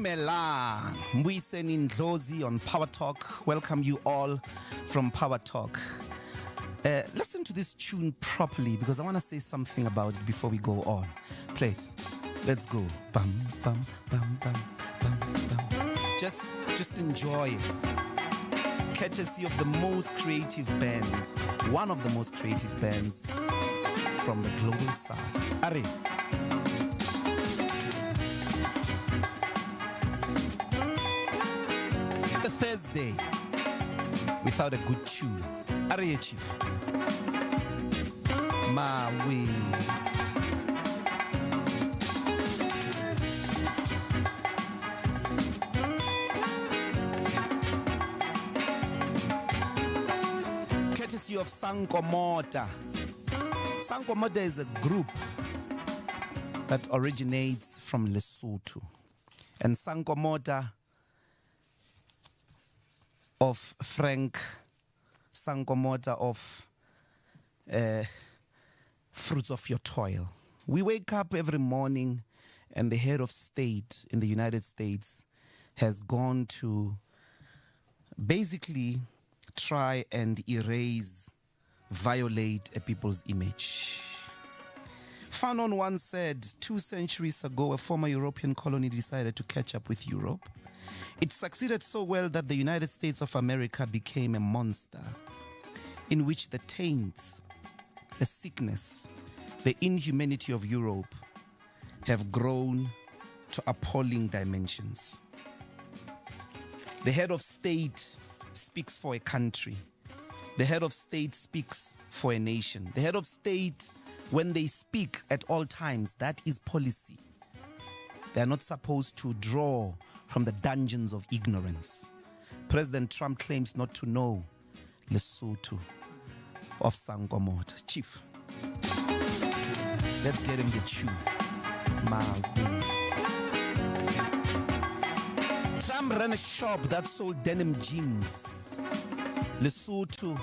Dumelang, Mbuyiseni Ndlozi on Power Talk. Welcome you all from Power Talk. Listen to this tune properly because I want to say something about it before we go on. Play it. Let's go. Bum, bum, bum, bum, bum, bum. Just enjoy it. Courtesy of the most creative band, one of the most creative bands from the global south. Are. A Thursday without a good tune. Are you, Chief? Mawe. Courtesy of Sankomota. Sankomota is a group that originates from Lesotho. And Sankomota of Frank Sankomota of Fruits of Your Toil. We wake up every morning and the head of state in the United States has gone to basically try and erase, violate a people's image. Fanon once said, 2 centuries ago, a former European colony decided to catch up with Europe. It succeeded so well that the United States of America became a monster in which the taints, the sickness, the inhumanity of Europe have grown to appalling dimensions. The head of state speaks for a country. The head of state speaks for a nation. The head of state, when they speak at all times, that is policy. They are not supposed to draw from the dungeons of ignorance. President Trump claims not to know Lesotho of Sankomota. Chief, let's get him the tune. Trump ran a shop that sold denim jeans. Lesotho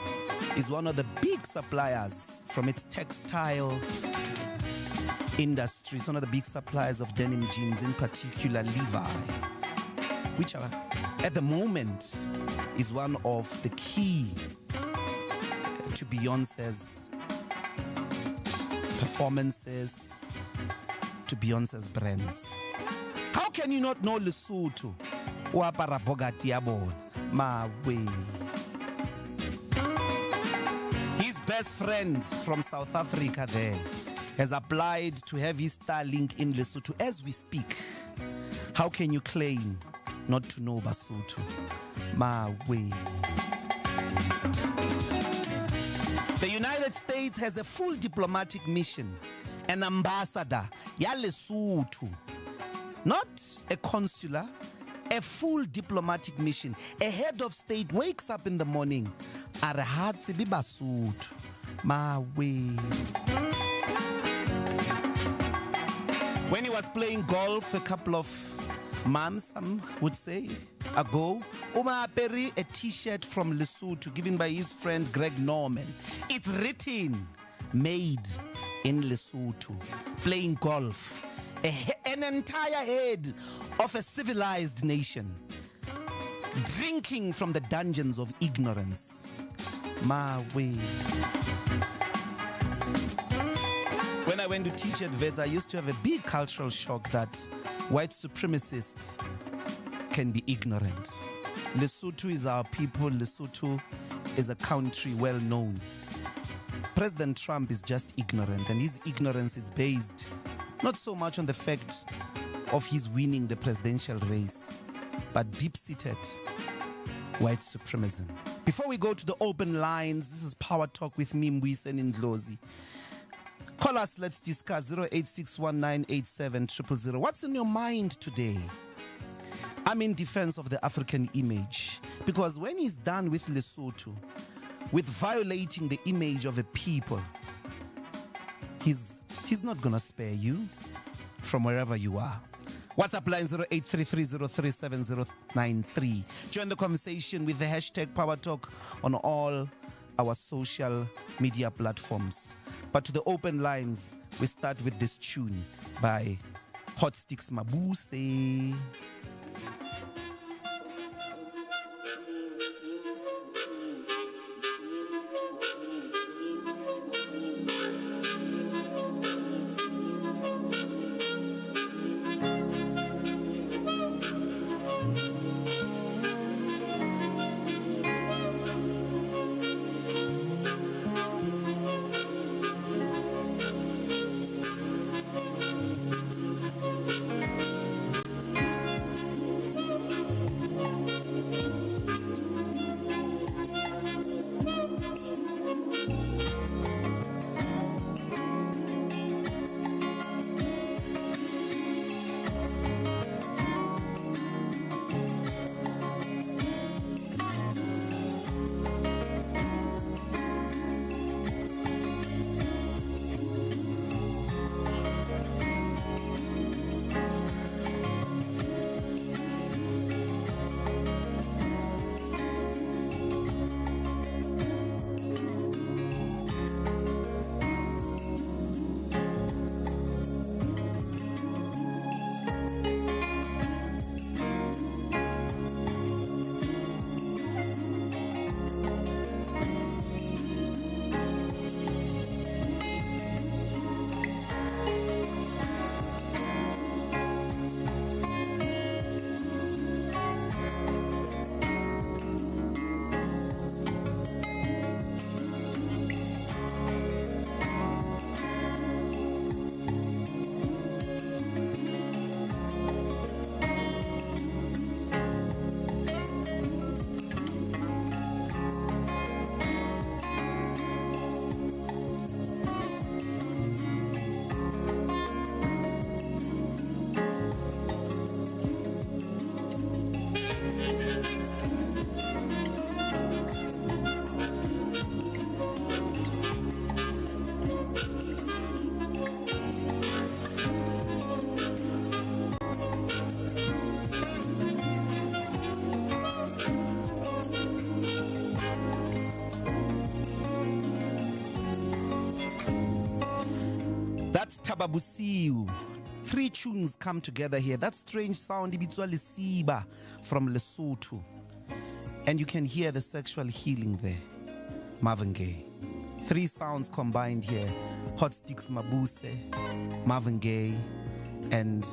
is one of the big suppliers from its textile industry. It's one of the big suppliers of denim jeans, in particular Levi, which are, at the moment, is one of the key to Beyonce's performances, to Beyonce's brands. How can you not know Lesotho? Uapara bogati yabona. Mawe. His best friend from South Africa there has applied to have his Starlink in Lesotho as we speak. How can you claim not to know Basotho? Mawe. The United States has a full diplomatic mission, an ambassador, ya Lesotho. Not a consular, a full diplomatic mission. A head of state wakes up in the morning, arahatse bi Basotho. Mawe. When he was playing golf a couple of months, some would say, ago, Uma Peri a t-shirt from Lesotho given by his friend Greg Norman. It's written, made in Lesotho, playing golf. An entire head of a civilized nation, drinking from the dungeons of ignorance. Mawe. When I went to teach at Vets, I used to have a big cultural shock that white supremacists can be ignorant. Lesotho is our people. Lesotho is a country well known. President Trump is just ignorant, and his ignorance is based not so much on the fact of his winning the presidential race, but deep-seated white supremacism. Before we go to the open lines, this is Power Talk with me, Mbuyiseni Ndlozi. Call us, let's discuss 0861987000. What's in your mind today? I'm in defense of the African image, because when he's done with Lesotho, with violating the image of a people, he's not gonna spare you from wherever you are. WhatsApp line 0833037093. Join the conversation with the hashtag Power Talk on all our social media platforms. But to the open lines, we start with this tune by Hot Sticks Mabuse. Tababusiu. 3 tunes come together here. That strange sound, ibitswa lesiba from Lesotho. And you can hear the sexual healing there. Marvin Gaye. 3 sounds combined here. Hot Sticks Mabuse, Marvin Gaye, and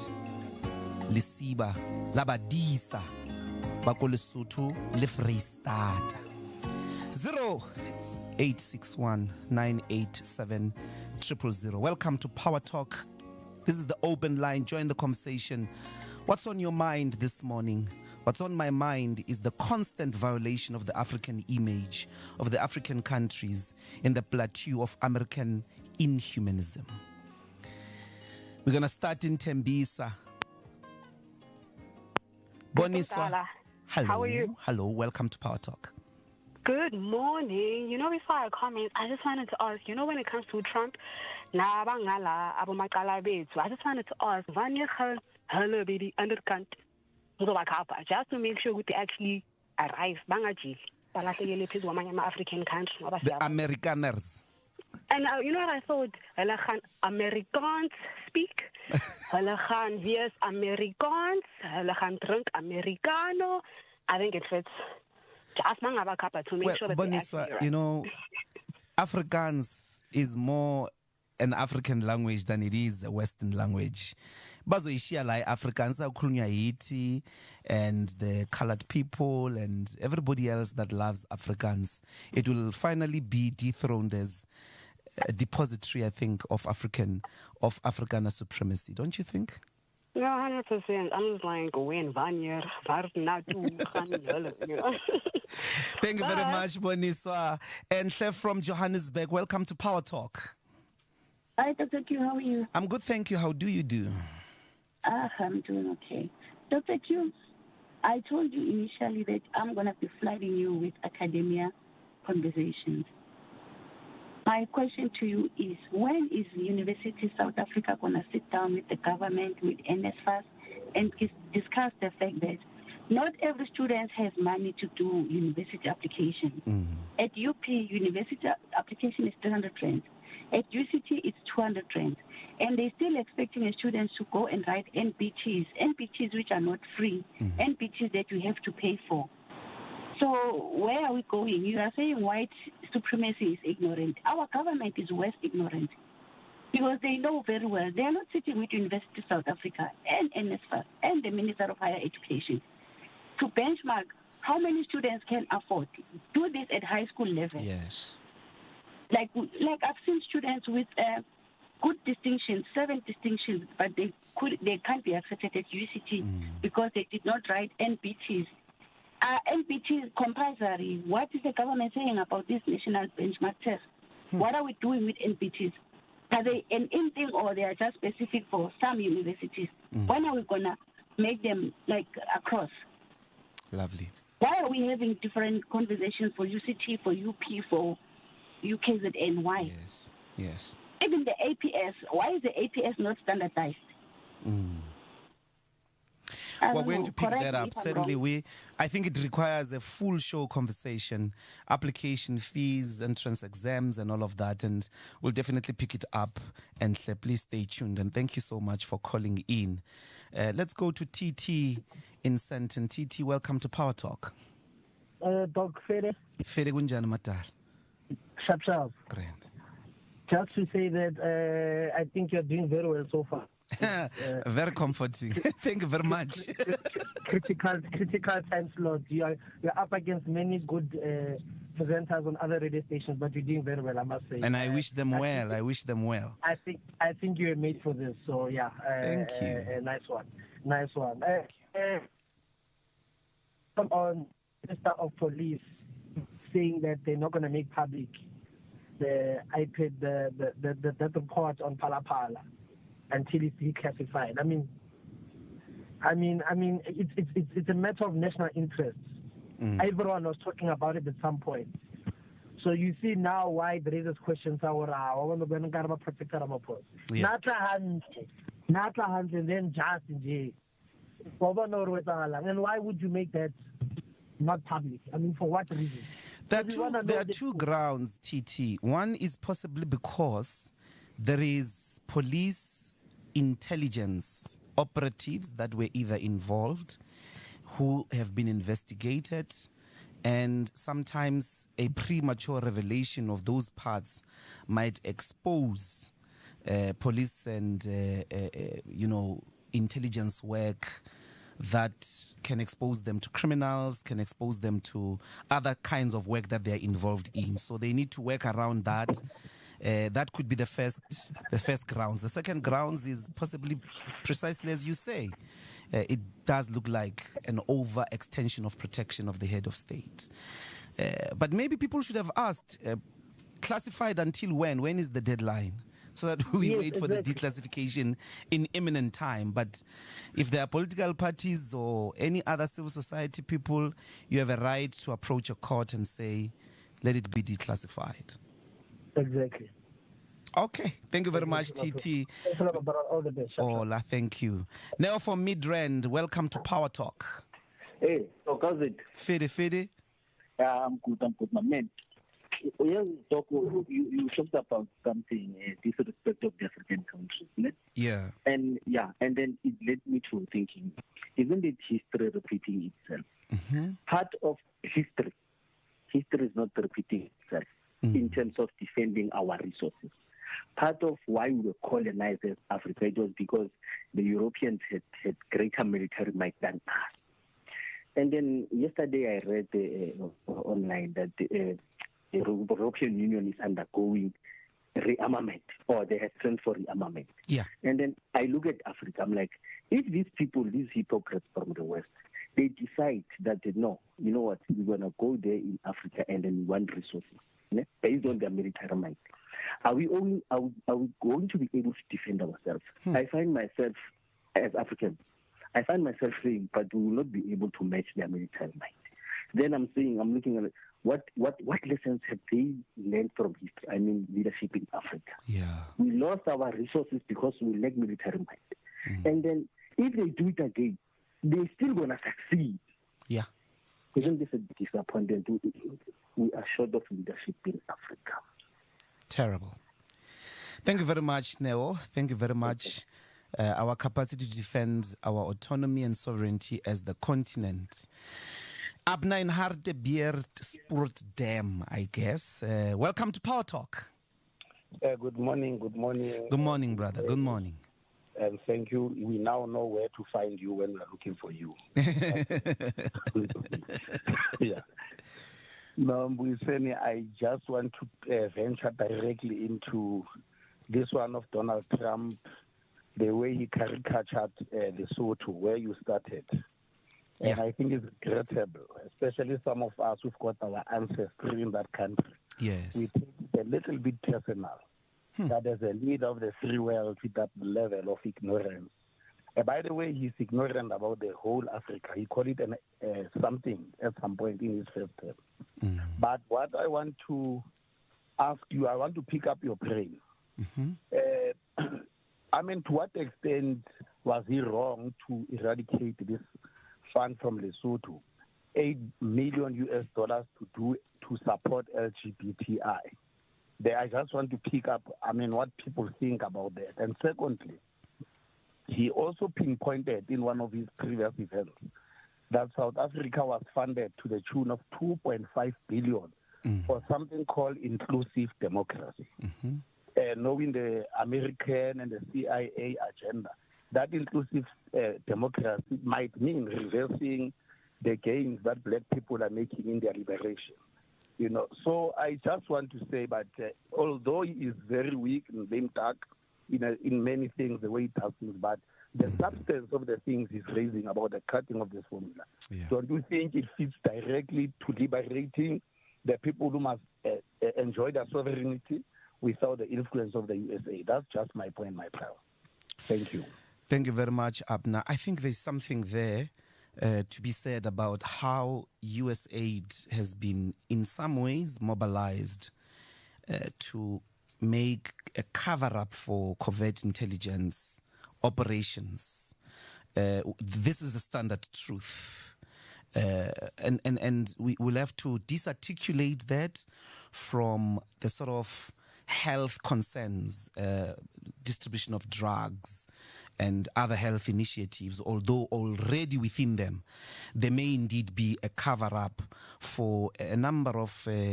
Lesiba, Labadisa, Bako Lesotho, Le Freistata. 0861 987 000. Welcome to Power Talk. This is the open line. Join the conversation. What's on your mind this morning? What's on my mind is the constant violation of the African image of the African countries in the plateau of American inhumanism. We're going to start in Tembisa. Boniswa. Hello. How are you? Hello. Welcome to Power Talk. Good morning. Before I comment, I just wanted to ask, when it comes to Trump, I just wanted to ask, hello, baby, underkant, just to make sure they actually arrive. The African country. The Amerikaners. And you know what I thought? Amerikaans speak. Yes, Amerikaans. Drink Americano. I think it fits. Just to make sure that Boniswa, Afrikaans is more an African language than it is a Western language. Bazoishia like Afrikaans Haiti and the colored people and everybody else that loves Afrikaans. It will finally be dethroned as a depository, I think, of Afrikaner supremacy. Don't you think? No, 100%. I'm just like, when Vanya, Thank you very much, Boniswa. And Chef from Johannesburg, welcome to Power Talk. Hi, Dr. Q, how are you? I'm good, thank you. How do you do? I'm doing okay. Dr. Q, I told you initially that I'm going to be flooding you with academia conversations. My question to you is, when is University South Africa going to sit down with the government, with NSFAS, and discuss the fact that not every student has money to do university application. At UP, university application is 300 rands. At UCT, it's 200 rands. And they're still expecting the students to go and write NPTs which are not free, NPTs that you have to pay for. So where are we going? You are saying white supremacy is ignorant. Our government is worse ignorant because they know very well. They are not sitting with University of South Africa and NSFAS and the Minister of Higher Education to benchmark how many students can afford to do this at high school level. Yes. Like I've seen students with good distinctions, 7 distinctions, but they can't be accepted at UCT because they did not write NPTs. NPT is compulsory. What is the government saying about this national benchmark test? What are we doing with NPTs? Are they an in thing or they are just specific for some universities? When are we going to make them across? Lovely. Why are we having different conversations for UCT, for UP, for UKZN? Why? Yes. Even the APS, why is the APS not standardized? We're going to pick that up. Certainly, I think it requires a full show conversation, application fees, entrance exams, and all of that. And we'll definitely pick it up. And please stay tuned. And thank you so much for calling in. Let's go to TT in Senton. TT, welcome to Power Talk. Doc Fede. Fede Gunjan Matal. Sharp. Great. Just to say that I think you're doing very well so far. Very comforting. Thank you very much. critical time slot. You're up against many good presenters on other radio stations, but you're doing very well, I must say. And I wish them well. I think you were made for this. So yeah. Thank you. Nice one. Come on, Minister of Police saying that they're not going to make public the iPad, the report on Palapala until it's declassified. I mean, it's a matter of national interest. Everyone was talking about it at some point. So you see now why there is questions around. Nata Hunt and then just in jail. And why would you make that not public? I mean, for what reason? There are two grounds, TT. One is possibly because there is police intelligence operatives that were either involved, who have been investigated, and sometimes a premature revelation of those parts might expose police and intelligence work that can expose them to criminals, can expose them to other kinds of work that they're involved in. So they need to work around that. That could be the first grounds. The second grounds is possibly precisely as you say. It does look like an overextension of protection of the head of state. But maybe people should have asked, classified until when? When is the deadline? So that we wait for the declassification in imminent time. But if there are political parties or any other civil society people, you have a right to approach a court and say, let it be declassified. Exactly. Okay, thank you very much, TT. All the best. Ola, thank you. Now for Midrand, welcome to Power Talk. Hey, how's it? Fede. I'm good, my man. You talked about something, disrespect of the African countries, right? Yeah. And then it led me to thinking, isn't it history repeating itself? Mm-hmm. Part of history is not repeating itself in terms of defending our resources. Part of why we were colonized as Africa, it was because the Europeans had greater military might than us. And then yesterday I read online that the European Union is undergoing rearmament, or they have planned for rearmament. Yeah. And then I look at Africa, I'm like, if these people, these hypocrites from the West, they decide that, no, you know what, we're going to go there in Africa and then we want resources, based on their military might. Are we going to be able to defend ourselves? I find myself, as Africans, saying, but we will not be able to match their military might. Then I'm looking at what lessons have they learned from history? I mean, leadership in Africa. Yeah. We lost our resources because we lack military might. And then if they do it again, they're still going to succeed. Yeah. Isn't this a disappointment? We are short of leadership in Africa. Terrible. Thank you very much, Neo. Thank you very much. Our capacity to defend our autonomy and sovereignty as the continent. Abna in harte beerd sport dam, I guess. Welcome to Power Talk. Good morning. Good morning, brother. Good morning. And thank you. We now know where to find you when we're looking for you. Yeah. No, Mbuyiseni, I just want to venture directly into this one of Donald Trump, the way he caricatured Lesotho, where you started. And I think it's regrettable, especially some of us who've got our ancestry in that country. Yes. We take it a little bit personal, that as a leader of the free world with that level of ignorance. By the way, he's ignorant about the whole Africa. He called it something at some point in his first term. But what I want to ask you, I want to pick up your brain. I mean, to what extent was he wrong to eradicate this fund from Lesotho, $8 million to support LGBTI? I just want to pick up, what people think about that. And secondly, he also pinpointed in one of his previous events that South Africa was funded to the tune of $2.5 billion for something called inclusive democracy. Knowing the American and the CIA agenda, that inclusive democracy might mean reversing the gains that black people are making in their liberation. So I just want to say that although he is very weak and lame duck in many things, the way he does things, but the substance of the things he's raising about the cutting of this formula, don't you think it fits directly to liberating the people who must enjoy their sovereignty without the influence of the USA? That's just my point, my brother. Thank you. Thank you very much, Abna. I think there's something there to be said about how US aid has been, in some ways, mobilized to make a cover-up for covert intelligence operations. This is the standard truth. And we will have to disarticulate that from the sort of health concerns, distribution of drugs, and other health initiatives, although already within them, there may indeed be a cover-up for a number of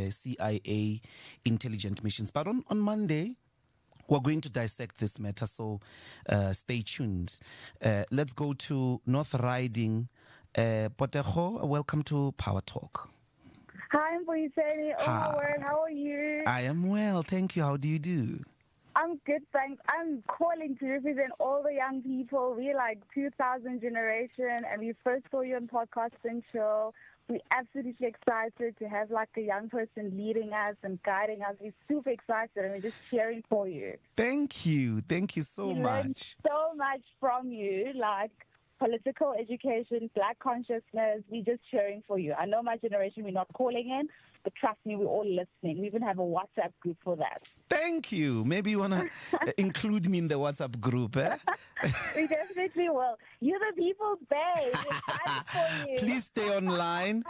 CIA intelligent missions. But on Monday, we're going to dissect this matter, so stay tuned. Let's go to North Riding. Potejo, welcome to Power Talk. Hi, Mbuyiseni. Oh, my word. How are you? I am well, thank you. How do you do? I'm good, thanks. I'm calling to represent all the young people. We're like 2000 generation, and we first saw you on Podcast Central. We're absolutely excited to have like a young person leading us and guiding us. We're super excited, and we're just cheering for you. Thank you so much. Learned so much from you, like political education, black consciousness. We're just cheering for you. I know my generation, we're not calling in, but trust me, we're all listening. We even have a WhatsApp group for that. Thank you. Maybe you want to include me in the WhatsApp group, eh? We definitely will. You're the people's babe. We're excited for you. Please stay online.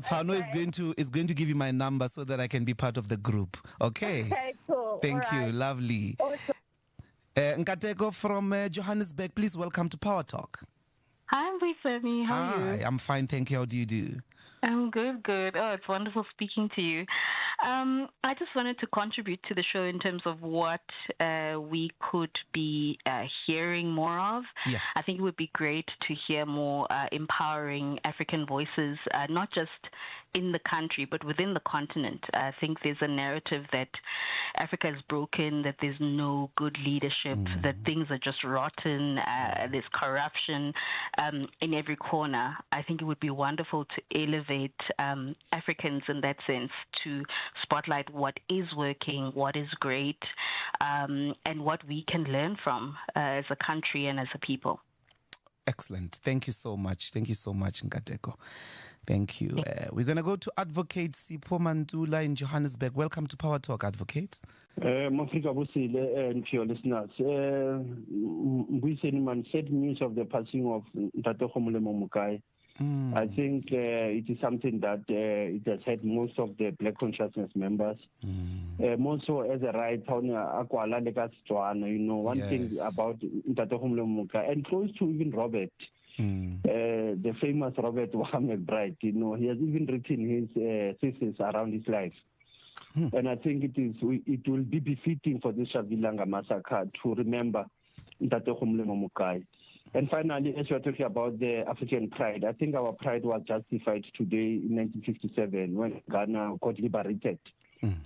Fano is going to give you my number so that I can be part of the group. Okay? Okay, cool. Thank you. Lovely. Awesome. Nkateko from Johannesburg, please welcome to Power Talk. Hi, Mbuyiseni. How are you? Hi, I'm fine, thank you. How do you do? I'm good. Oh, it's wonderful speaking to you. I just wanted to contribute to the show in terms of what we could be hearing more of. Yeah. I think it would be great to hear more empowering African voices, not just in the country, but within the continent. I think there's a narrative that Africa is broken, that there's no good leadership, that things are just rotten, there's corruption in every corner. I think it would be wonderful to elevate Africans in that sense, to spotlight what is working, what is great, and what we can learn from as a country and as a people. Excellent. Thank you so much. Thank you so much, Nkateko. Thank you. We're going to go to Advocate Sipho Mantula in Johannesburg. Welcome to Power Talk, Advocate. Mafrika Busile and to your listeners. Mbuyiseni man, sad news of the passing of Ntate Khomolemo Mokai. I think it is something that it has had most of the Black Consciousness members. More so as a right, one thing about Ntate Khomolemo Mokai, and close to even Robert. The famous Robert McBride, he has even written his thesis around his life. And I think it will be befitting for this Shavilanga massacre to remember Ntate Khomolemo Mokai. And finally, as we're talking about the African pride, I think our pride was justified today in 1957 when Ghana got liberated.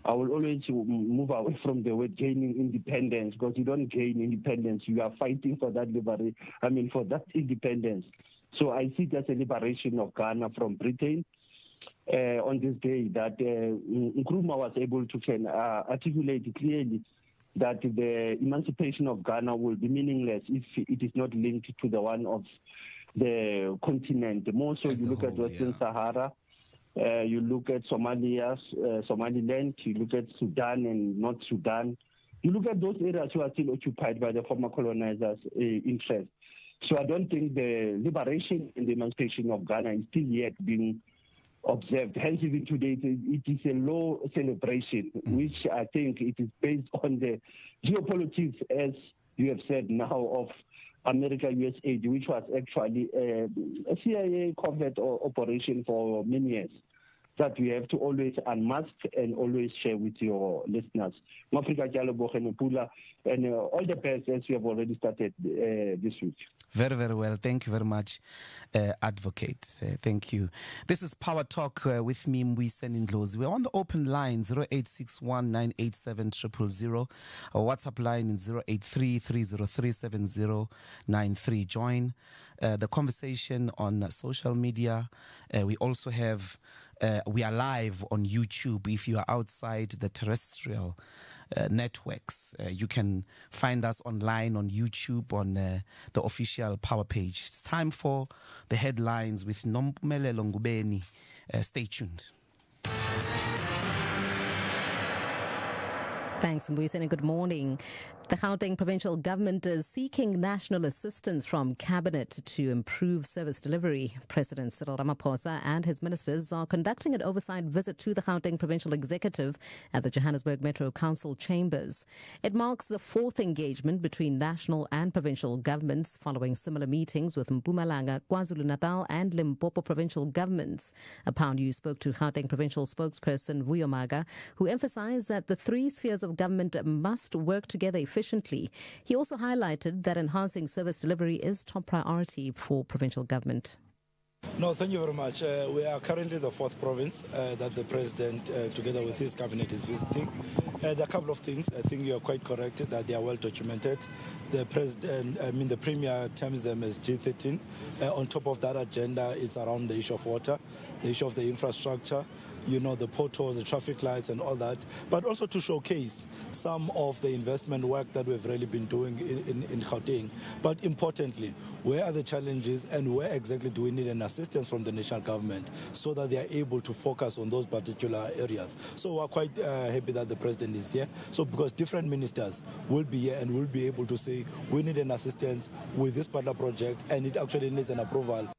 I will always move away from the word gaining independence, because you don't gain independence. You are fighting for that for that independence. So I see it as a liberation of Ghana from Britain on this day that Nkrumah was able to articulate clearly that the emancipation of Ghana will be meaningless if it is not linked to the one of the continent. More so, you look at Western Sahara. You look at Somalia, Somaliland, you look at Sudan and North Sudan. You look at those areas who are still occupied by the former colonizers' interest. So I don't think the liberation and the emancipation of Ghana is still yet being observed. Hence, even today, it is a low celebration, which I think it is based on the geopolitics, as you have said now, of America-US aid, which was actually a CIA covert operation for many years, that we have to always unmask and always share with your listeners. Mafrika Pula, and all the best as we have already started this week. Very, very well. Thank you very much, Advocate. Thank you. This is Power Talk with me, Mbuyiseni Ndlozi. We're on the open line, 0861 987 000. Our WhatsApp line is 083 303 7093. Join the conversation on social media. We also have, we are live on YouTube. If you are outside the terrestrial networks, you can find us online on YouTube on the official Power page. It's time for the headlines with Nompumelelo Ngubeni. Stay tuned. Thanks, Mbuyiseni. Good morning. The Gauteng provincial government is seeking national assistance from cabinet to improve service delivery. President Cyril Ramaphosa and his ministers are conducting an oversight visit to the Gauteng provincial executive at the Johannesburg Metro Council chambers. It marks the fourth engagement between national and provincial governments following similar meetings with Mpumalanga, KwaZulu-Natal and Limpopo provincial governments. A Pound News spoke to Gauteng provincial spokesperson Vuyomaga, who emphasized that the three spheres of government must work together efficiently. He also highlighted that enhancing service delivery is top priority for provincial government. No, thank you very much. We are currently the fourth province that the president, together with his cabinet, is visiting. There are a couple of things. I think you are quite correct that they are well documented. The president, the premier terms them as G13. On top of that agenda, it's around the issue of water, the issue of the infrastructure, the potholes, the traffic lights and all that, but also to showcase some of the investment work that we've really been doing in Gauteng. But importantly, where are the challenges and where exactly do we need an assistance from the national government so that they are able to focus on those particular areas. So we're quite happy that the president is here. So because different ministers will be here and will be able to say, we need an assistance with this particular project and it actually needs an approval.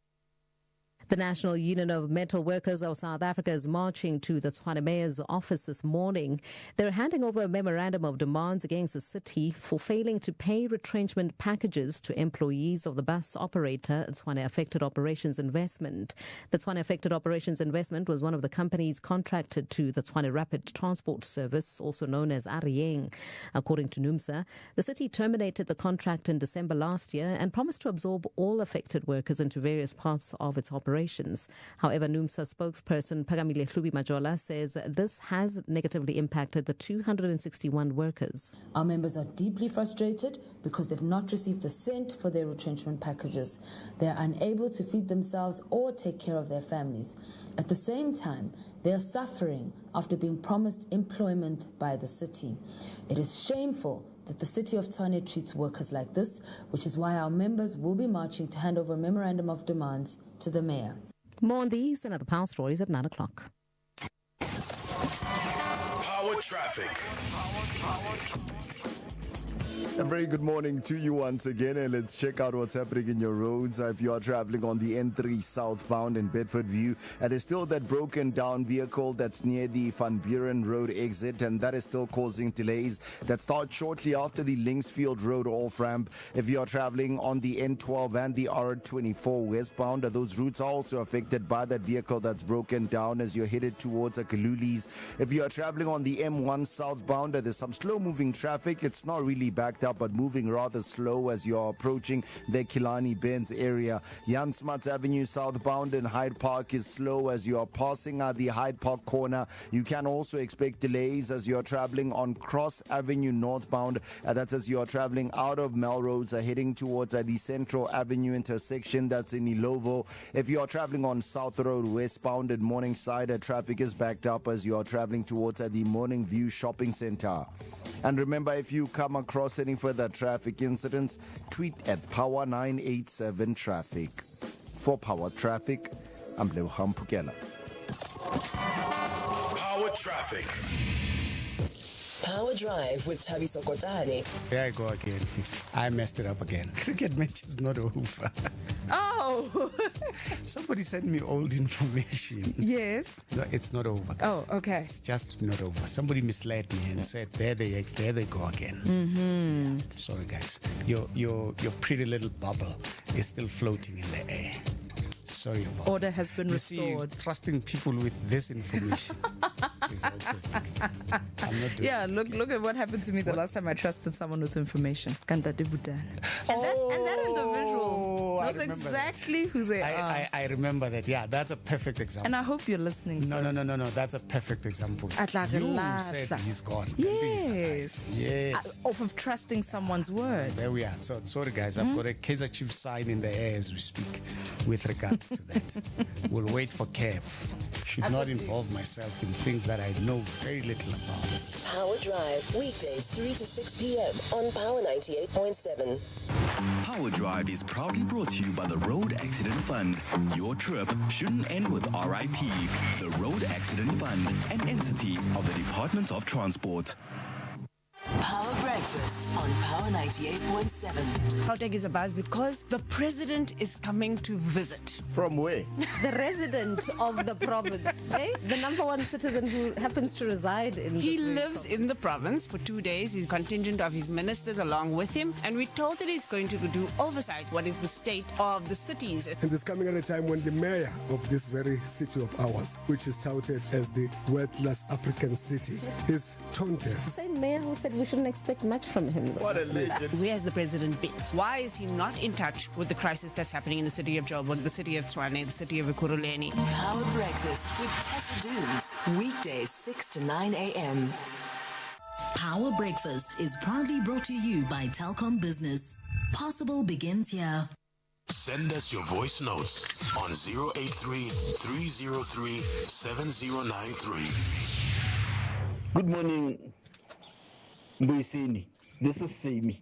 The National Union of Metal Workers of South Africa is marching to the Tshwane Mayor's office this morning. They're handing over a memorandum of demands against the city for failing to pay retrenchment packages to employees of the bus operator Tshwane Affected Operations Investment. The Tshwane Affected Operations Investment was one of the companies contracted to the Tshwane Rapid Transport Service, also known as Arieng. According to NUMSA, the city terminated the contract in December last year and promised to absorb all affected workers into various parts of its operations. However, NUMSA spokesperson Pagamile Hlubi Majola says this has negatively impacted the 261 workers. Our members are deeply frustrated because they've not received a cent for their retrenchment packages. They are unable to feed themselves or take care of their families. At the same time, they are suffering after being promised employment by the city. It is shameful that the city of Tshwane treats workers like this, which is why our members will be marching to hand over a memorandum of demands to the mayor. More on these and other power stories at 9 o'clock. Power traffic. A very good morning to you once again, and let's check out what's happening in your roads. If you are traveling on the N3 southbound in Bedford View, there's still that broken down vehicle that's near the Van Buren Road exit, and that is still causing delays that start shortly after the Linksfield Road off-ramp. If you are traveling on the N12 and the R24 westbound, those routes are also affected by that vehicle that's broken down as you're headed towards Guluva's. If you are traveling on the M1 southbound, there's some slow-moving traffic. It's not really backed up, but moving rather slow as you are approaching the Kilani Benz area. Jan Smuts Avenue southbound in Hyde Park is slow as you are passing the Hyde Park corner. You can also expect delays as you are traveling on Cross Avenue northbound. That's as you are traveling out of Melrose, heading towards the Central Avenue intersection. That's in Ilovo. If you are traveling on South Road westbound in Morningside, traffic is backed up as you are traveling towards the Morning View Shopping Center. And remember, if you come across any further traffic incidents, tweet at Power987 Traffic. For Power Traffic, I'm Leuham Pukela. Power traffic. Power Drive with Thabiso Kotane. There I go again, Fifi. I messed it up again. Cricket match is not over. Oh! Somebody sent me old information. Yes. No, it's not over, guys. Oh, okay. It's just not over. Somebody misled me and said, there they go again. Mm-hmm. Sorry, guys. Your pretty little bubble is still floating in the air. Sorry about Order has been restored. See, trusting people with this information is also I'm not doing yeah, look at what happened to me the last time I trusted someone with information. Kandate Budan. And that individual knows exactly who they are. I remember that. Yeah, that's a perfect example. And I hope you're listening. No. That's a perfect example. You said he's gone. Yes. Yes. Off of trusting someone's word. There we are. So sorry, guys. I've got a Kaizer Chiefs sign in the air as we speak with regards to that. We'll wait for Kev. Should not involve myself in things that I know very little about. Power Drive, weekdays 3 to 6 p.m. on Power 98.7. Power Drive is proudly brought to you by the Road Accident Fund. Your trip shouldn't end with RIP. The Road Accident Fund, an entity of the Department of Transport. Power Breakfast. Breakfast on Power 98.7. Gauteng is a buzz because the president is coming to visit. From where? The resident of the province, eh? The number one citizen who happens to reside in He lives in the province for 2 days. He's contingent of his ministers along with him. And we're told that he's going to do oversight. What is the state of the cities? And this coming at a time when the mayor of this very city of ours, which is touted as the world-class African city, is torn deaf. The same mayor who said we shouldn't expect much from him. Though. What a legend. Where has the president been? Why is he not in touch with the crisis that's happening in the city of Joburg, the city of Tshwane, the city of Ekurhuleni? Power Breakfast with Tessa Dooms. Weekdays 6 to 9 a.m. Power Breakfast is proudly brought to you by Telkom Business. Possible begins here. Send us your voice notes on 083-303-7093. Good morning, Mbuyiseni. This is Sami.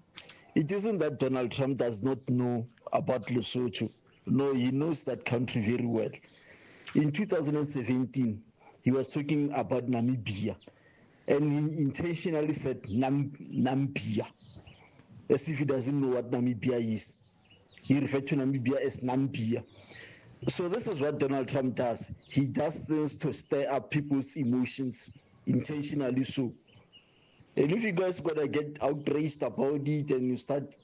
It isn't that Donald Trump does not know about Lesotho. No, he knows that country very well. In 2017, he was talking about Namibia, and he intentionally said Nambia, as if he doesn't know what Namibia is. He referred to Namibia as Nambia. So this is what Donald Trump does. He does things to stir up people's emotions, intentionally so. And if you guys gotta get outraged about it and you start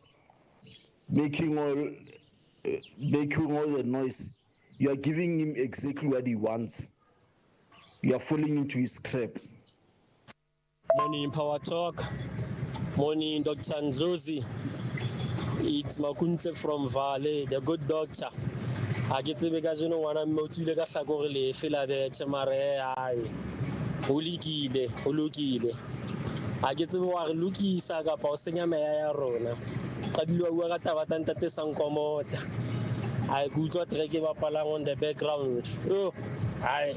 making all the noise, you are giving him exactly what he wants. You are falling into his trap. Morning, Power Talk. Morning, Dr. Ndlozi. It's Makuntle from Vale, the good doctor. I get to because you know when I'm out to the Sagorle, Philadelphia, Mare, Ulukile. I get to war Luki Saga Pausenia Maya Rona. Kadlu Wagatavatan Sankomota. I could not take up on the background. Oh, I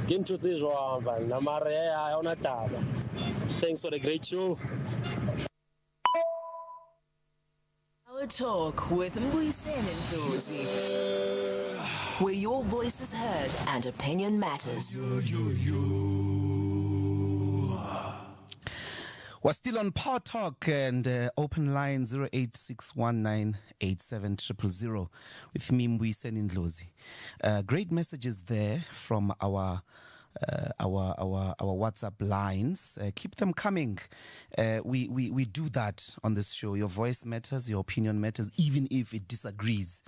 came to this one, Namare on a table. Thanks for the great show. Power Talk with Mbuyiseni and Ndlozi, where your voice is heard and opinion matters. We're still on Power Talk and open line 0861987000 with me, Mbuyiseni and Ndlozi. Great messages there from our WhatsApp lines. Keep them coming. We do that on this show. Your voice matters, your opinion matters, even if it disagrees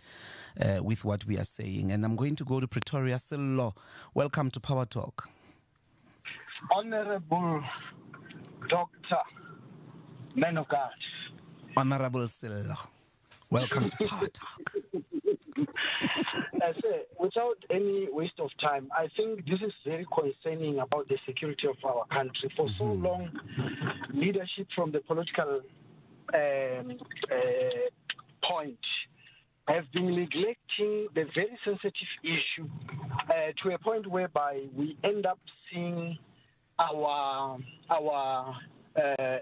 with what we are saying. And I'm going to go to Pretoria. Sello, welcome to Power Talk. Honorable Dr. Man of God. Honorable Sello, welcome to Power Talk. I say, without any waste of time, I think this is very concerning about the security of our country. For so long, leadership from the political point have been neglecting the very sensitive issue to a point whereby we end up seeing our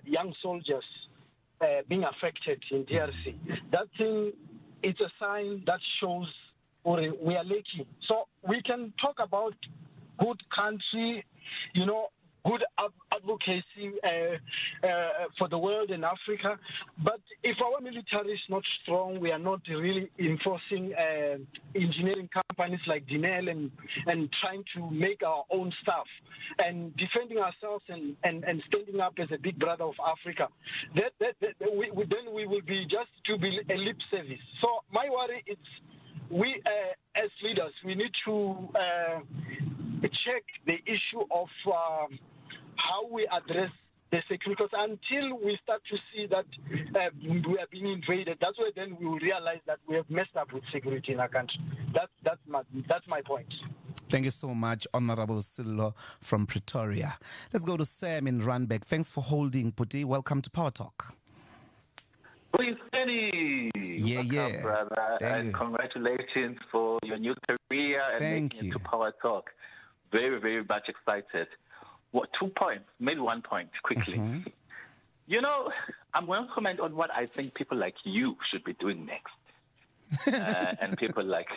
young soldiers being affected in DRC. That thing, it's a sign that shows we are lucky. So we can talk about good country, good advocacy for the world and Africa. But if our military is not strong, we are not really enforcing engineering companies like Dinel and trying to make our own stuff and defending ourselves and standing up as a big brother of Africa, then we will be just to be a lip service. So my worry is we as leaders, we need to check the issue of how we address the security, because until we start to see that we are being invaded, that's where then we will realize that we have messed up with security in our country. That's my point. Thank you so much, Honorable Sello from Pretoria. Let's go to Sam in Randburg. Thanks for holding, Puti. Welcome to Power Talk. Mbuyiseni, welcome, brother, and congratulations for your new career and making it to Power Talk. Very, very much excited. 2 points, maybe 1 point, quickly. I'm going to comment on what I think people like you should be doing next. And people like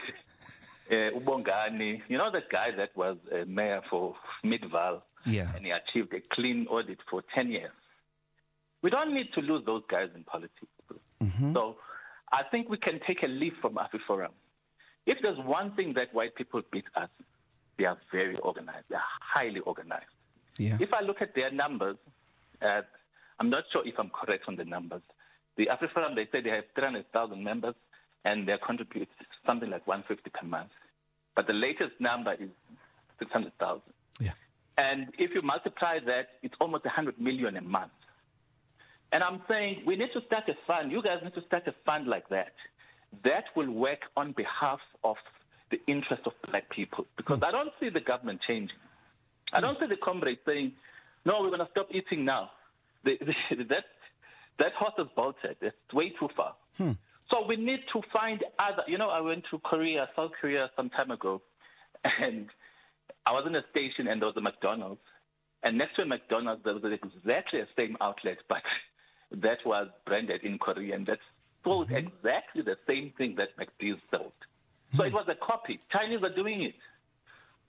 Ubongani, the guy that was mayor for Midval, and he achieved a clean audit for 10 years. We don't need to lose those guys in politics. So I think we can take a leaf from AfriForum. If there's one thing that white people beat us, they are very organized. They are highly organized. Yeah. If I look at their numbers, I'm not sure if I'm correct on the numbers. The AfriForum, they say they have 300,000 members, and they contribute something like 150 per month. But the latest number is 600,000. Yeah. And if you multiply that, it's almost 100 million a month. And I'm saying we need to start a fund. You guys need to start a fund like that. That will work on behalf of the interest of black people. Because I don't see the government changing. I don't see the comrades saying, no, we're going to stop eating now. That horse is bolted. It's way too far. So we need to find other... I went to Korea, South Korea some time ago, and I was in a station and there was a McDonald's. And next to a McDonald's, there was exactly the same outlet, but that was branded in Korean. That sold exactly the same thing that McDonald's sold. So it was a copy. Chinese are doing it.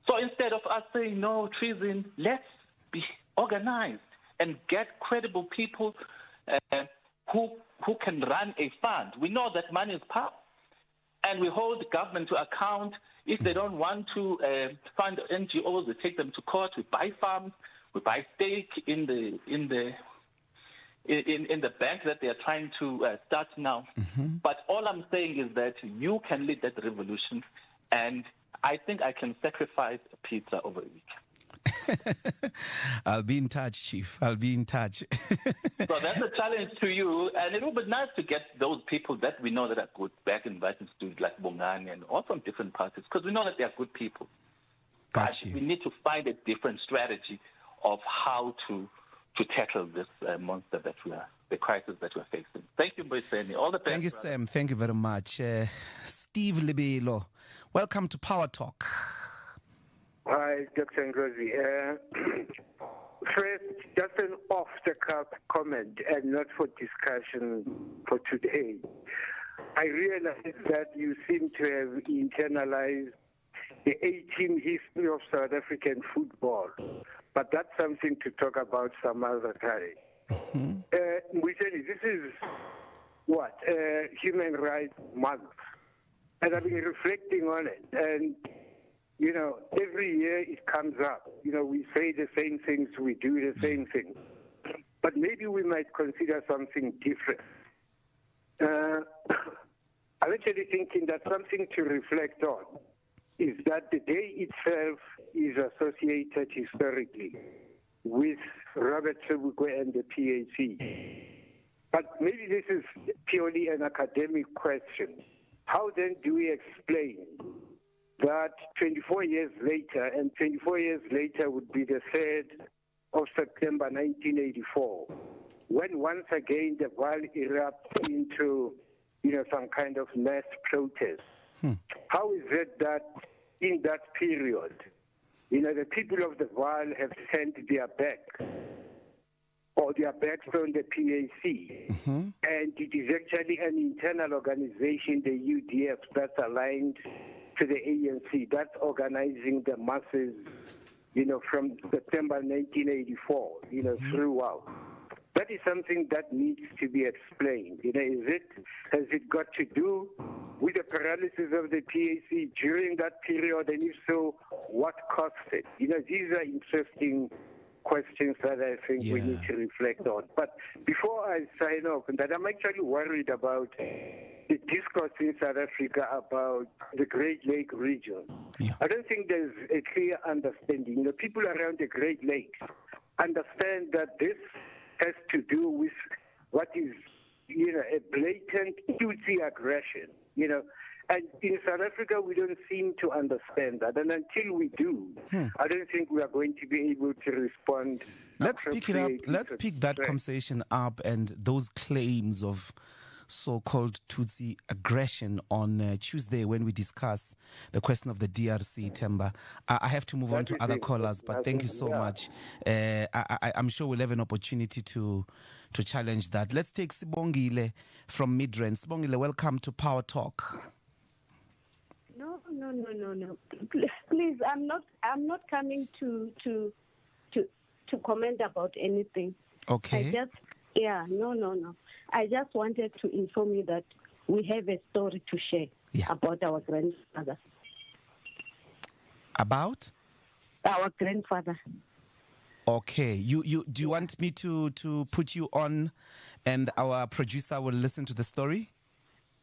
So instead of us saying, no, treason, let's be organized and get credible people who can run a fund. We know that money is power. And we hold the government to account. If they don't want to fund NGOs, we take them to court. We buy farms. We buy stake in the bank that they are trying to start now. But all I'm saying is that you can lead that revolution, and I think I can sacrifice a pizza over a week. I'll be in touch, Chief. I'll be in touch. So that's a challenge to you, and it would be nice to get those people that we know that are good back in Vice Institute, like Bongani and all from different parties, because we know that they are good people. But we need to find a different strategy of how to tackle this monster that the crisis that we're facing. Thank you, Mbuyiseni. All the best. Thank you, brother. Sam. Thank you very much. Steve Libelo, welcome to Power Talk. Hi, Dr. Ndlozi. First, just an off-the-cuff comment and not for discussion for today. I realize that you seem to have internalized the 18 history of South African football, but that's something to talk about some other time. Mbuyiseni, this is what? Human Rights Month. And I've been reflecting on it. And, every year it comes up. We say the same things, we do the same things. But maybe we might consider something different. I'm actually thinking that something to reflect on is that the day itself is associated historically with Robert Sobukwe and the PAC. But maybe this is purely an academic question. How then do we explain that 24 years later, and 24 years later would be the 3rd of September 1984, when once again the violence erupts into some kind of mass protest? How is it that in that period, the people of the Vaal have turned their back, or their backs on the PAC, and it is actually an internal organization, the UDF, that's aligned to the ANC, that's organizing the masses, from September 1984, throughout. That is something that needs to be explained. Has it got to do with the paralysis of the PAC during that period, and if so, what caused it? These are interesting questions that I think we need to reflect on. But before I sign off, that I'm actually worried about the discourse in South Africa about the Great Lake region. I don't think there's a clear understanding. People around the Great Lakes understand that this has to do with what is, a blatant Tutsi aggression, And in South Africa, we don't seem to understand that. And until we do, I don't think we are going to be able to respond. Let's pick it up. Let's pick that conversation up and those claims of so-called Tutsi aggression on Tuesday when we discuss the question of the DRC, Temba. I have to move on to other callers, but thank you so much. I'm sure we'll have an opportunity to challenge that. Let's take Sibongile from Midrand. Sibongile, welcome to Power Talk. No. Please, I'm not coming to comment about anything. Okay. Yeah, no. I just wanted to inform you that we have a story to share about our grandfather. About? Our grandfather. Okay. Do you want me to put you on and our producer will listen to the story?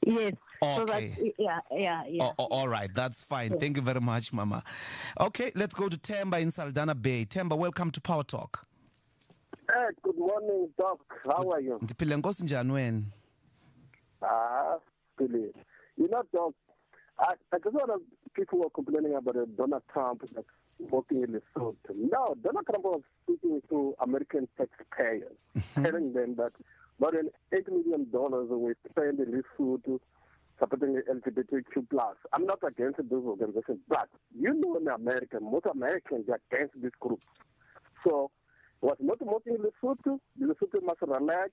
Yes. Okay. So yeah. All right. That's fine. Yeah. Thank you very much, Mama. Okay, let's go to Temba in Saldanha Bay. Temba, welcome to Power Talk. Good morning, Doc. How are you? Brilliant. You know, Doc, I just want to, people were complaining about Donald Trump working in Lesotho. No, Donald Trump was speaking to American taxpayers, telling them that more than $8 million were spent in Lesotho supporting the LGBTQ+. I'm not against those organizations, but you know in America, most Americans are against this group. So, was not working in Lesotho. The Lesotho must relax.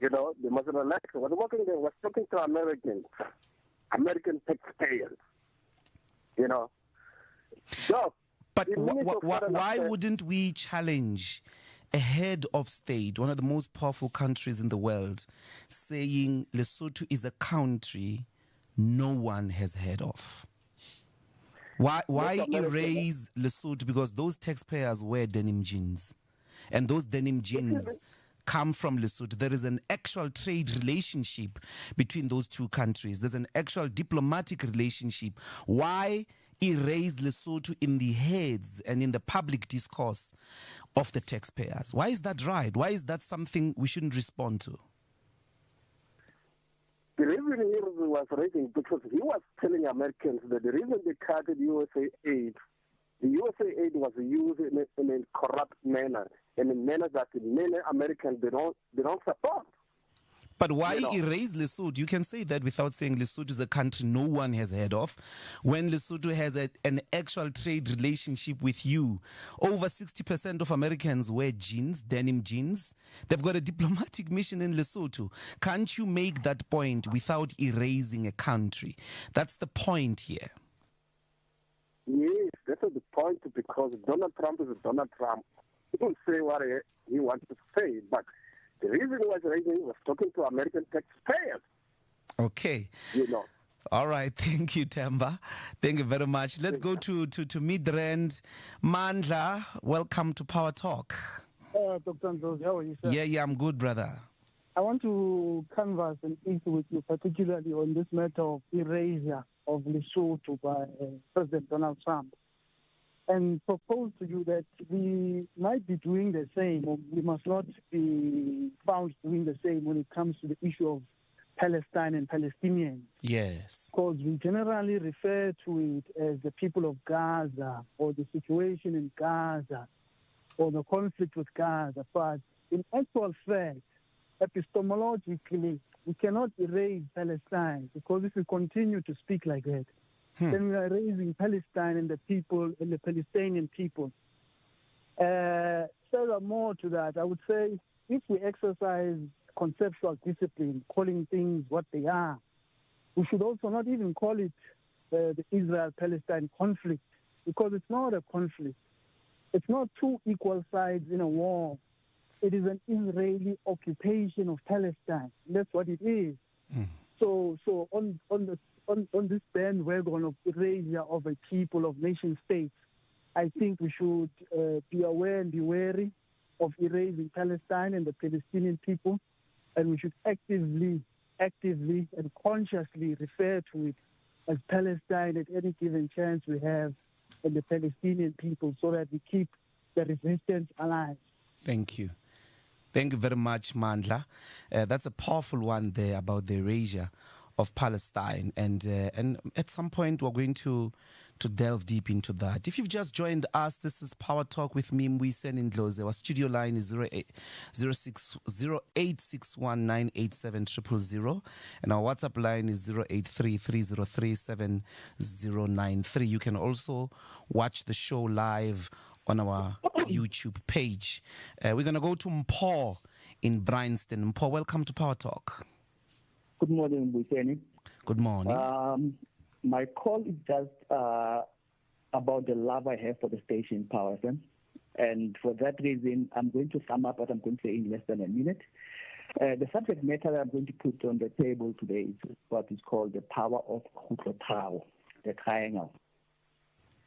You know, they must relax. Was working there, was talking to American taxpayers. You know. So, but why wouldn't we challenge a head of state, one of the most powerful countries in the world, saying Lesotho is a country no one has heard of? Why erase Lesotho? Because those taxpayers wear denim jeans. And those denim jeans come from Lesotho. There is an actual trade relationship between those two countries. There's an actual diplomatic relationship. Why erase Lesotho in the heads and in the public discourse of the taxpayers? Why is that right? Why is that something we shouldn't respond to? The reason he was raising, because he was telling Americans that the reason they cut the USA aid, the USA aid was used in a corrupt manner, in a manner that many Americans they don't support. But why erase Lesotho? You can say that without saying Lesotho is a country no one has heard of, when Lesotho has an actual trade relationship with you. Over 60% of Americans wear jeans, denim jeans. They've got a diplomatic mission in Lesotho. Can't you make that point without erasing a country? That's the point here. Yes, that's the point, because Donald Trump is Donald Trump. He will say what he wants to say, but the reason he was raising was talking to American taxpayers. Okay. You know. All right. Thank you, Temba. Thank you very much. Let's go to Midrand. Mandla, welcome to Power Talk. Dr. Ndlozi, how are you, sir? Yeah, I'm good, brother. I want to canvass an issue with you, particularly on this matter of erasure of Lesotho by President Donald Trump, and propose to you that we might be doing the same, or we must not be found doing the same when it comes to the issue of Palestine and Palestinians. Yes. Because we generally refer to it as the people of Gaza, or the situation in Gaza, or the conflict with Gaza. But in actual fact, epistemologically, we cannot erase Palestine, because if we continue to speak like that, then we are raising Palestine and the people and the Palestinian people. Furthermore to that, I would say if we exercise conceptual discipline, calling things what they are, we should also not even call it the Israel-Palestine conflict, because it's not a conflict. It's not two equal sides in a war. It is an Israeli occupation of Palestine. That's what it is. So on this bandwagon of erasure of a people, of nation states, I think we should be aware and be wary of erasing Palestine and the Palestinian people, and we should actively and consciously refer to it as Palestine at any given chance we have, and the Palestinian people, so that we keep the resistance alive. Thank you. Thank you very much, Mandla. That's a powerful one there about the erasure of Palestine, and at some point we're going to delve deep into that. If you've just joined us, this is Power Talk with me, Mbuyiseni Ndlozi. Our studio line is 0861987000, and our WhatsApp line is 0833037093. You can also watch the show live on our YouTube page. We're going to go to Mpho in Bryanston. Mpho, welcome to Power Talk. Good morning, Mbuyiseni. Good morning. My call is just about the love I have for the station, Power FM. And for that reason, I'm going to sum up what I'm going to say in less than a minute. The subject matter that I'm going to put on the table today is what is called the power of Guluva, the triangle.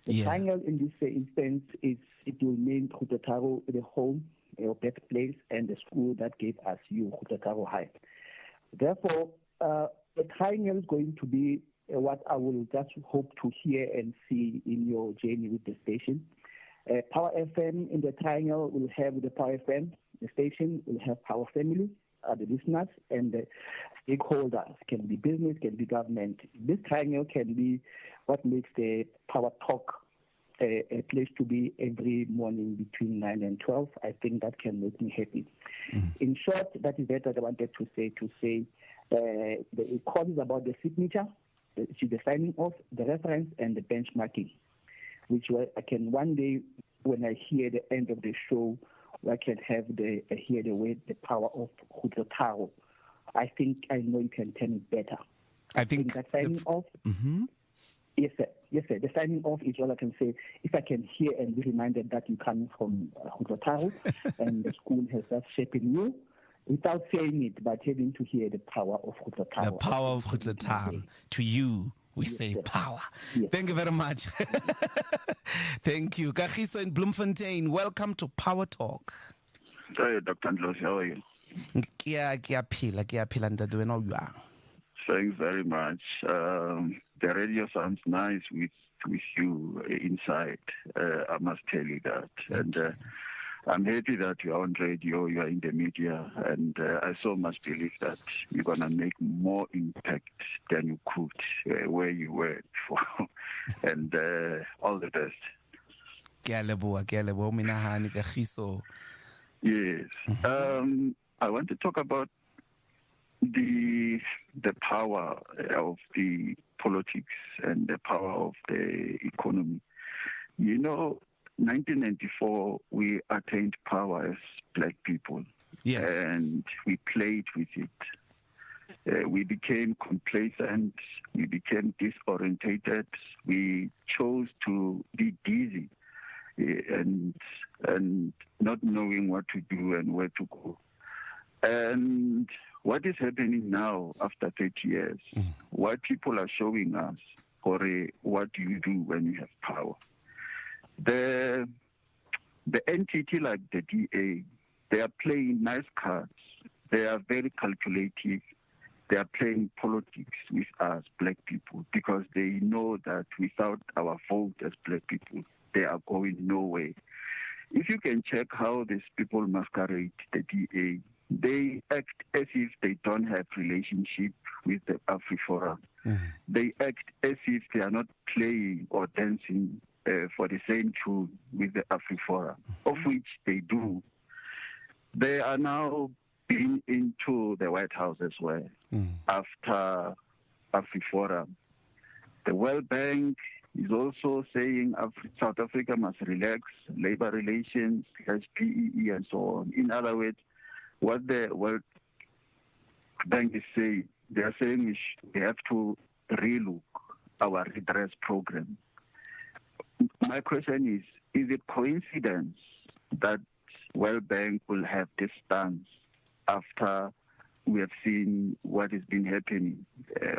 The triangle in this instance it will mean Guluva, the home, your birthplace, and the school that gave us you, Guluva High. Therefore, the triangle is going to be what I will just hope to hear and see in your journey with the station. Power FM in the triangle will have the Power FM. The station will have Power Family, the listeners, and the stakeholders. Can be business, can be government. This triangle can be what makes the Power Talk a place to be every morning between 9 and 12. I think that can make me happy. In short, that is what I wanted to say. The call is about the signature, the signing off, the reference, and the benchmarking, which I can one day, when I hear the end of the show, I can have hear the way the power of Guluva. I think I know you can turn it better. I think that signing off. Yes, sir. The signing off is all I can say. If I can hear and be reminded that you come from Guluva and the school has that shaping you, without saying it, but having to hear the power of Guluva. The power of Guluva. To you, we say power. Yes. Thank you very much. Thank you. Kagiso in Bloemfontein, welcome to Power Talk. Hi, Dr. Ndlozi, how are you? Thanks very much. The radio sounds nice with you inside. I must tell you that. And I'm happy that you're on radio, you're in the media, and I so much believe that you're going to make more impact than you could where you were before. And all the best. Yes. I want to talk about the power of the politics and the power of the economy. You know, 1994, we attained power as black people. Yes. And we played with it. We became complacent. We became disorientated. We chose to be dizzy and not knowing what to do and where to go. And what is happening now after 30 years, what people are showing us, or what do you do when you have power? The entity like the DA, they are playing nice cards. They are very calculative. They are playing politics with us, black people, because they know that without our vote as black people, they are going nowhere. If you can check how these people masquerade the DA, they act as if they don't have relationship with the AfriForum. They act as if they are not playing or dancing for the same tune with the AfriForum, of which they do. They are now being into the White House as well after AfriForum. The World Bank is also saying South Africa must relax labor relations, PEE, and so on. In other words, what the World Bank is saying, they are saying we have to relook our redress program. My question is it coincidence that World Bank will have this stance after we have seen what has been happening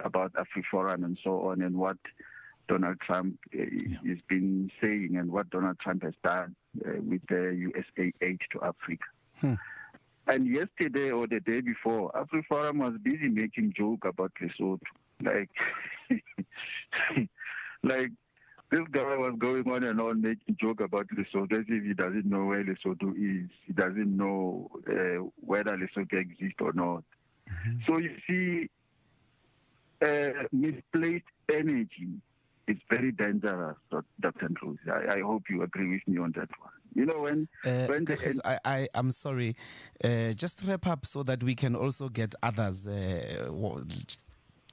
about AfriForum and so on, and what Donald Trump has been saying and what Donald Trump has done with the USA aid to Africa? And yesterday or the day before, AfriForum was busy making joke about Lesotho. Like this guy was going on and on making joke about Lesotho as if he doesn't know where Lesotho is. He doesn't know whether Lesotho exists or not. So you see, misplaced energy is very dangerous, Dr. Ndlozi. I hope you agree with me on that one. You know, when I'm sorry, just wrap up so that we can also get others.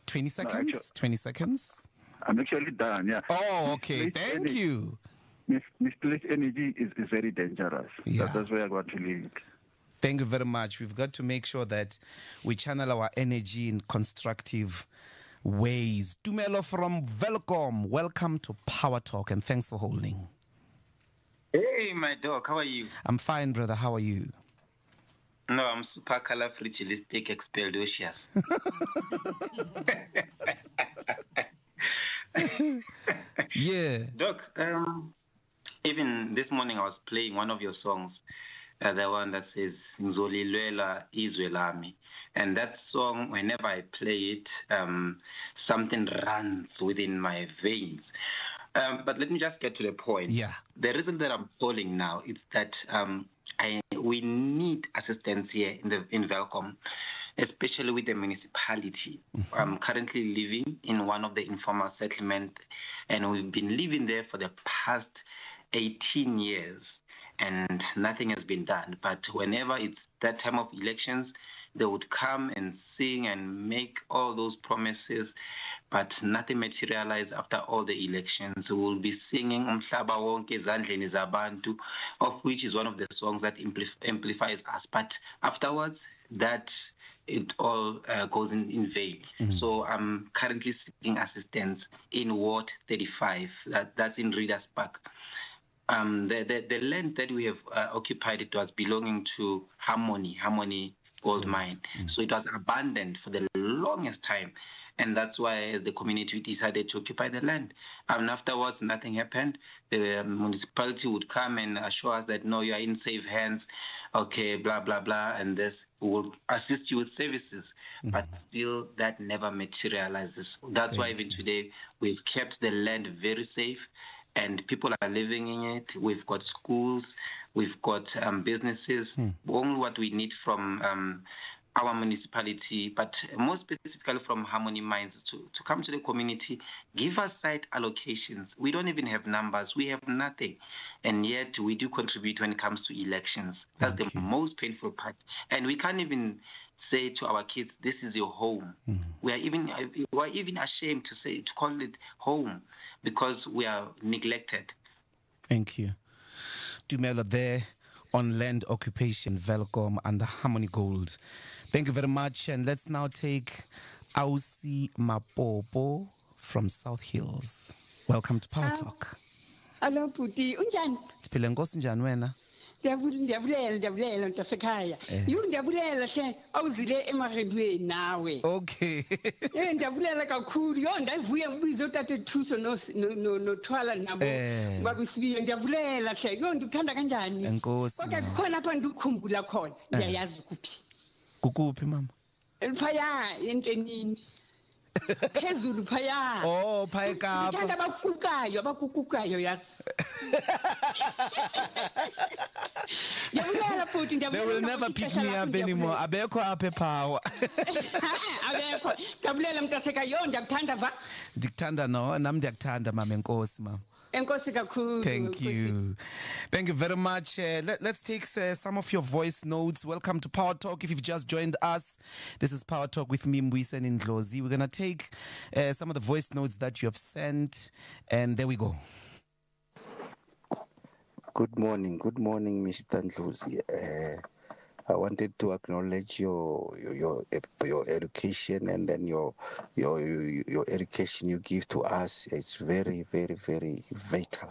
20 seconds? No, 20 seconds? I'm actually done, yeah. Oh, okay. Thank you. Misplaced energy is very dangerous. Yeah. That's where I want to leave it. Thank you very much. We've got to make sure that we channel our energy in constructive ways. Tumelo from Velcom, welcome to Power Talk, and thanks for holding. Hey, Hey, my dog, how are you? I'm fine, brother. How are you? No, I'm super califragilistic expialidocious. Yeah. Doc, even this morning I was playing one of your songs, the one that says Ngizolilwela izwe lami. And that song, whenever I play it, something runs within my veins. But let me just get to the point. Yeah. The reason that I'm calling now is that we need assistance here in Welkom, especially with the municipality. Mm-hmm. I'm currently living in one of the informal settlements, and we've been living there for the past 18 years, and nothing has been done. But whenever it's that time of elections, they would come and sing and make all those promises, but nothing materialized after all the elections. We will be singing Umhlaba wonke ezandleni zabantu, of which is one of the songs that amplifies us. But afterwards, that it all goes in vain. Mm-hmm. So I'm currently seeking assistance in Ward 35. That's in Reader's Park. The land that we have occupied, it was belonging to Harmony Gold Mine. Mm-hmm. So it was abandoned for the longest time. And that's why the community decided to occupy the land. And afterwards, nothing happened. The municipality would come and assure us that, no, you are in safe hands. Okay, blah, blah, blah. And this will assist you with services. Mm-hmm. But still, that never materializes. That's why even today, we've kept the land very safe. And people are living in it. We've got schools. We've got businesses. Only what we need from our municipality, but more specifically from Harmony Mines, to come to the community, give us site allocations. We don't even have numbers. We have nothing. And yet we do contribute when it comes to elections. That's the most painful part. And we can't even say to our kids, this is your home. Mm-hmm. We are even ashamed to call it home, because we are neglected. Thank you. Dumelo there on land occupation, Welkom under Harmony Gold. Thank you very much. And let's now take Ausi Mapopo from South Hills. Welcome to Power Talk. Hello, Puti. Unjan. Tiphile nkosi njani wena? Ndiyabulela ntasekhaya. Ndiyabulela hle awuzile emarhedweni nawe. Okay. Ndiyabulela kakhulu. Ndavuya ubizo tate Thuso nothwala nabo. Babisibiyo ndiyabulela hle. Ndikuthanda kanjani? Enkosi. Kodwa khona apha ndikukhumbula khona. Ndiyayazi kuphi. Kukuphi mama? Phaya entenini. Phezulu phaya. Oh, phaya eKapa. Ngithanda abakukukayo yazi. They will never pick me up anymore. Abekho apha ePower. Abekho. Ndabulela mntaseka ndiyakuthanda va. Ndikuthanda no, nami ndiyakuthanda mama enkosi mama. Thank you. Thank you very much. Let's take some of your voice notes. Welcome to Power Talk. If you've just joined us, this is Power Talk with me, Mbuyiseni and Ndlozi. We're going to take some of the voice notes that you have sent, and there we go. Good morning, Mr. Ndlozi. I wanted to acknowledge your education, and then your education you give to us. It's very, very, very vital,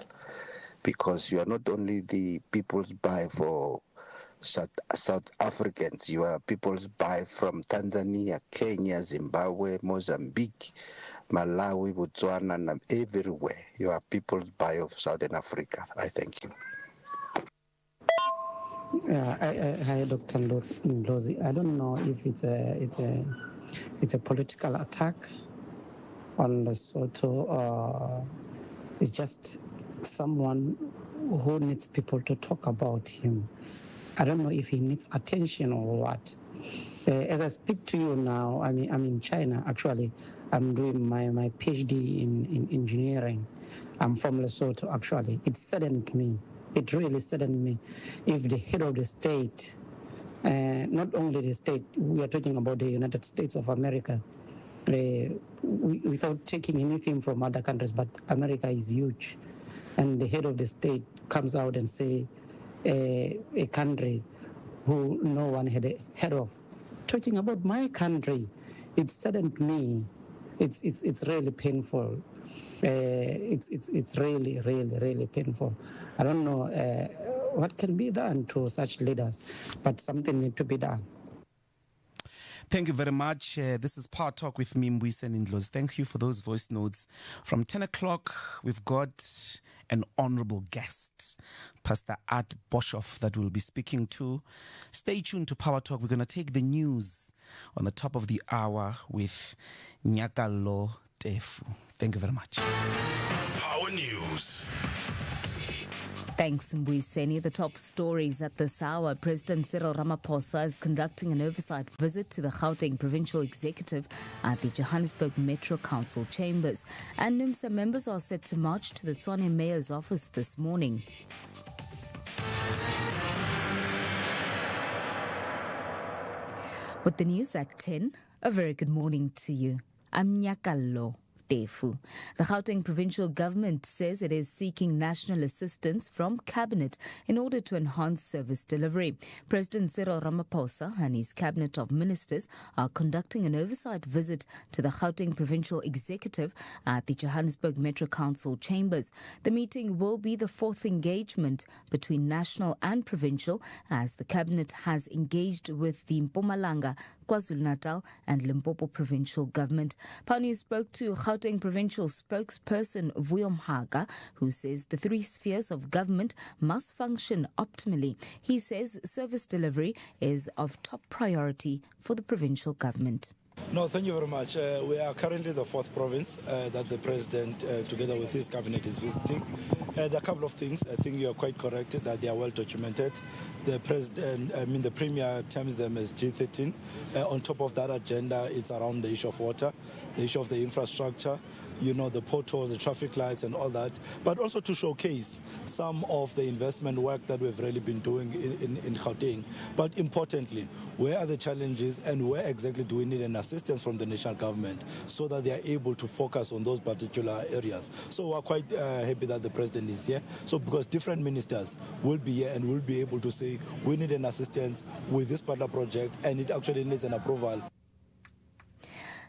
because you are not only the people's buy for South Africans, you are people's buy from Tanzania, Kenya, Zimbabwe, Mozambique, Malawi, Botswana, and everywhere. You are people's buy of Southern Africa. I thank you. Hi, Dr. Ndlozi. I don't know if it's a political attack on Lesotho, or it's just someone who needs people to talk about him. I don't know if he needs attention or what. As I speak to you now, I'm in China. Actually, I'm doing my PhD in engineering. I'm from Lesotho. Actually, it saddened me. It really saddened me if the head of the state, not only the state, we are talking about the United States of America, without taking anything from other countries, but America is huge. And the head of the state comes out and say a country who no one had heard of. Talking about my country, it saddened me. It's really painful. It's really, really, really painful. I don't know what can be done to such leaders? But something needs to be done. Thank you very much. This is Power Talk with me, Mbuyiseni Ndlozi. Thank you for those voice notes. From 10 o'clock, we've got an honorable guest, Pastor Art Boshoff, that we'll be speaking to. Stay tuned to Power Talk. We're going to take the news on the top of the hour with Nyakalo Tefu. Thank you very much. Power News. Thanks, Mbuyiseni. The top stories at this hour. President Cyril Ramaphosa is conducting an oversight visit to the Gauteng Provincial Executive at the Johannesburg Metro Council chambers. And NUMSA members are set to march to the Tshwane Mayor's office this morning. With the news at 10, a very good morning to you. I'm Nyakalo Tefu. The Gauteng provincial government says it is seeking national assistance from cabinet in order to enhance service delivery. President Cyril Ramaphosa and his cabinet of ministers are conducting an oversight visit to the Gauteng provincial executive at the Johannesburg Metro Council chambers. The meeting will be the fourth engagement between national and provincial, as the cabinet has engaged with the Mpumalanga, KwaZulu-Natal and Limpopo provincial government. Pani spoke to Gauteng provincial spokesperson Vuyo Mhaga, who says the three spheres of government must function optimally. He says service delivery is of top priority for the provincial government. No, thank you very much. We are currently the fourth province that the president, together with his cabinet, is visiting. There are a couple of things. I think you are quite correct that they are well documented. The president, the premier terms them as G13. On top of that agenda, it's around the issue of water, the issue of the infrastructure, the potholes, the traffic lights and all that, but also to showcase some of the investment work that we've really been doing in Gauteng. But importantly, where are the challenges and where exactly do we need an assistance from the national government so that they are able to focus on those particular areas? So we're quite happy that the president is here. So because different ministers will be here and will be able to say, we need an assistance with this particular project and it actually needs an approval.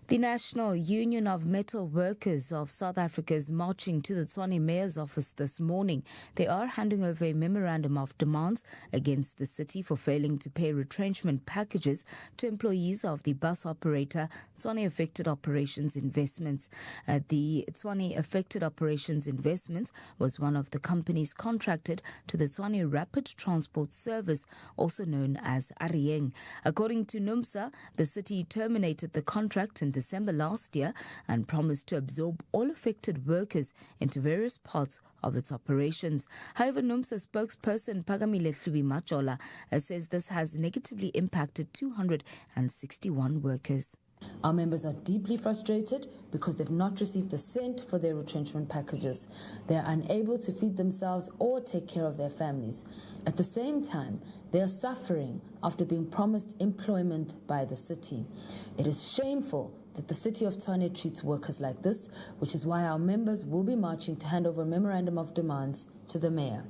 The National Union of Metal Workers of South Africa is marching to the Tshwane Mayor's office this morning. They are handing over a memorandum of demands against the city for failing to pay retrenchment packages to employees of the bus operator Tshwane Affected Operations Investments. The Tshwane Affected Operations Investments was one of the companies contracted to the Tshwane Rapid Transport Service, also known as Arieng. According to NUMSA, the city terminated the contract in December last year and promised to absorb all affected workers into various parts of its operations. However, NUMSA spokesperson Pagamile Hlubi Majola says this has negatively impacted 261 workers. Our members are deeply frustrated because they've not received a cent for their retrenchment packages. They are unable to feed themselves or take care of their families. At the same time, they are suffering after being promised employment by the city. It is shameful that the city of Tshwane treats workers like this, which is why our members will be marching to hand over a memorandum of demands to the mayor.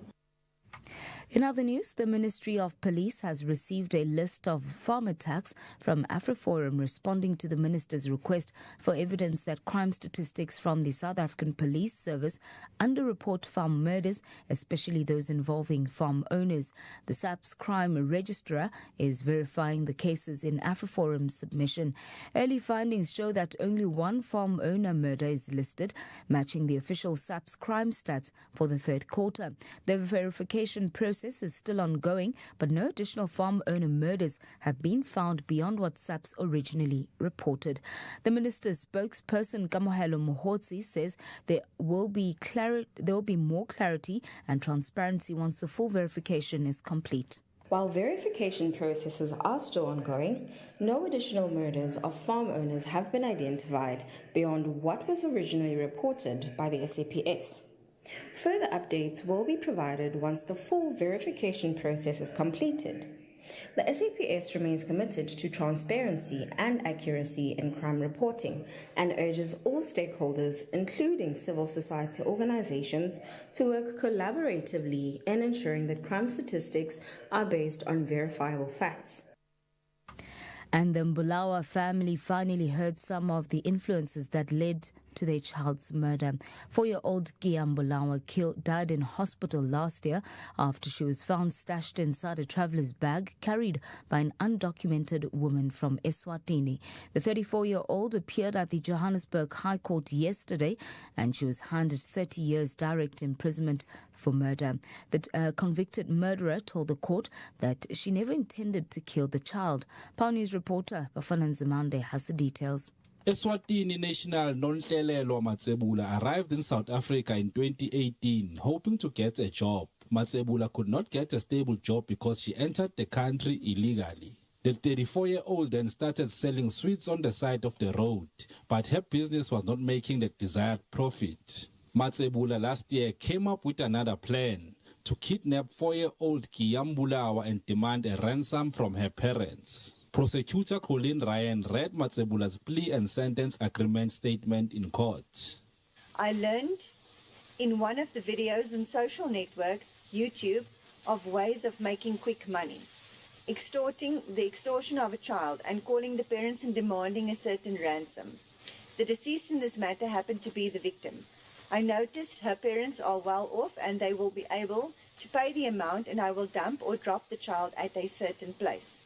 In other news, the Ministry of Police has received a list of farm attacks from AfriForum, responding to the minister's request for evidence that crime statistics from the South African Police Service underreport farm murders, especially those involving farm owners. The SAPS crime registrar is verifying the cases in AfriForum's submission. Early findings show that only one farm owner murder is listed, matching the official SAPS crime stats for the third quarter. The verification process is still ongoing, but no additional farm owner murders have been found beyond what SAPS originally reported. The minister's spokesperson Kamohelo Mohotsi says there will be more clarity and transparency once the full verification is complete. While verification processes are still ongoing, no additional murders of farm owners have been identified beyond what was originally reported by the SAPS. Further updates will be provided once the full verification process is completed. The SAPS remains committed to transparency and accuracy in crime reporting and urges all stakeholders, including civil society organizations, to work collaboratively in ensuring that crime statistics are based on verifiable facts. And the Mbulawa family finally heard some of the influences that led to their child's murder. 4-year-old Mbuyiseni died in hospital last year after she was found stashed inside a traveller's bag carried by an undocumented woman from Eswatini. The 34-year-old appeared at the Johannesburg High Court yesterday and she was handed 30 years direct imprisonment for murder. The convicted murderer told the court that she never intended to kill the child. Power News reporter Bafana Nzimande has the details. Eswatini national Nonhlelelwa Matsebula arrived in South Africa in 2018 hoping to get a job. Matsebula could not get a stable job because she entered the country illegally. The 34-year-old then started selling sweets on the side of the road, but her business was not making the desired profit. Matsebula last year came up with another plan to kidnap 4-year-old Mbuyiseni and demand a ransom from her parents. Prosecutor Colin Ryan read Matsebula's plea and sentence agreement statement in court. I learned in one of the videos on social network, YouTube, of ways of making quick money. The extortion of a child and calling the parents and demanding a certain ransom. The deceased in this matter happened to be the victim. I noticed her parents are well off and they will be able to pay the amount and I will dump or drop the child at a certain place.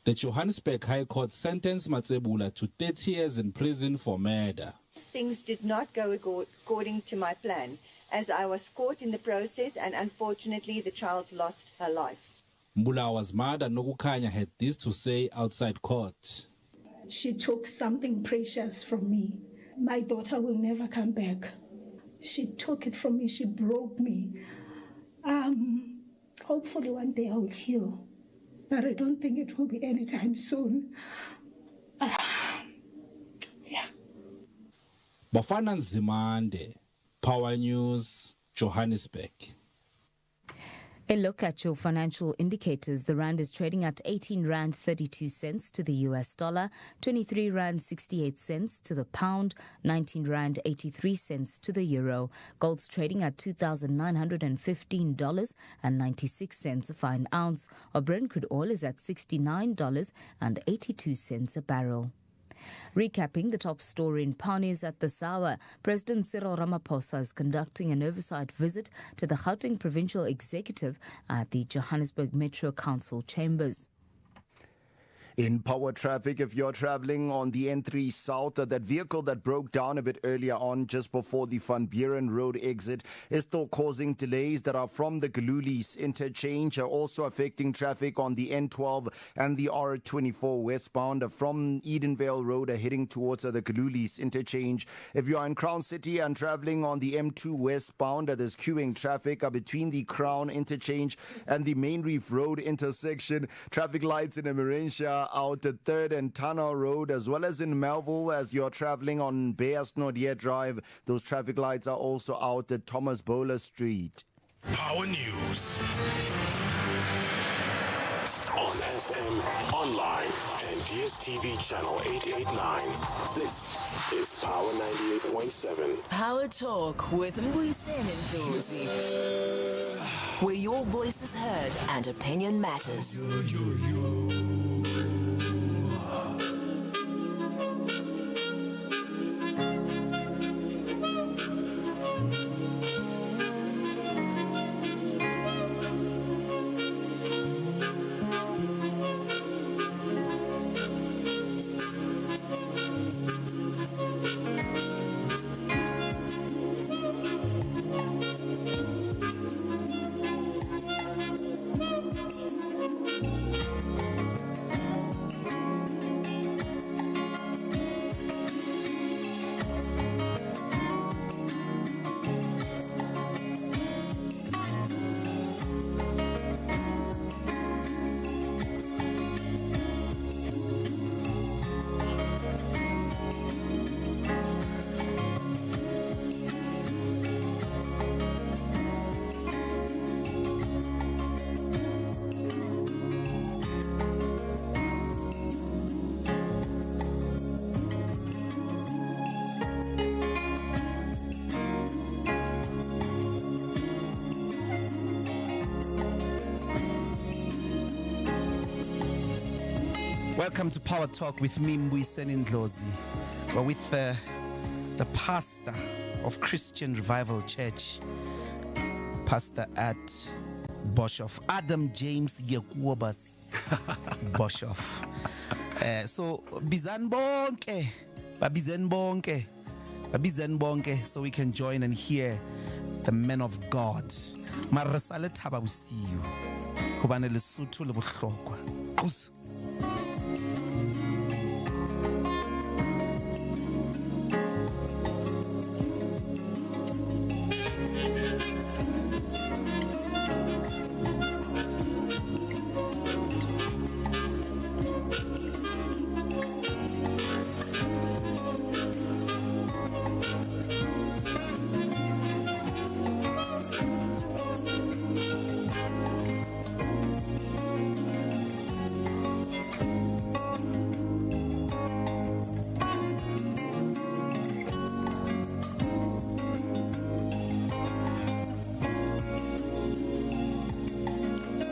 The Johannesburg High Court sentenced Matsebula to 30 years in prison for murder. Things did not go according to my plan, as I was caught in the process and unfortunately the child lost her life. Mbuyiseni's mother Nokukanya had this to say outside court. She took something precious from me. My daughter will never come back. She took it from me, she broke me. Hopefully one day I will heal, but I don't think it will be anytime soon. Bafana Nzimande, Power News, Johannesburg. A look at your financial indicators. The rand is trading at 18 rand 32 cents to the US dollar, 23 rand 68 cents to the pound, 19 rand 83 cents to the euro. Gold's trading at $2,915.96 a fine ounce. Or Brent crude oil is at $69.82 a barrel. Recapping the top story in Power News at this hour, President Cyril Ramaphosa is conducting an oversight visit to the Gauteng Provincial Executive at the Johannesburg Metro Council chambers. In power traffic, if you're traveling on the N3 South, that vehicle that broke down a bit earlier on just before the Van Buren Road exit is still causing delays that are from the Guluva interchange, also affecting traffic on the N12 and the R24 westbound from Edenvale Road heading towards the Guluva interchange. If you are in Crown City and traveling on the M2 westbound, there's queuing traffic between the Crown interchange and the Main Reef Road intersection. Traffic lights in Emerentia out at 3rd and Tunnel Road, as well as in Melville as you're traveling on Beas Nordier Drive. Those traffic lights are also out at Thomas Bowler Street. Power News. On FM, online, and DSTV channel 889. This is Power 98.7. Power Talk with Mbuyiseni and Ndlozi, where your voice is heard and opinion matters. Welcome to Power Talk with me, Mbuyiseni and Ndlozi. Well, with the pastor of Christian Revival Church, pastor at Boshoff, Adam James Yekuobas Boshoff. So bizan bonke, so we can join and hear the men of God. Marasale thaba bosiu. Hobane Lesotho le bohlokwa.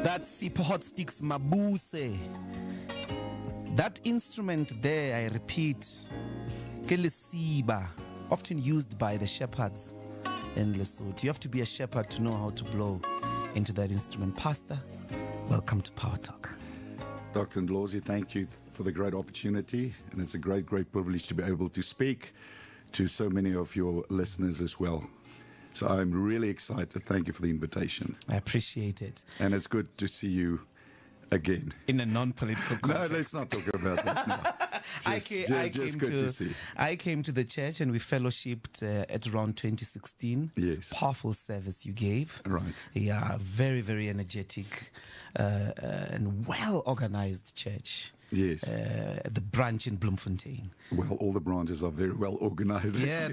That's Sipho Hot Sticks Mabuse. That instrument there, I repeat, kelesiba, often used by the shepherds in Lesotho. You have to be a shepherd to know how to blow into that instrument. Pastor, welcome to Power Talk. Dr. Ndlozi, thank you for the great opportunity, and it's a great privilege to be able to speak to so many of your listeners as well. So I'm really excited. Thank you for the invitation. I appreciate it. And it's good to see you again. In a non-political context. No, let's not talk about that. No. I came to the church and we fellowshipped at around 2016. Yes. Powerful service you gave. Right. Yeah, very, very energetic and well-organized church. Yes. The branch in Bloemfontein. Well, all the branches are very well organized. Yeah,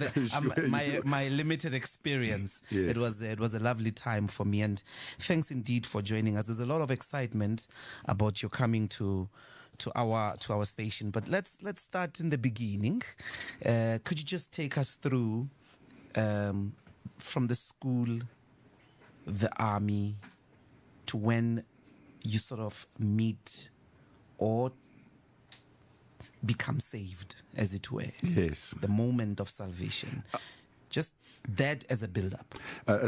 my limited experience. Yes. It was a lovely time for me, and thanks indeed for joining us. There's a lot of excitement about your coming to our station, but let's start in the beginning. Could you just take us through from the school, the army, to when you sort of meet or become saved, as it were? Yes. The moment of salvation. Just that as a build-up.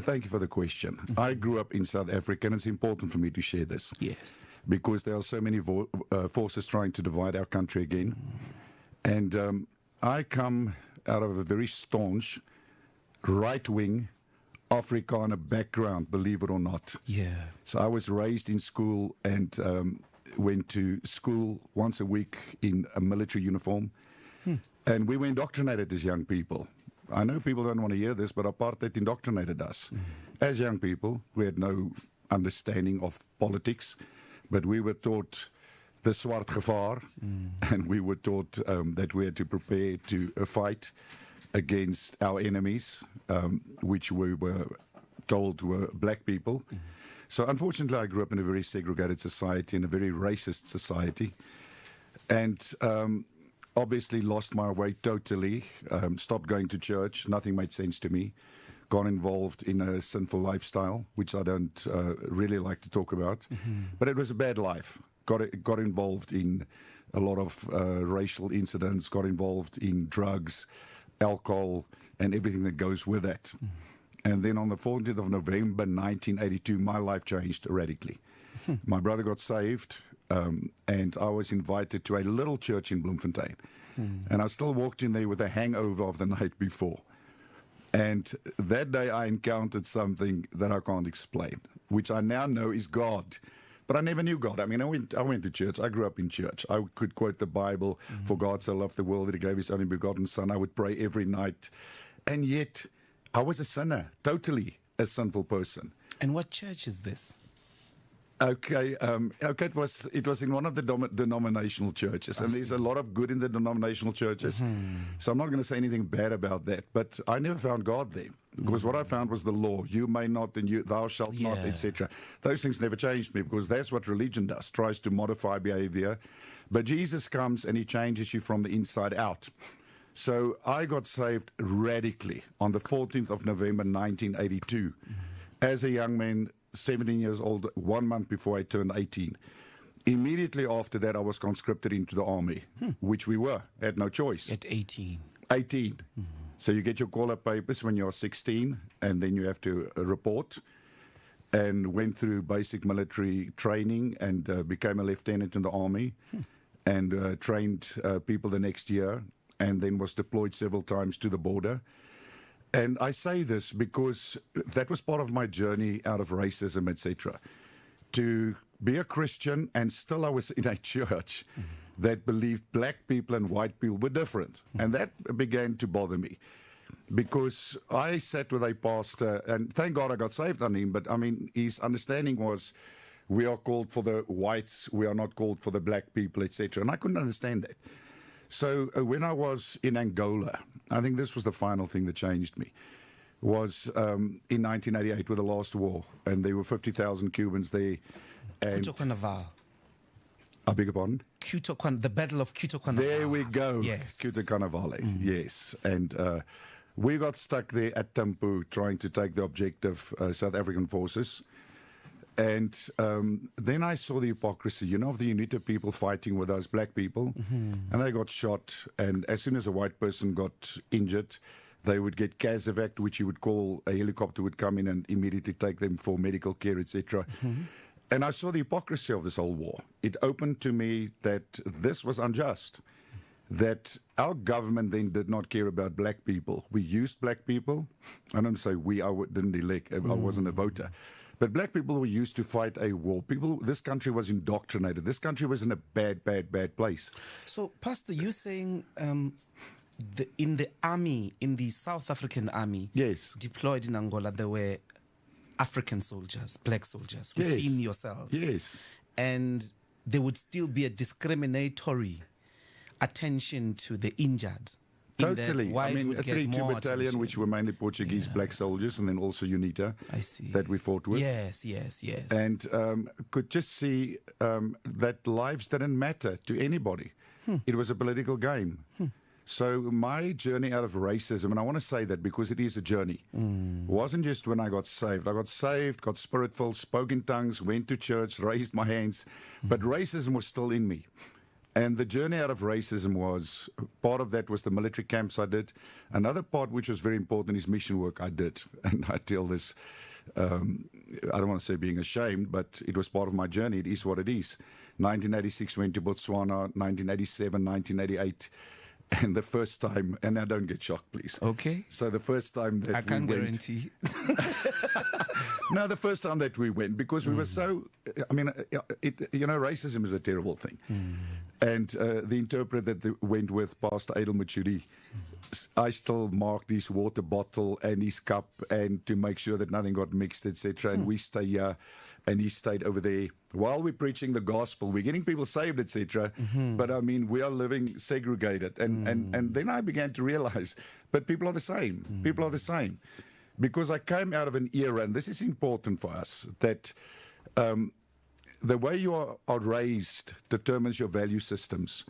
Thank you for the question. Mm-hmm. I grew up in South Africa, and it's important for me to share this. Yes. Because there are so many forces trying to divide our country again. And I come out of a very staunch, right-wing, Afrikaner background, believe it or not. Yeah. So I was raised in school and went to school once a week in a military uniform. And we were indoctrinated as young people. I know people don't want to hear this, but apartheid indoctrinated us. As young people, we had no understanding of politics, but we were taught the swart gevaar, and we were taught that we had to prepare to fight against our enemies, which we were told were black people. So unfortunately, I grew up in a very segregated society, in a very racist society, and obviously lost my way totally, stopped going to church, nothing made sense to me, got involved in a sinful lifestyle, which I don't really like to talk about, but it was a bad life. Got involved in a lot of racial incidents, got involved in drugs, alcohol, and everything that goes with that. And then on the 14th of November 1982, my life changed radically. My brother got saved, and I was invited to a little church in Bloemfontein. And I still walked in there with a hangover of the night before. And that day I encountered something that I can't explain, which I now know is God. But I never knew God. I mean, I went to church. I grew up in church. I could quote the Bible, for God so loved the world that he gave his only begotten son. I would pray every night. And yet I was a sinner, totally a sinful person. And what church is this? Okay, it was in one of the denominational churches, and there's a lot of good in the denominational churches. So I'm not going to say anything bad about that, but I never found God there, because what I found was the law: you may not, and thou shalt not, etc. Those things never changed me, because that's what religion does, tries to modify behavior. But Jesus comes and he changes you from the inside out. So I got saved radically on the 14th of November 1982 as a young man, 17 years old, 1 month before I turned 18. Immediately after that, I was conscripted into the army, which we were, had no choice. At 18? 18. So you get your call-up papers when you're 16, and then you have to report. And went through basic military training and became a lieutenant in the army, and trained people the next year, and then was deployed several times to the border. And I say this because that was part of my journey out of racism, etc. To be a Christian, and still I was in a church that believed black people and white people were different. And that began to bother me, because I sat with a pastor, and thank God I got saved on him, but I mean, his understanding was, we are called for the whites, we are not called for the black people, etc. And I couldn't understand that. So when I was in Angola, I think this was the final thing that changed me, was in 1988 with the last war, and there were 50,000 Cubans there. And I beg your pardon? The Battle of Cuto Carnaval. There we go. Yes. Cuto Carnaval, yes. And we got stuck there at Tampu trying to take the objective South African forces. And then I saw the hypocrisy, of the UNITA people fighting with us black people, and they got shot. And as soon as a white person got injured, they would get CASEVAC, which you would call, a helicopter would come in and immediately take them for medical care, etc. And I saw the hypocrisy of this whole war. It opened to me that this was unjust, that our government then did not care about black people. We used black people. I don't say we, I didn't elect, I wasn't a voter. But black people were used to fight a war. This country was indoctrinated. This country was in a bad, bad, bad place. So, Pastor, you're saying in the army, in the South African army, yes, deployed in Angola, there were African soldiers, black soldiers, within yourselves. Yes. And there would still be a discriminatory attention to the injured. Totally. I mean, a 3-2 battalion, which were mainly Portuguese black soldiers, and then also UNITA that we fought with. Yes. And could just see that lives didn't matter to anybody. It was a political game. So my journey out of racism, and I want to say that because it is a journey, wasn't just when I got saved. I got saved, got spirit-filled, spoke in tongues, went to church, raised my hands, but racism was still in me. And the journey out of racism was, part of that was the military camps I did. Another part which was very important is mission work I did. And I tell this, I don't want to say being ashamed, but it was part of my journey. It is what it is. 1986 went to Botswana, 1987, 1988. And the first time, and now don't get shocked, please. Okay. So the first time that I can't guarantee. No, the first time that we went, because we were so, I mean, racism is a terrible thing. And the interpreter that went with, Pastor Adel Machudi, I still marked his water bottle and his cup, and to make sure that nothing got mixed, etc. And we stay here, and he stayed over there while we're preaching the gospel. We're getting people saved, etc. But I mean, we are living segregated, and then I began to realize, but people are the same. People are the same, because I came out of an era, and this is important for us, that the way you are raised determines your value systems.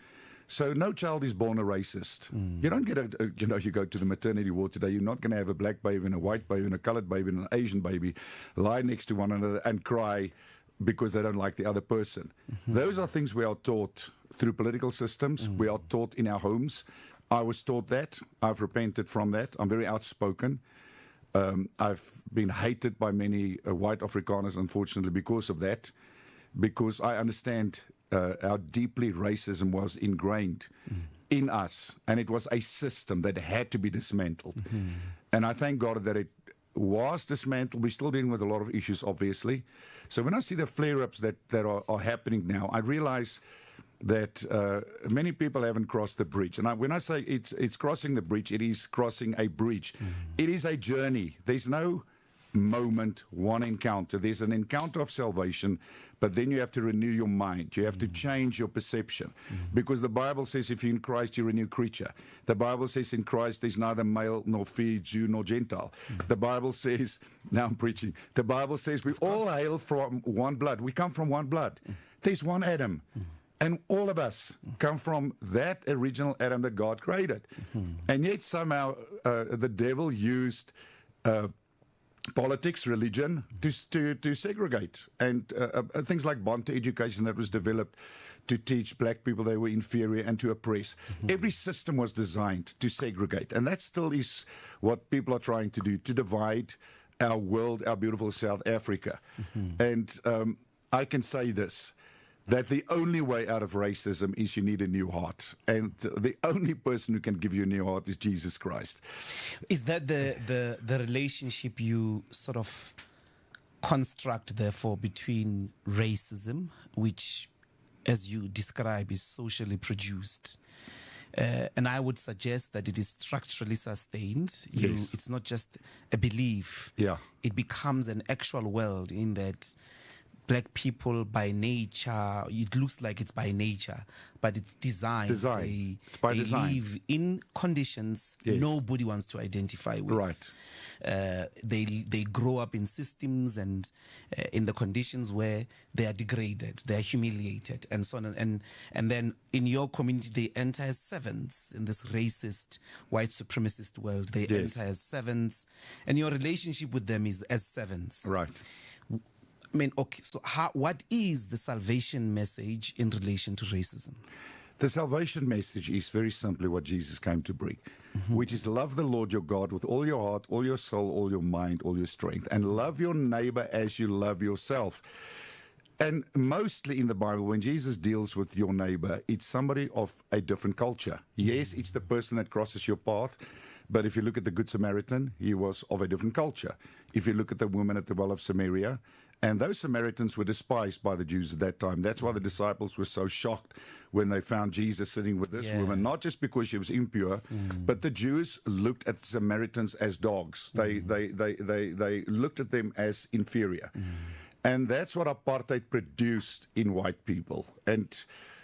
So no child is born a racist. You don't get you go to the maternity ward today, you're not going to have a black baby and a white baby and a colored baby and an Asian baby lie next to one another and cry because they don't like the other person. Those are things we are taught through political systems. We are taught in our homes. I was taught that. I've repented from that. I'm very outspoken. I've been hated by many white Afrikaners, unfortunately, because of that, because I understand how deeply racism was ingrained in us, and it was a system that had to be dismantled. And I thank God that it was dismantled. We're still dealing with a lot of issues, obviously. So when I see the flare-ups that are happening now, I realize that many people haven't crossed the bridge. And when I say it's crossing the bridge, it is crossing a bridge. It is a journey. There's no moment, one encounter. There's an encounter of salvation, but then you have to renew your mind. You have to change your perception, because the Bible says if you're in Christ, you're a new creature. The Bible says in Christ there's neither male nor female, Jew nor Gentile. The Bible says, now I'm preaching, the Bible says we all hail from one blood. We come from one blood. There's one Adam. And all of us come from that original Adam that God created. And yet somehow the devil used politics, religion, to segregate. And things like bond to education that was developed to teach black people they were inferior and to oppress. Every system was designed to segregate. And that still is what people are trying to do, to divide our world, our beautiful South Africa. And I can say this, that the only way out of racism is you need a new heart. And the only person who can give you a new heart is Jesus Christ. Is that the relationship you sort of construct, therefore, between racism, which, as you describe, is socially produced, and I would suggest that it is structurally sustained. Yes. It's not just a belief. Yeah. It becomes an actual world in that black people by nature, it looks like it's by nature, but it's designed. It's by design. They live in conditions nobody wants to identify with. Right. They grow up in systems and in the conditions where they are degraded, they are humiliated, and so on. And then in your community, they enter as servants in this racist, white supremacist world. They enter as servants, and your relationship with them is as servants. Right. I mean, okay, so what is the salvation message in relation to racism? The salvation message is very simply what Jesus came to bring, which is love the Lord your God with all your heart, all your soul, all your mind, all your strength, and love your neighbor as you love yourself. And mostly in the Bible, when Jesus deals with your neighbor, it's somebody of a different culture. Yes, it's the person that crosses your path. But if you look at the Good Samaritan, he was of a different culture. If you look at the woman at the well of Samaria, and those Samaritans were despised by the Jews at that time. That's why the disciples were so shocked when they found Jesus sitting with this woman, not just because she was impure, but the Jews looked at the Samaritans as dogs. They looked at them as inferior. And that's what apartheid produced in white people, and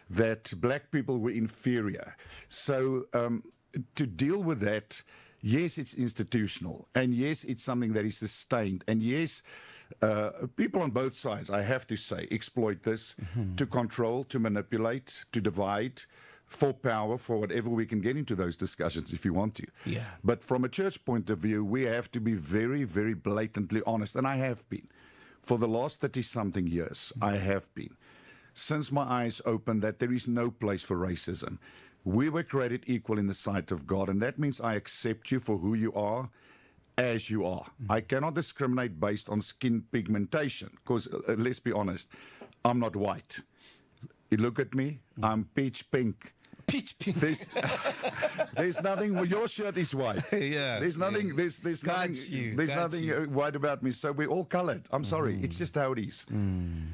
that black people were inferior. So to deal with that, yes, it's institutional, and yes, it's something that is sustained, and yes, people on both sides, I have to say, exploit this to control, to manipulate, to divide, for power, for whatever. We can get into those discussions if you want to. Yeah. But from a church point of view, we have to be very, very blatantly honest, and I have been. For the last 30-something years, I have been. Since my eyes opened that there is no place for racism. We were created equal in the sight of God, and that means I accept you for who you are, as you are. I cannot discriminate based on skin pigmentation, because let's be honest, I'm not white. You look at me, I'm peach pink. Peach pink. There's nothing. Well, your shirt is white. Yeah. There's nothing. There's nothing white about me. So we're all colored. I'm sorry. It's just how it is.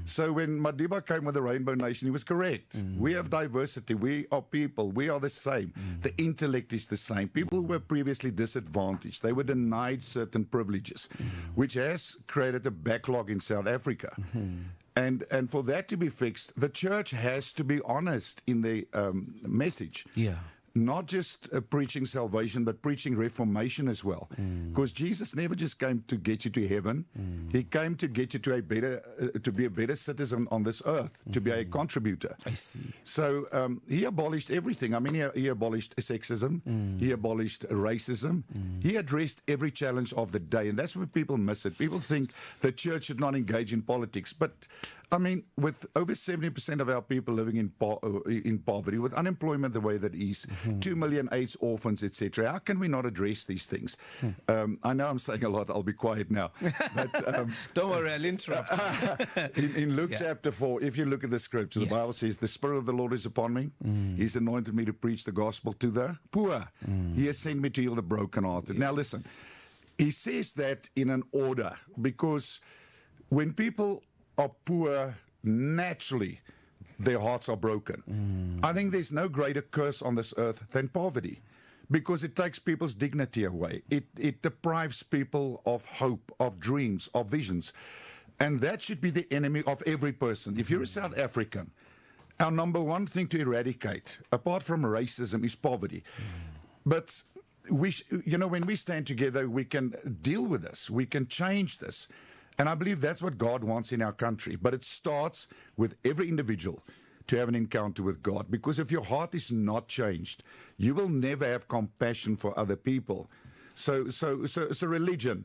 So when Madiba came with the Rainbow Nation, he was correct. We have diversity. We are people. We are the same. The intellect is the same. People who were previously disadvantaged, they were denied certain privileges, which has created a backlog in South Africa. And for that to be fixed, the church has to be honest in the message. Yeah. Not just preaching salvation, but preaching reformation as well. Because Jesus never just came to get you to heaven. He came to get you to a better, to be a better citizen on this earth, to be a contributor. I see. So he abolished everything. I mean, he abolished sexism. He abolished racism. He addressed every challenge of the day. And that's where people miss it. People think the church should not engage in politics. But I mean, with over 70% of our people living in poverty, with unemployment the way that it is, 2 million AIDS orphans, etc., how can we not address these things? I know I'm saying a lot. I'll be quiet now. But, don't worry, I'll interrupt. in Luke chapter 4, if you look at the scripture, the Bible says, the Spirit of the Lord is upon me. He's anointed me to preach the gospel to the poor. He has sent me to heal the brokenhearted. Now listen, he says that in an order, because when people are poor, naturally their hearts are broken. I think there's no greater curse on this earth than poverty, because it takes people's dignity away. It deprives people of hope, of dreams, of visions. And that should be the enemy of every person. If you're a South African, our number one thing to eradicate, apart from racism, is poverty. But when we stand together, we can deal with this. We can change this. And I believe that's what God wants in our country. But it starts with every individual to have an encounter with God. Because if your heart is not changed, you will never have compassion for other people. So religion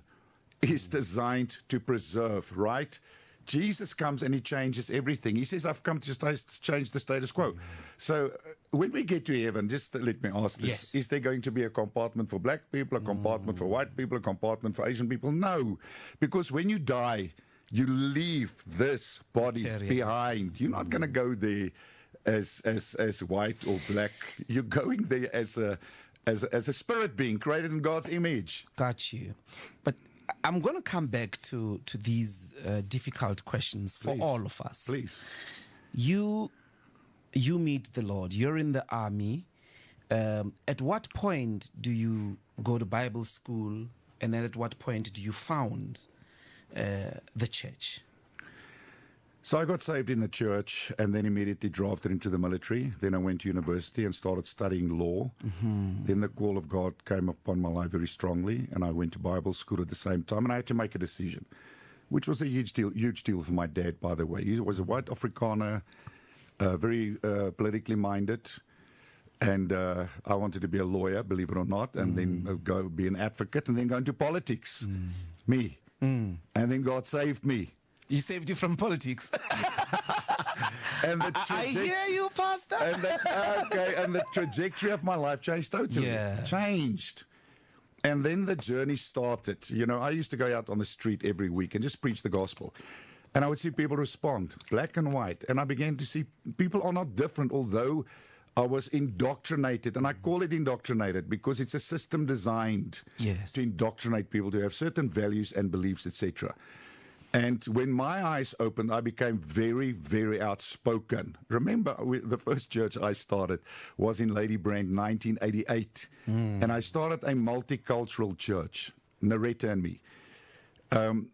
is designed to preserve, right? Jesus comes and he changes everything. He says, I've come to change the status quo. So when we get to heaven, just let me ask this. Yes. Is there going to be a compartment for black people, a compartment for white people, a compartment for Asian people? No. Because when you die, you leave this body behind. You're not going to go there as white or black. You're going there as a spirit being created in God's image. Got you. But I'm going to come back to these difficult questions for all of us. Please. You meet the Lord. You're in the army. At what point do you go to Bible school? And then at what point do you found the church? So I got saved in the church and then immediately drafted into the military. Then I went to university and started studying law. Then the call of God came upon my life very strongly, and I went to Bible school at the same time, and I had to make a decision, which was a huge deal for my dad, by the way. He was a white Afrikaner, very politically minded, and I wanted to be a lawyer, believe it or not, and then go be an advocate, and then go into politics. Me. And then God saved me. He saved you from politics. And I hear you, Pastor. And the trajectory of my life changed totally. Changed. And then the journey started. You know, I used to go out on the street every week and just preach the gospel. And I would see people respond, black and white. And I began to see people are not different, although I was indoctrinated. And I call it indoctrinated because it's a system designed to indoctrinate people to have certain values and beliefs, etc. And when my eyes opened, I became very, very outspoken. Remember, the first church I started was in Lady Brand, 1988. And I started a multicultural church, Naretta and me.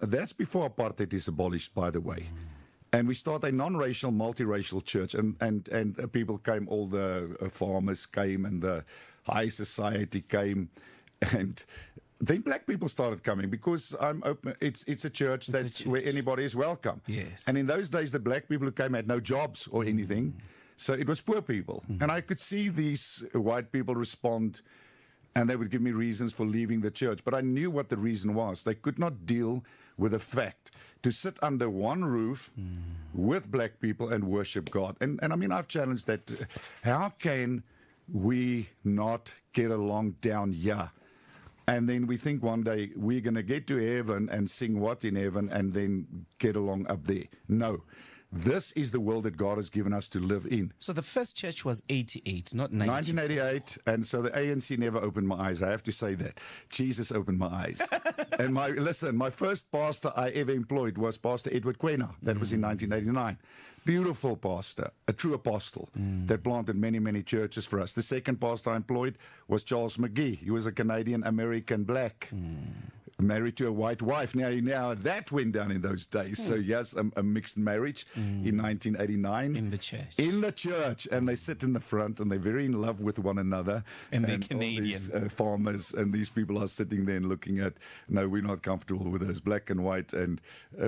That's before apartheid is abolished, by the way. And we started a non-racial, multiracial church. And people came, all the farmers came, and the high society came. And then black people started coming because I'm open. It's a church where anybody is welcome. Yes. And in those days, the black people who came had no jobs or anything. So it was poor people. And I could see these white people respond, and they would give me reasons for leaving the church. But I knew what the reason was. They could not deal with the fact to sit under one roof with black people and worship God. And I mean, I've challenged that. How can we not get along down here? And then we think one day we're going to get to heaven and sing what in heaven and then get along up there. No. This is the world that God has given us to live in. So the first church was 88, not 1988. And so the ANC never opened my eyes. I have to say that. Jesus opened my eyes. And my first pastor I ever employed was Pastor Edward Kwena. That was in 1989. Beautiful pastor, a true apostle that planted many, many churches for us. The second pastor I employed was Charles McGee. He was a Canadian-American black, married to a white wife. Now that went down in those days. So yes, a mixed marriage in 1989. In the church. In the church. And they sit in the front and they're very in love with one another. And they're Canadian. All these, farmers and these people are sitting there and looking at, no, we're not comfortable with this, black and white. And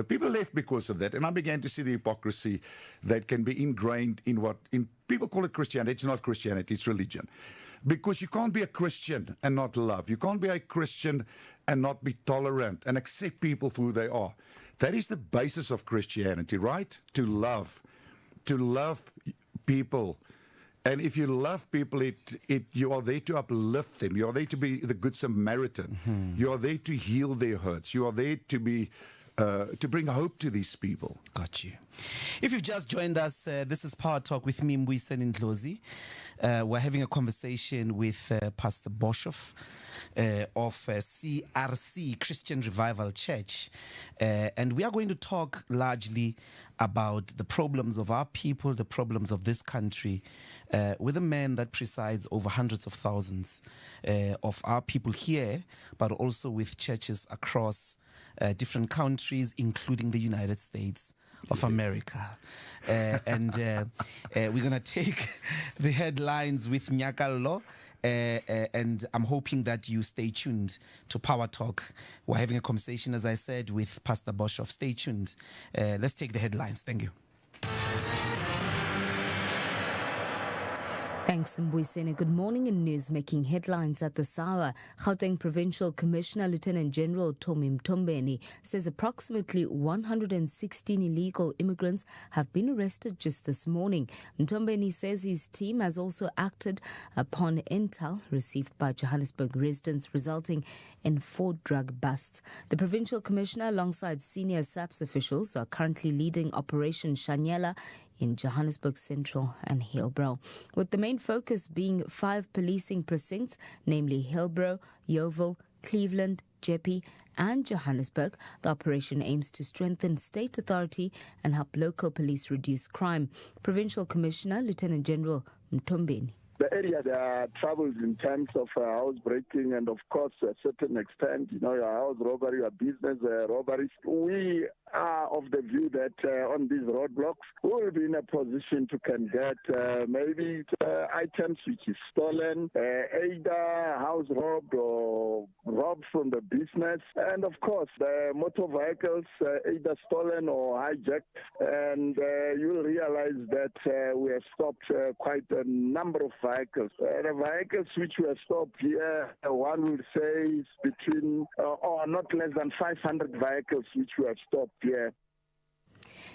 people left because of that. And I began to see the hypocrisy that can be ingrained in people call it Christianity. It's not Christianity, it's religion. Because you can't be a Christian and not love. You can't be a Christian and not be tolerant and accept people for who they are. That is the basis of Christianity, right? To love people. And if you love people, you are there to uplift them. You are there to be the good Samaritan. You are there to heal their hurts. You are there to be to bring hope to these people. Got you. If you've just joined us, this is Power Talk with me, Mbuyiseni Ndlozi. We're having a conversation with Pastor Boshoff of CRC, Christian Revival Church. And we are going to talk largely about the problems of our people, the problems of this country, with a man that presides over hundreds of thousands of our people here, but also with churches across different countries, including the United States of America. And we're going to take the headlines with Nyakallo. And I'm hoping that you stay tuned to Power Talk. We're having a conversation, as I said, with Pastor Boshoff. Stay tuned. Let's take the headlines. Thank you. Thanks, Mbuyiseni. Good morning. In news making headlines at this hour, Gauteng Provincial Commissioner Lieutenant General Tommy Mtombeni says approximately 116 illegal immigrants have been arrested just this morning. Mtombeni says his team has also acted upon intel received by Johannesburg residents, resulting in 4 drug busts. The Provincial Commissioner, alongside senior SAPS officials, are currently leading Operation Shanyela in Johannesburg Central and Hillbrow, with the main focus being 5 policing precincts, namely Hillbrow, Yeoville, Cleveland, Jeppe and Johannesburg. The operation aims to strengthen state authority and help local police reduce crime. Provincial Commissioner Lieutenant General Mtombeni. The area, there are troubles in terms of housebreaking and, of course, to a certain extent, your house robbery, your business robberies. We are of the view that on these roadblocks, we will be in a position to can get maybe items which is stolen, either house robbed or robbed from the business. And, of course, the motor vehicles either stolen or hijacked. And you'll realize that we have stopped quite a number of vehicles. The vehicles which were stopped here, one would say is between or not less than 500 vehicles which were stopped here.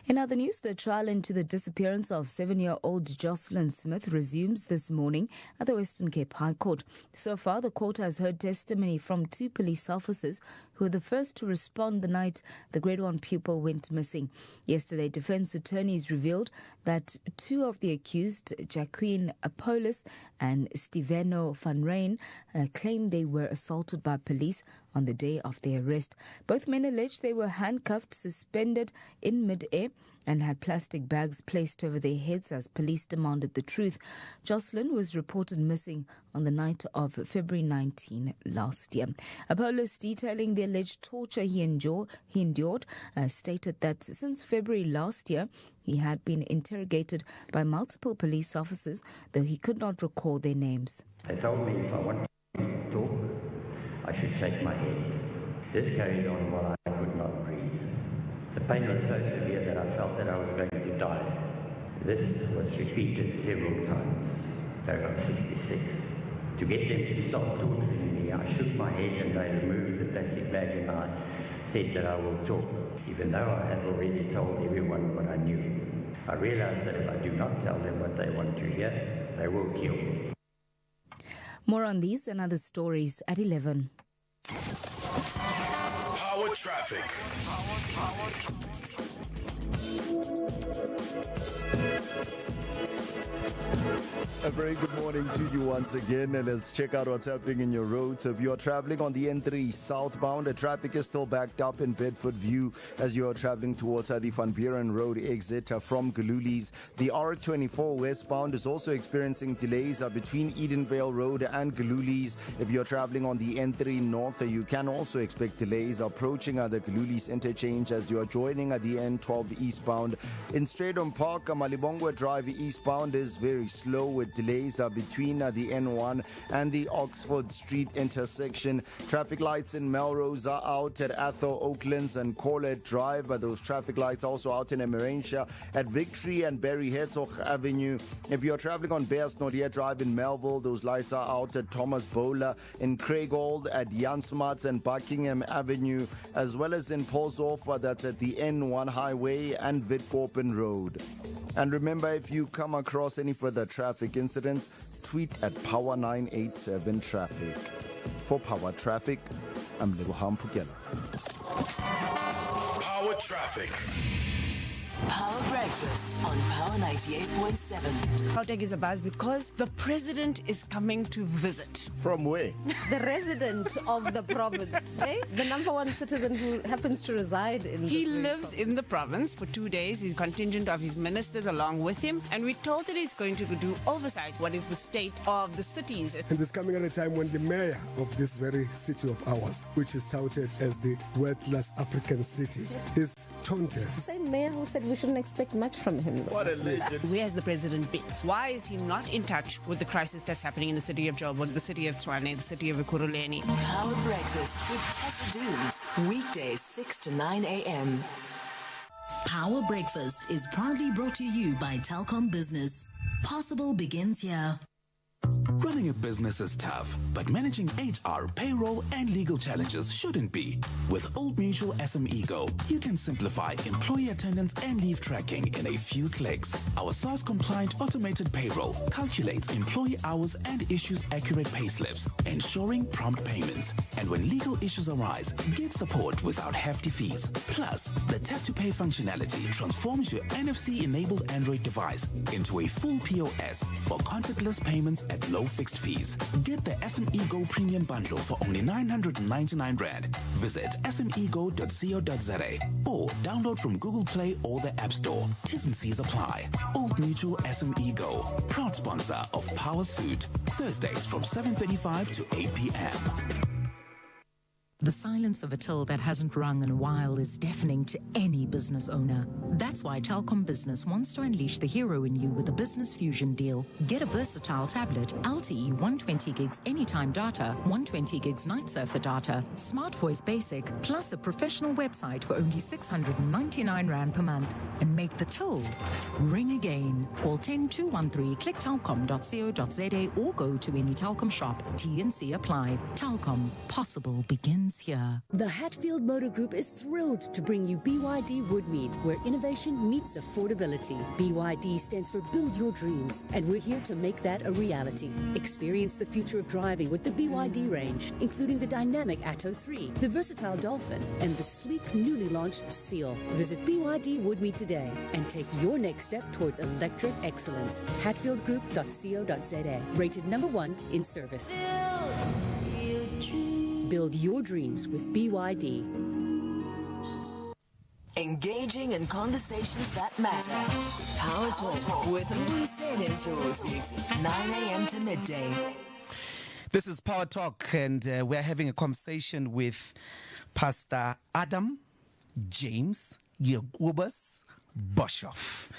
In other news, the trial into the disappearance of 7-year-old Jocelyn Smith resumes this morning at the Western Cape High Court. So far, the court has heard testimony from 2 police officers who were the first to respond the night the grade 1 pupil went missing. Yesterday, defense attorneys revealed that 2 of the accused, Jacqueline Apollos and Steveno van Rijn, claimed they were assaulted by police on the day of their arrest. Both men alleged they were handcuffed, suspended in mid-air and had plastic bags placed over their heads as police demanded the truth. Jocelyn was reported missing on the night of February 19 last year. Apollos, detailing the alleged torture he endured, stated that since February last year, he had been interrogated by multiple police officers, though he could not recall their names. They told me if I wanted to talk, I should shake my head. This carried on while I could not breathe. The pain was so severe that I felt that I was going to die. This was repeated several times. Paragraph 66. To get them to stop torturing me, I shook my head and I removed the plastic bag and I said that I will talk, even though I had already told everyone what I knew. I realized that if I do not tell them what they want to hear, they will kill me. More on these and other stories at 11. Power traffic. A very good morning to you once again, and let's check out what's happening in your roads. If you are traveling on the N3 southbound, the traffic is still backed up in Bedford View as you are traveling towards the Van Buren Road exit from Gululi's. The R24 westbound is also experiencing delays between Edenvale Road and Gululi's. If you're traveling on the N3 north, you can also expect delays approaching the Gululi's interchange as you are joining the N12 eastbound. In Stradom Park, Malibongwe Drive eastbound is very slow with delays between the N1 and the Oxford Street intersection. Traffic lights in Melrose are out at Atho, Oaklands and Corlett Drive. Those traffic lights also out in Emerentia at Victory and Barry Herzog Avenue. If you're traveling on Bears Nordier Drive in Melville, those lights are out at Thomas Bowler, in Craigold, at Jansmarts and Buckingham Avenue, as well as in Polshoff, that's at the N1 Highway and Witkoppen Road. And remember, if you come across any further traffic incidents, tweet at Power987 Traffic. For Power Traffic, I'm Lebohang Pukela. Power traffic. Power Breakfast on Power 98.7. Gauteng is a buzz because the president is coming to visit. From where? The resident of the province, eh? The number one citizen who happens to reside in He lives in the province for 2 days. He's contingent of his ministers along with him. And we're told that he's going to do oversight. What is the state of the cities? And it's coming at a time when the mayor of this very city of ours, which is touted as the world-class African city, is tone deaf. The same mayor who said we shouldn't expect much from him, though. What a legend. Where has the president been? Why is he not in touch with the crisis that's happening in the city of Joburg, the city of Tshwane, the city of Ekurhuleni? Power Breakfast with Tessa Dooms. Weekdays 6 to 9 a.m. Power Breakfast is proudly brought to you by Telkom Business. Possible begins here. Running a business is tough, but managing HR, payroll, and legal challenges shouldn't be. With Old Mutual SME Go, you can simplify employee attendance and leave tracking in a few clicks. Our SARS-compliant automated payroll calculates employee hours and issues accurate payslips, ensuring prompt payments. And when legal issues arise, get support without hefty fees. Plus, the tap-to-pay functionality transforms your NFC-enabled Android device into a full POS for contactless payments at low fixed fees. Get the SME Go Premium Bundle for only 999 Rand. Visit smego.co.za or download from Google Play or the App Store. T's and C's apply. Old Mutual SME Go, proud sponsor of Power Suit. Thursdays from 7:35 to 8 p.m. The silence of a till that hasn't rung in a while is deafening to any business owner. That's why Telkom Business wants to unleash the hero in you with a Business Fusion deal. Get a versatile tablet, LTE 120 gigs anytime data, 120 gigs night surfer data, Smart Voice Basic, plus a professional website for only 699 Rand per month. And make the till ring again. Call 10213, click telkom.co.za or go to any Telkom shop. T&C apply. Telkom, possible begins here. The Hatfield Motor Group is thrilled to bring you BYD Woodmead, where innovation meets affordability. BYD stands for Build Your Dreams, and we're here to make that a reality. Experience the future of driving with the BYD range, including the dynamic Atto 3, the versatile Dolphin, and the sleek newly launched Seal. Visit BYD Woodmead today and take your next step towards electric excellence. Hatfieldgroup.co.za, rated #1 in service. Build your dreams with BYD. Engaging in conversations that matter. Power Talk with Mbuyiseni and Ndlozi, 9 a.m. to midday. This is Power Talk, and we're having a conversation with Pastor Adam James Yegubas Boshoff.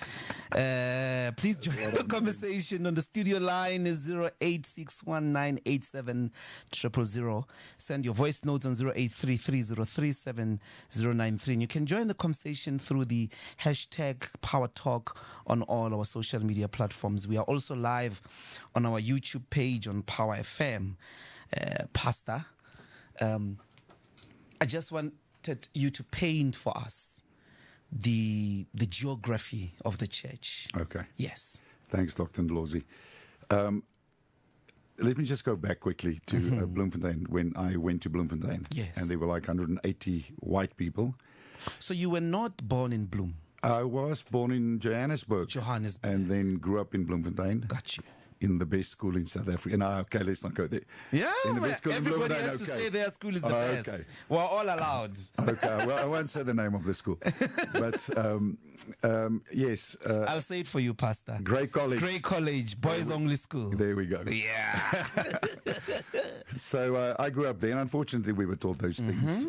Please join the conversation on the studio line is 0861987000. Send your voice notes on 0833037093. And you can join the conversation through the hashtag Power Talk on all our social media platforms. We are also live on our YouTube page on Power FM. Pastor, I just wanted you to paint for us the geography of the church. Okay. Yes. Thanks, Dr. Ndlozi. Let me just go back quickly to Bloemfontein, when I went to Bloemfontein. Yes. And there were like 180 white people. So you were not born in Bloem? I was born in Johannesburg. And then grew up in Bloemfontein. Got you. In the best school in South Africa. No, okay, let's not go there. Yeah, in the best school everybody in has to say their school is the best. Okay. We're all allowed. Okay, well, I won't say the name of the school. But, yes. I'll say it for you, Pastor. Great college. Great college, boys only school. There we go. Yeah. So I grew up there, and unfortunately we were taught those things.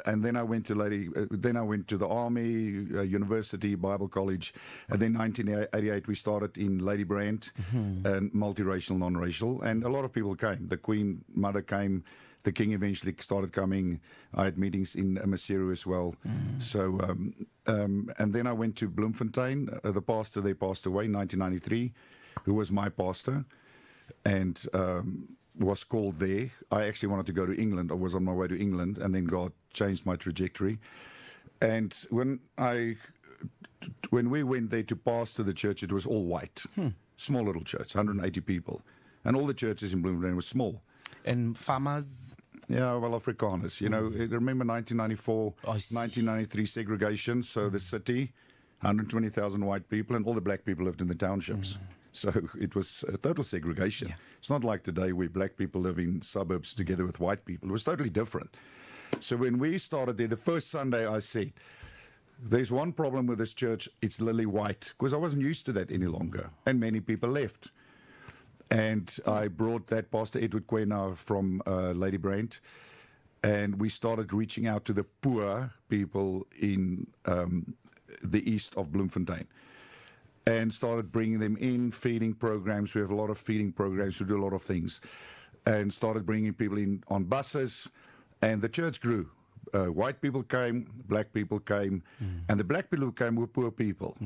And then I went to the army, university, Bible college, and then 1988 we started in Lady Brand, and multiracial, non-racial, and a lot of people came. The Queen Mother came, the King eventually started coming. I had meetings in Maseru as well. So, and then I went to Bloemfontein. The pastor there passed away in 1993, who was my pastor, and was called there. I actually wanted to go to England. I was on my way to England, and then God changed my trajectory. And when we went there to pastor the church, it was all white. Small little church, 180 people. And all the churches in Bloemfontein were small. And farmers? Yeah, well, Afrikaners. You know, remember 1994, 1993 segregation. So the city, 120,000 white people, and all the black people lived in the townships. So it was a total segregation. Yeah. It's not like today where black people live in suburbs together with white people. It was totally different. So when we started there, the first Sunday I said, there's one problem with this church, it's lily white, because I wasn't used to that any longer, and many people left. And I brought that Pastor Edward Kwena from Lady Brand, and we started reaching out to the poor people in the east of Bloemfontein, and started bringing them in, feeding programs. We have a lot of feeding programs, we do a lot of things, and started bringing people in on buses, and the church grew. White people came, black people came, and the black people who came were poor people.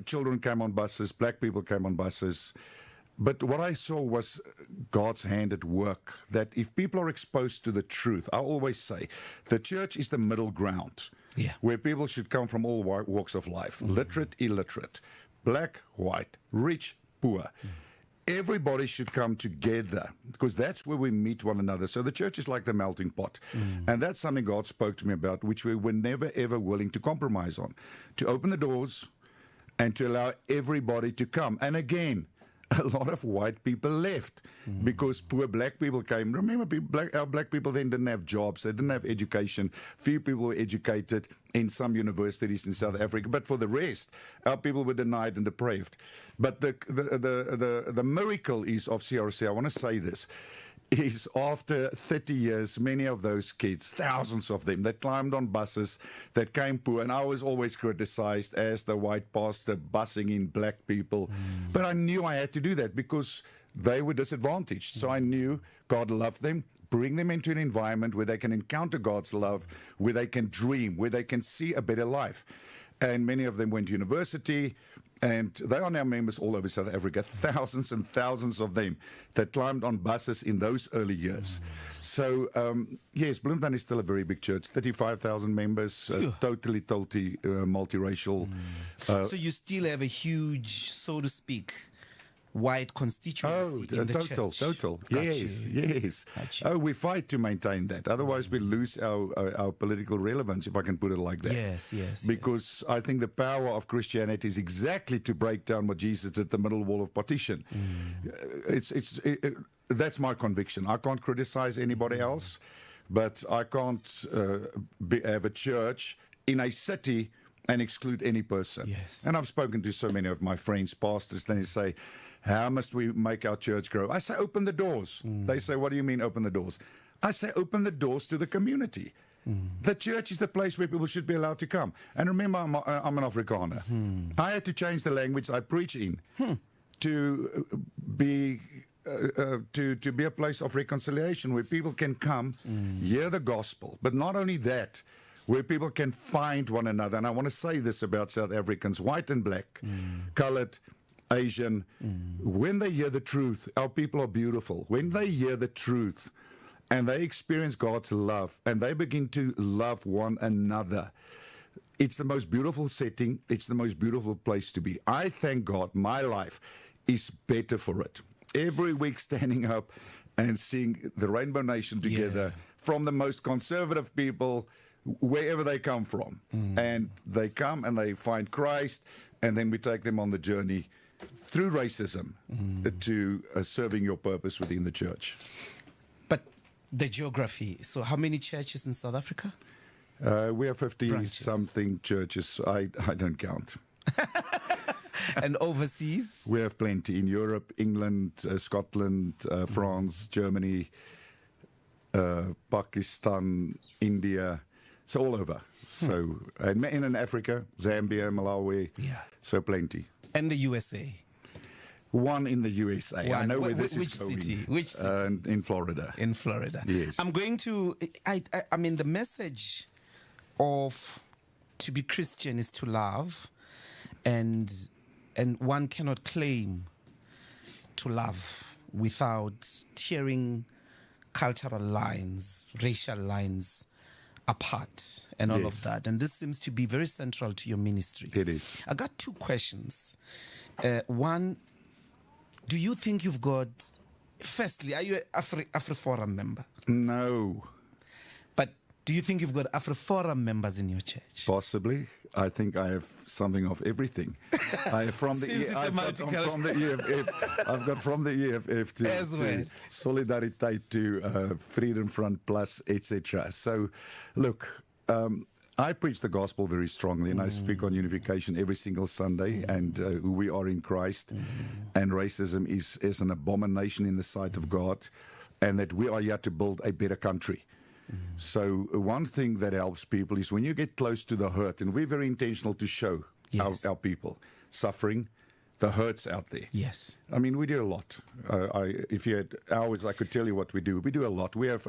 Children came on buses, black people came on buses, But what I saw was God's hand at work, that if people are exposed to the truth, I always say the church is the middle ground, where people should come from all walks of life, literate, illiterate, black, white, rich, poor. Everybody should come together, because that's where we meet one another. So the church is like the melting pot. And that's something God spoke to me about, which we were never, ever willing to compromise on, to open the doors and to allow everybody to come. And again, a lot of white people left because poor black people came. Remember, our black people then didn't have jobs. They didn't have education. Few people were educated in some universities in South Africa. But for the rest, our people were denied and depraved. But the miracle is of CRC, I want to say this, is after 30 years, many of those kids, thousands of them, that climbed on buses, that came poor, and I was always criticized as the white pastor busing in black people. But I knew I had to do that because they were disadvantaged. So I knew God loved them, bring them into an environment where they can encounter God's love, where they can dream, where they can see a better life. And many of them went to university, and they are now members all over South Africa, thousands and thousands of them that climbed on buses in those early years. So, yes, Bloemfontein is still a very big church, 35,000 members, totally multiracial. So you still have a huge, so to speak, white constituency in the church. Total. Yes. Oh, we fight to maintain that. Otherwise, we lose our political relevance, if I can put it like that. Yes. Because I think the power of Christianity is exactly to break down what Jesus did, the middle wall of partition. That's my conviction. I can't criticize anybody else, but I can't have a church in a city and exclude any person. Yes. And I've spoken to so many of my friends, pastors, then they say, how must we make our church grow? I say, open the doors. They say, what do you mean open the doors? I say, open the doors to the community. The church is the place where people should be allowed to come. And remember, I'm an Afrikaner. I had to change the language I preach in to be a place of reconciliation where people can come, hear the gospel. But not only that, where people can find one another. And I want to say this about South Africans, white and black, colored, Asian. When they hear the truth, our people are beautiful. When they hear the truth and they experience God's love and they begin to love one another, it's the most beautiful setting. It's the most beautiful place to be. I thank God my life is better for it. Every week standing up and seeing the Rainbow Nation together, from the most conservative people, wherever they come from. And they come and they find Christ, and then we take them on the journey through racism to serving your purpose within the church. But the geography, so how many churches in South Africa? We have 50-something churches. I don't count. And overseas? We have plenty in Europe, England, Scotland, France, Germany, Pakistan, India. So all over. So, and in Africa, Zambia, Malawi. So plenty. And the USA? One in the USA. I know where this is going. Which city? In Florida. In Florida. Yes. I'm going to, I mean, the message of to be Christian is to love, and one cannot claim to love without tearing cultural lines, racial lines apart and all of that. And this seems to be very central to your ministry. It is. I got two questions. One, do you think you've got, firstly, are you an AfriForum member? No. But do you think you've got AfriForum members in your church? Possibly. I think I have something of everything. I have from the EFF. I've got from the EFF to Solidariteit to Freedom Front Plus, etc. So, look, I preach the gospel very strongly, and I speak on unification every single Sunday, and who we are in Christ, and racism is an abomination in the sight of God, and that we are here to build a better country. So one thing that helps people is when you get close to the hurt, and we're very intentional to show our people suffering, the hurts out there. Yes. I mean, we do a lot. If you had hours, I could tell you what we do. We do a lot. We have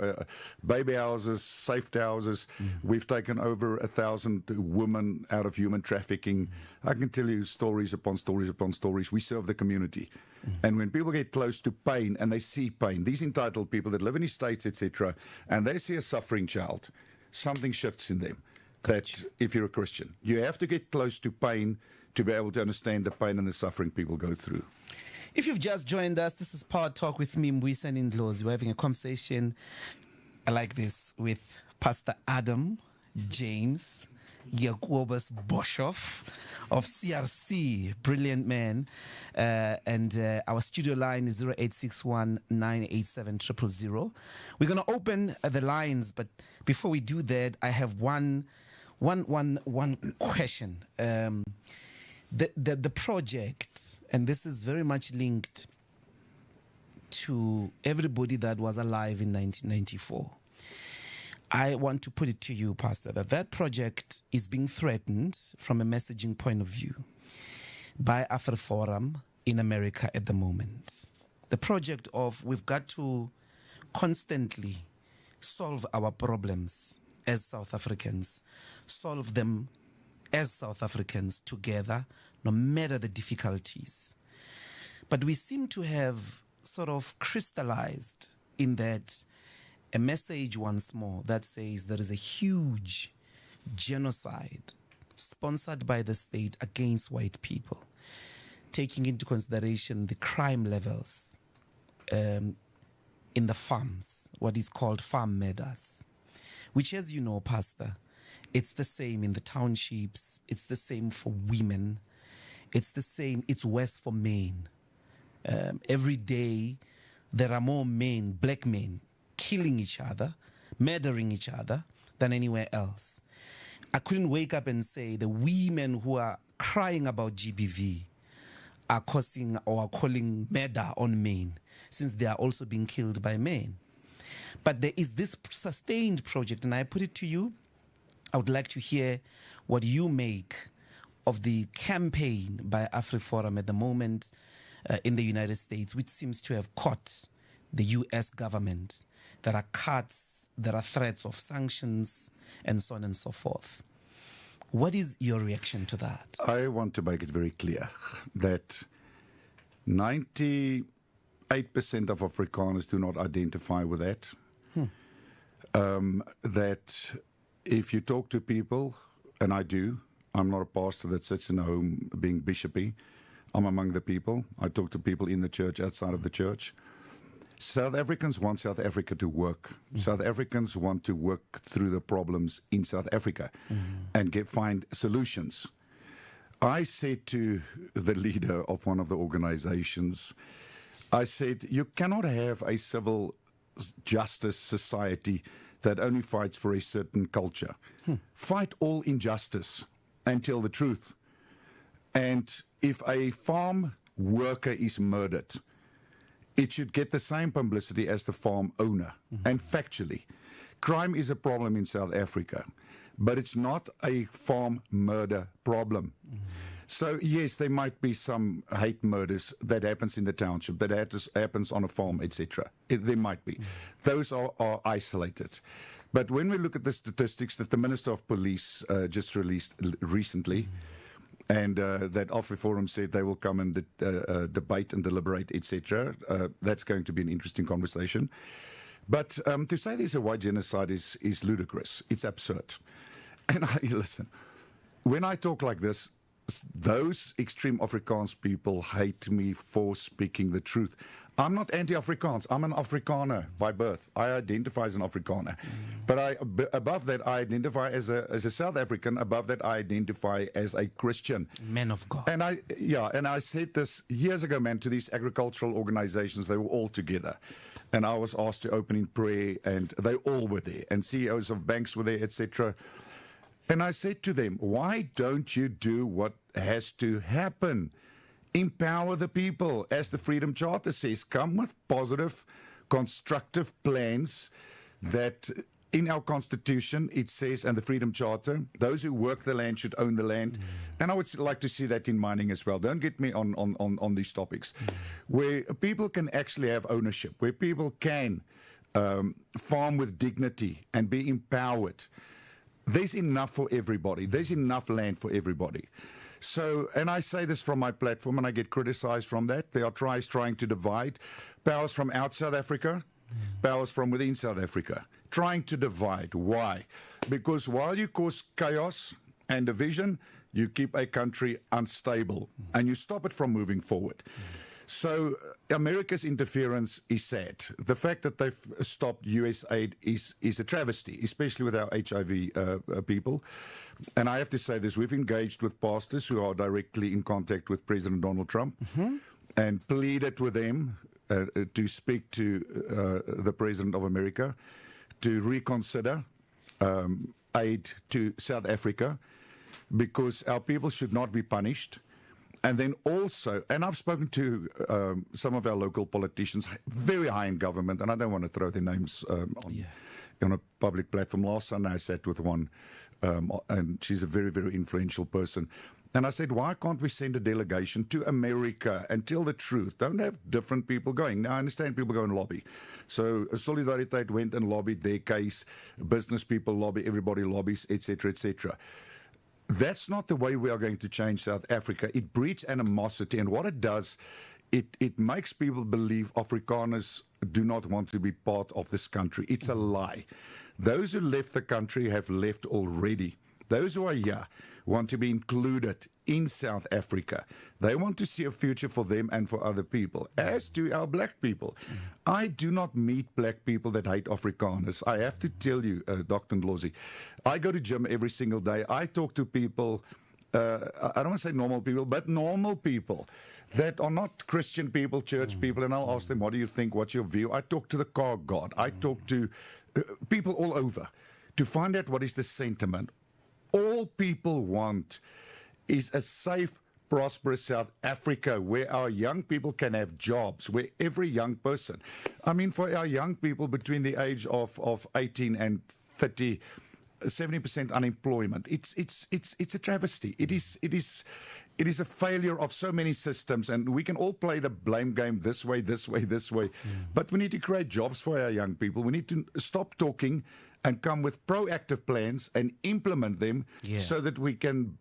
baby houses, safe houses. We've taken over 1,000 women out of human trafficking. I can tell you stories upon stories upon stories. We serve the community. And when people get close to pain and they see pain, these entitled people that live in estates, etc., and they see a suffering child, something shifts in them. That if you're a Christian, you have to get close to pain to be able to understand the pain and the suffering people go through. If you've just joined us, this is Power Talk with me, Mbuyiseni and Ndlozi. We're having a conversation like this with Pastor Adam James Jacobus Boshoff of CRC, brilliant man. And our studio line is 0861 987 000. We're going to open the lines, but before we do that, I have one question. The project, and this is very much linked to everybody that was alive in 1994. I want to put it to you, Pastor, that project is being threatened from a messaging point of view by AfriForum in America at the moment. The project of we've got to constantly solve our problems as South Africans, solve them as South Africans together, no matter the difficulties. But we seem to have sort of crystallized in that a message once more that says there is a huge genocide sponsored by the state against white people, taking into consideration the crime levels in the farms, what is called farm murders, which, as you know, Pastor, it's the same in the townships. It's the same for women. It's the same. It's worse for men. Every day, there are more men, black men, killing each other, murdering each other than anywhere else. I couldn't wake up and say the women who are crying about GBV are causing or are calling murder on men, since they are also being killed by men. But there is this sustained project, and I put it to you, I would like to hear what you make of the campaign by AfriForum at the moment in the United States, which seems to have caught the U.S. government. There are cuts, there are threats of sanctions, and so on and so forth. What is your reaction to that? I want to make it very clear that 98% of Afrikaners do not identify with that. That if you talk to people, and I do, I'm not a pastor that sits in a home being bishopy. I'm among the people. I talk to people in the church, outside of the church. South Africans want South Africa to work. South Africans want to work through the problems in South Africa and find solutions. I said to the leader of one of the organizations, I said, you cannot have a civil justice society that only fights for a certain culture. Fight all injustice and tell the truth. And if a farm worker is murdered, it should get the same publicity as the farm owner. And factually, crime is a problem in South Africa, but it's not a farm murder problem. So yes, there might be some hate murders that happens in the township, that happens on a farm, etc. There might be. Those are isolated. But when we look at the statistics that the Minister of Police just released recently, and that AfriForum said they will come and debate and deliberate, etc., that's going to be an interesting conversation. But to say there's a white genocide is ludicrous. It's absurd. And listen, when I talk like this, those extreme Afrikaans people hate me for speaking the truth. I'm not anti-Afrikaans. I'm an Afrikaner by birth. I identify as an Afrikaner. But above that, I identify as a South African. Above that, I identify as a Christian. Man of God. And I said this years ago, man, to these agricultural organizations. They were all together. And I was asked to open in prayer, and they all were there. And CEOs of banks were there, etc. And I said to them, why don't you do what has to happen? Empower the people, as the Freedom Charter says. Come with positive, constructive plans that in our Constitution, it says, and the Freedom Charter, those who work the land should own the land. And I would like to see that in mining as well. Don't get me on these topics. Where people can actually have ownership, where people can farm with dignity and be empowered. There's enough for everybody. There's enough land for everybody. So, and I say this from my platform, and I get criticized from that. There are trying to divide powers from out South Africa, powers from within South Africa, trying to divide. Why? Because while you cause chaos and division, you keep a country unstable, and you stop it from moving forward. So America's interference is sad. The fact that they've stopped US aid is a travesty, especially with our HIV people. And I have to say this, we've engaged with pastors who are directly in contact with President Donald Trump and pleaded with them to speak to the President of America to reconsider aid to South Africa, because our people should not be punished. And then also, and I've spoken to some of our local politicians, very high in government, and I don't want to throw their names on a public platform. Last Sunday I sat with one, and she's a very, very influential person. And I said, why can't we send a delegation to America and tell the truth? Don't have different people going. Now, I understand people go and lobby. So Solidariteit went and lobbied their case. Business people lobby, everybody lobbies, etc., etc. That's not the way we are going to change South Africa. It breeds animosity, and what it does, it makes people believe Afrikaners do not want to be part of this country. It's a lie. Those who left the country have left already. Those who are here want to be included in South Africa. They want to see a future for them and for other people, as do our black people. I do not meet black people that hate Afrikaners. I have to tell you, Dr. Ndlozi, I go to gym every single day. I talk to people, I don't want to say normal people, but normal people that are not Christian people, church people, and I'll ask them, what do you think, what's your view? I talk to the car god. I talk to people all over to find out what is the sentiment. All people want is a safe, prosperous South Africa where our young people can have jobs, where every young person, I mean, for our young people between the age of 18 and 30, 70% unemployment. It's a travesty. It is a failure of so many systems, and we can all play the blame game this way. But we need to create jobs for our young people. We need to stop talking and come with proactive plans and implement them so that we can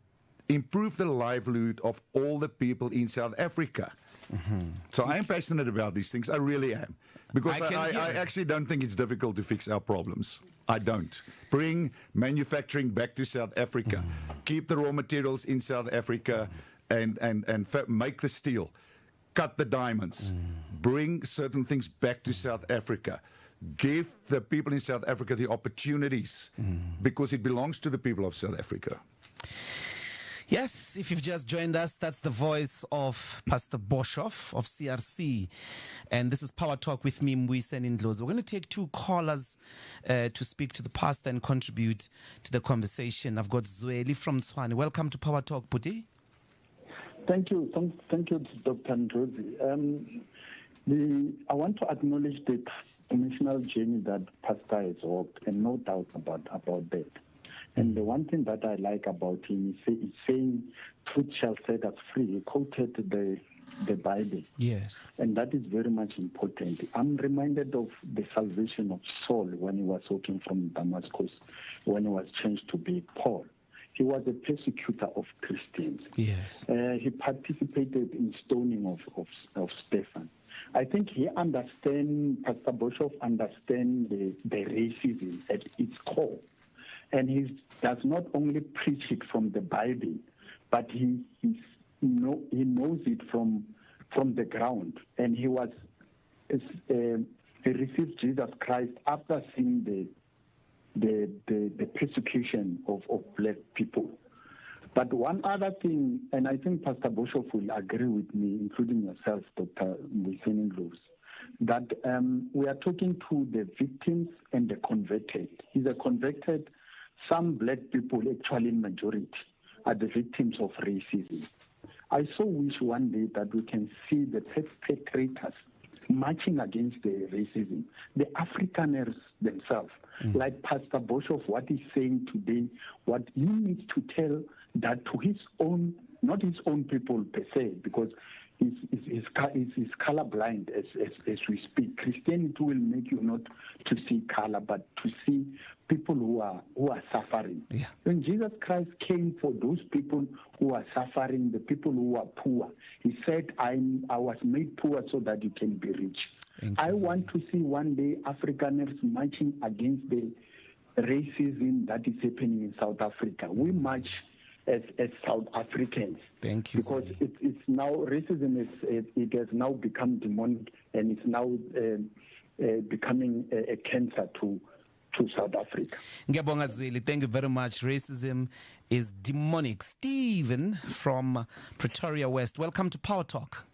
improve the livelihood of all the people in South Africa. So I am passionate about these things. I really am. Because I actually don't think it's difficult to fix our problems. I don't. Bring manufacturing back to South Africa. Keep the raw materials in South Africa and make the steel. Cut the diamonds. Bring certain things back to South Africa. Give the people in South Africa the opportunities because it belongs to the people of South Africa. Yes, if you've just joined us, that's the voice of Pastor Boshoff of CRC. And this is Power Talk with me, Mbuyiseni Ndlozi. We're going to take two callers to speak to the pastor and contribute to the conversation. I've got Zweli from Tshwane. Welcome to Power Talk, Puti. Thank you. Thank you, Dr. Ndlozi. I want to acknowledge the emotional journey that Pastor has walked, and no doubt about that. And the one thing that I like about him is saying, truth shall set us free. He quoted the Bible. Yes. And that is very much important. I'm reminded of the salvation of Saul when he was walking from Damascus, when he was changed to be Paul. He was a persecutor of Christians. Yes. He participated in stoning of Stephen. I think he understands, Pastor Boshoff understands the racism at its core. And he does not only preach it from the Bible, but he knows it from the ground. And he received Jesus Christ after seeing the persecution of black people. But one other thing, and I think Pastor Boshoff will agree with me, including yourself, Dr. Mbuyiseni Ndlozi, that we are talking to the victims and the converted. He's a converted. Some black people, actually in majority, are the victims of racism. I so wish one day that we can see the perpetrators marching against the racism. The Afrikaners themselves, like Pastor Boshoff, what he's saying today, what he needs to tell that to his own, not his own people per se, because he's colorblind as we speak. Christianity will make you not to see color, but to see people who are suffering. Yeah. When Jesus Christ came for those people who are suffering, the people who are poor, he said, I was made poor so that you can be rich. I want to see one day Afrikaners marching against the racism that is happening in South Africa. We march as South Africans. Thank you. Because it's now, racism it has now become demonic, and it's now becoming a cancer to South Africa. Ngiyabonga Zweli, thank you very much. Racism is demonic. Stephen from Pretoria West, welcome to Power Talk.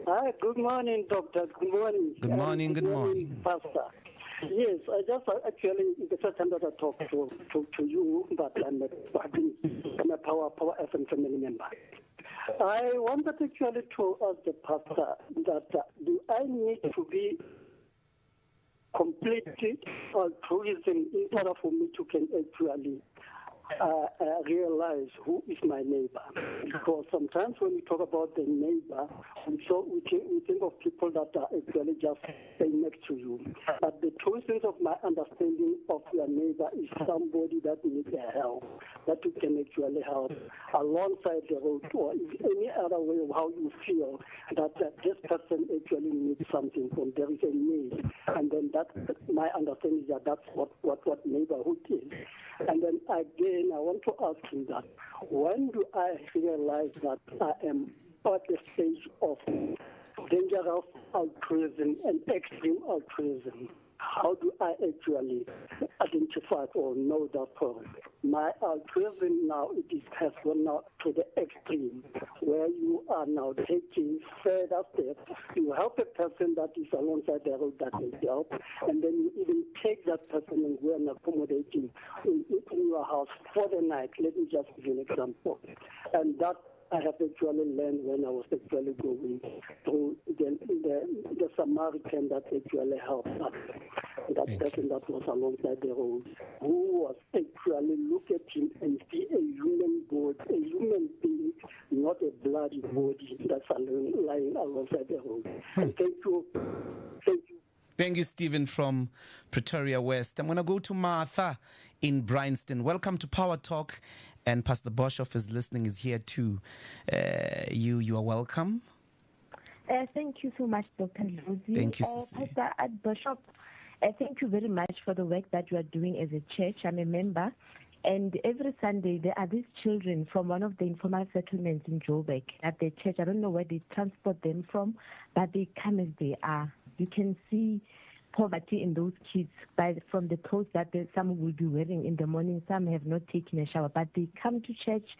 Hi, good morning, Doctor. Good morning. Good morning, good morning. Pastor. Yes, I just actually, it's the first time that I talk to you, but I'm a Power FM family member. I wanted actually to ask the pastor that do I need to be completely altruism in order for me to can actually realize who is my neighbor? Because sometimes when we talk about the neighbor, we think of people that are actually just staying next to you. But the true sense of my understanding of your neighbor is somebody that needs help, that you can actually help alongside the road, or any other way of how you feel that this person actually needs something from there is a need. And then that my understanding is that that's what neighborhood is. And then again, I want to ask him that when do I realize that I am at the stage of dangerous altruism and extreme altruism? How do I actually identify or know that problem? My altruism now, has gone now to the extreme, where you are now taking further steps. You help a person that is alongside the road that needs help, and then you even take that person and go and accommodate him in your house for the night. Let me just give you an example. And that I have actually learned when I was actually going through the Samaritan that actually helped us. That person that was alongside the road, who was actually look at him and see a human body, a human being, not a bloody body that's lying alongside the road. And thank you. Thank you, Stephen from Pretoria West. I'm going to go to Martha in Bryanston. Welcome to Power Talk. And Pastor Boshoff is listening, is here too. You are welcome. Thank you so much, Dr. Ndlozi. Thank you, Pastor Boshoff, thank you very much for the work that you are doing as a church. I'm a member. And every Sunday, there are these children from one of the informal settlements in Joburg at the church. I don't know where they transport them from, but they come as they are. You can see poverty in those kids from the clothes that some will be wearing in the morning. Some have not taken a shower, but they come to church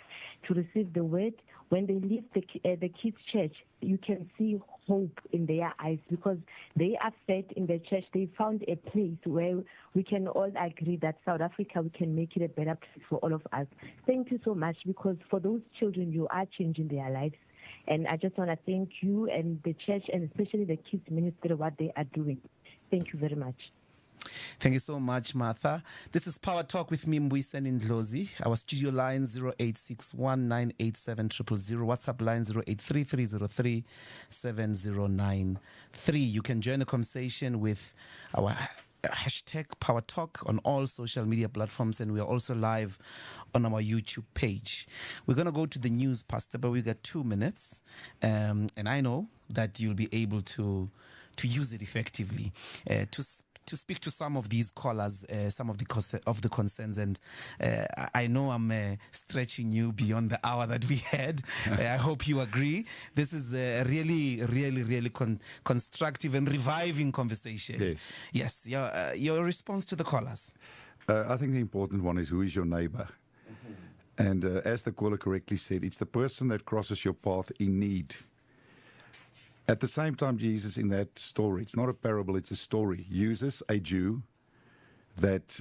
to receive the word. When they leave the kids' church, you can see hope in their eyes because they are fed in the church. They found a place where we can all agree that South Africa, we can make it a better place for all of us. Thank you so much, because for those children, you are changing their lives. And I just want to thank you and the church, and especially the kids ministry, what they are doing. Thank you very much. Thank you so much, Martha. This is Power Talk with me, Mbuyiseni Ndlozi. Our studio line 0861987000. WhatsApp line 0833037093. You can join the conversation with our hashtag Power Talk on all social media platforms, and we are also live on our YouTube page. We're going to go to the news, Pastor, but we got 2 minutes, and I know that you'll be able to use it effectively to speak to some of these callers, some of the concerns, and I know I'm stretching you beyond the hour that we had. I hope you agree. This is a really constructive and reviving conversation. Yes. Your response to the callers. I think the important one is, who is your neighbor? And as the caller correctly said, it's the person that crosses your path in need. At the same time, Jesus, in that story, it's not a parable, it's a story, uses a Jew that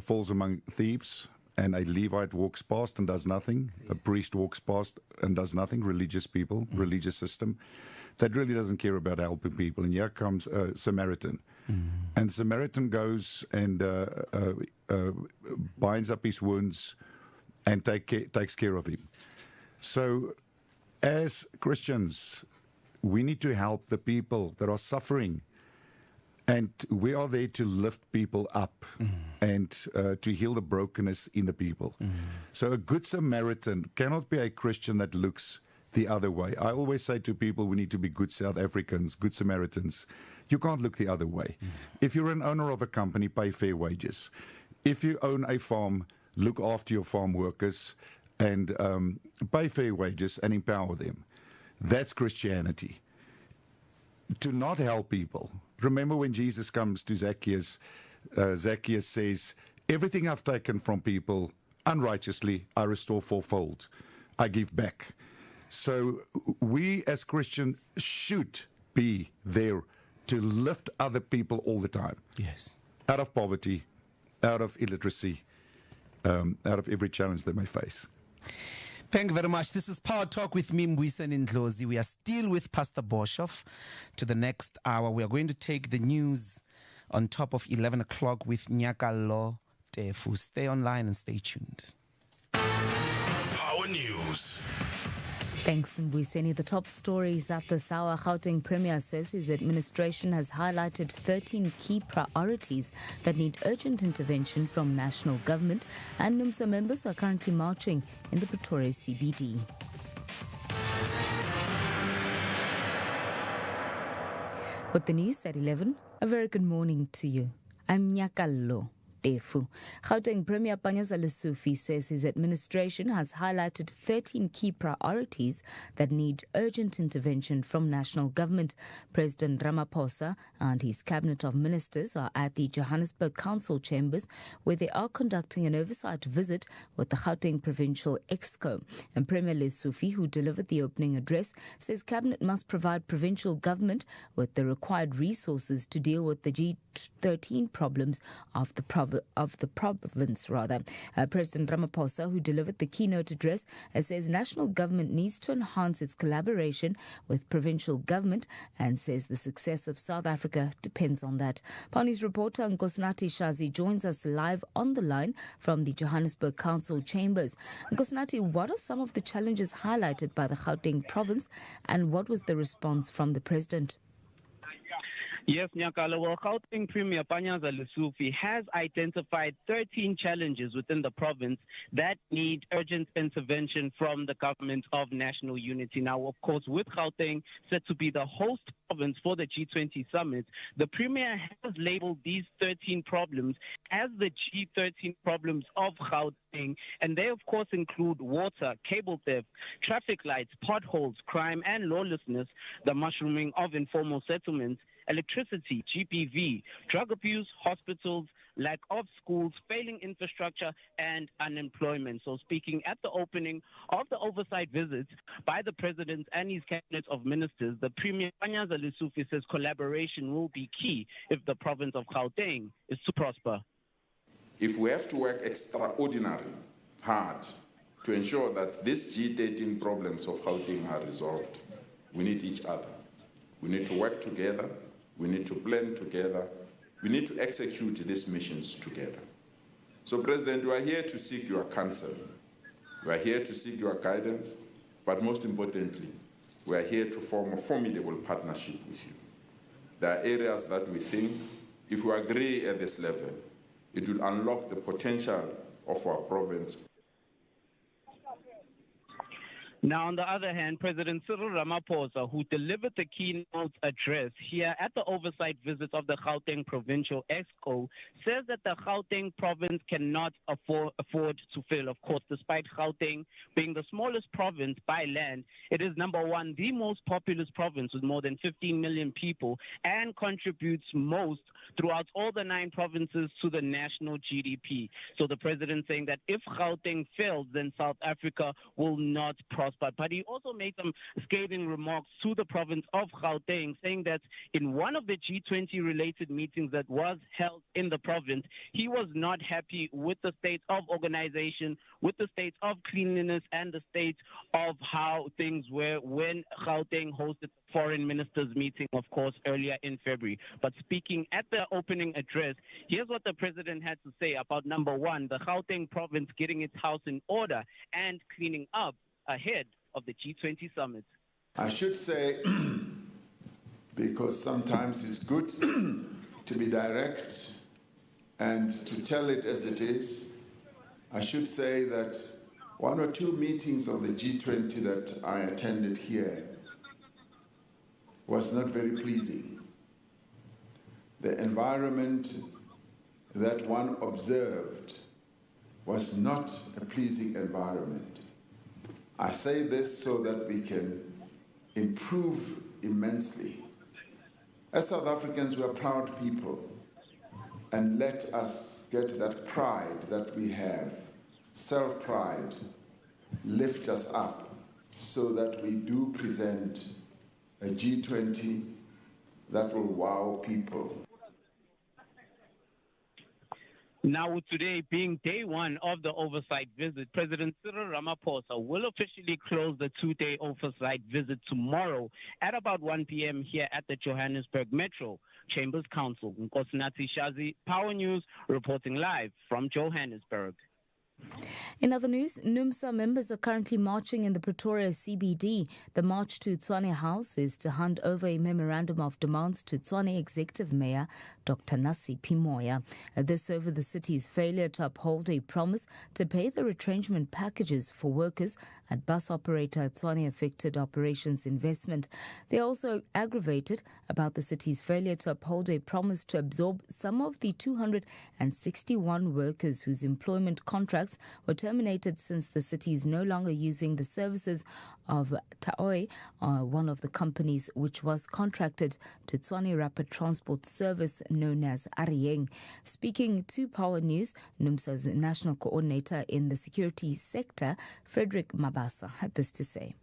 falls among thieves, and a Levite walks past and does nothing. A priest walks past and does nothing. Religious people, religious system. that really doesn't care about helping people. And here comes a Samaritan. And Samaritan goes and binds up his wounds and takes care of him. So as Christians, we need to help the people that are suffering. And we are there to lift people up and to heal the brokenness in the people. So a good Samaritan cannot be a Christian that looks the other way. I always say to people, we need to be good South Africans, good Samaritans. You can't look the other way. If you're an owner of a company, pay fair wages. If you own a farm, look after your farm workers and pay fair wages and empower them. That's Christianity. To not help people. Remember when Jesus comes to Zacchaeus, Zacchaeus says, everything I've taken from people unrighteously, I restore fourfold. I give back. So we as Christians should be there to lift other people all the time. Yes. Out of poverty, out of illiteracy, out of every challenge they may face. Thank you very much. This is Power Talk with me, Mbuyiseni Ndlozi. We are still with Pastor Boshoff to the next hour. We are going to take the news on top of 11 o'clock with Nyakalo Tefu. Stay online and stay tuned. Power News. Thanks, Mbuyiseni. The top stories at this hour. Gauteng Premier says his administration has highlighted 13 key priorities that need urgent intervention from national government, and NUMSA members are currently marching in the Pretoria CBD. With the news at 11, a very good morning to you. I'm Nyakalo Tefu. Gauteng Premier Panyaza Lesufi says his administration has highlighted 13 key priorities that need urgent intervention from national government. President Ramaphosa and his cabinet of ministers are at the Johannesburg Council chambers, where they are conducting an oversight visit with the Gauteng Provincial Exco. And Premier Lesufi, who delivered the opening address, says cabinet must provide provincial government with the required resources to deal with the G13 problems of the province. President Ramaphosa, who delivered the keynote address, says national government needs to enhance its collaboration with provincial government and says the success of South Africa depends on that. Pani's reporter Nkosnati Shazi joins us live on the line from the Johannesburg Council chambers. Nkosnati, what are some of the challenges highlighted by the Gauteng province and what was the response from the president? Yes, Nyakala. Well, Gauteng Premier Panyaza Lesufi has identified 13 challenges within the province that need urgent intervention from the government of national unity. Now, of course, with Gauteng set to be the host province for the G20 summit, the Premier has labeled these 13 problems as the G13 problems of Gauteng, and they, of course, include water, cable theft, traffic lights, potholes, crime and lawlessness, the mushrooming of informal settlements, electricity, GPV, drug abuse, hospitals, lack of schools, failing infrastructure, and unemployment. So speaking at the opening of the oversight visit by the President and his cabinet of ministers, the Premier Panyaza Lesufi says collaboration will be key if the province of Gauteng is to prosper. If we have to work extraordinarily hard to ensure that these G13 problems of Gauteng are resolved, we need each other. We need to work together. We need to plan together. We need to execute these missions together. So, President, we are here to seek your counsel. We are here to seek your guidance. But most importantly, we are here to form a formidable partnership with you. There are areas that we think, if we agree at this level, it will unlock the potential of our province. Now, on the other hand, President Cyril Ramaphosa, who delivered the keynote address here at the oversight visit of the Gauteng Provincial Exco, says that the Gauteng province cannot afford to fail. Of course, despite Gauteng being the smallest province by land, it is number one, the most populous province with more than 15 million people and contributes most throughout all the 9 provinces to the national GDP. So the president saying that if Gauteng fails, then South Africa will not prosper. hotspot, but he also made some scathing remarks to the province of Gauteng, saying that in one of the G20 related meetings that was held in the province, he was not happy with the state of organization, with the state of cleanliness, and the state of how things were when Gauteng hosted the foreign ministers meeting, of course, earlier in February. But speaking at the opening address, here's what the president had to say about, number one, the Gauteng province getting its house in order and cleaning up ahead of the G20 summit. I should say, because sometimes it's good to be direct and to tell it as it is, I should say that one or two meetings of the G20 that I attended here was not very pleasing. The environment that one observed was not a pleasing environment. I say this so that we can improve immensely. As South Africans, we are proud people, and let us get that pride that we have, self-pride, lift us up so that we do present a G20 that will wow people. Now, with today being day one of the oversight visit, President Cyril Ramaphosa will officially close the two-day oversight visit tomorrow at about 1 p.m. here at the Johannesburg Metro Chambers Council. Nkosinathi Shazi, Power News, reporting live from Johannesburg. In other news, NUMSA members are currently marching in the Pretoria CBD. The march to Tshwane House is to hand over a memorandum of demands to Tshwane Executive Mayor Dr. Nasi Pimoya. This over the city's failure to uphold a promise to pay the retrenchment packages for workers at bus operator Tshwane Affected Operations Investment. They are also aggravated about the city's failure to uphold a promise to absorb some of the 261 workers whose employment contracts were terminated since the city is no longer using the services of Taoi, one of the companies which was contracted to Tshwane Rapid Transport Service known as Arieng. Speaking to Power News, NUMSA's national coordinator in the security sector, Frederick Mabasa, had this to say.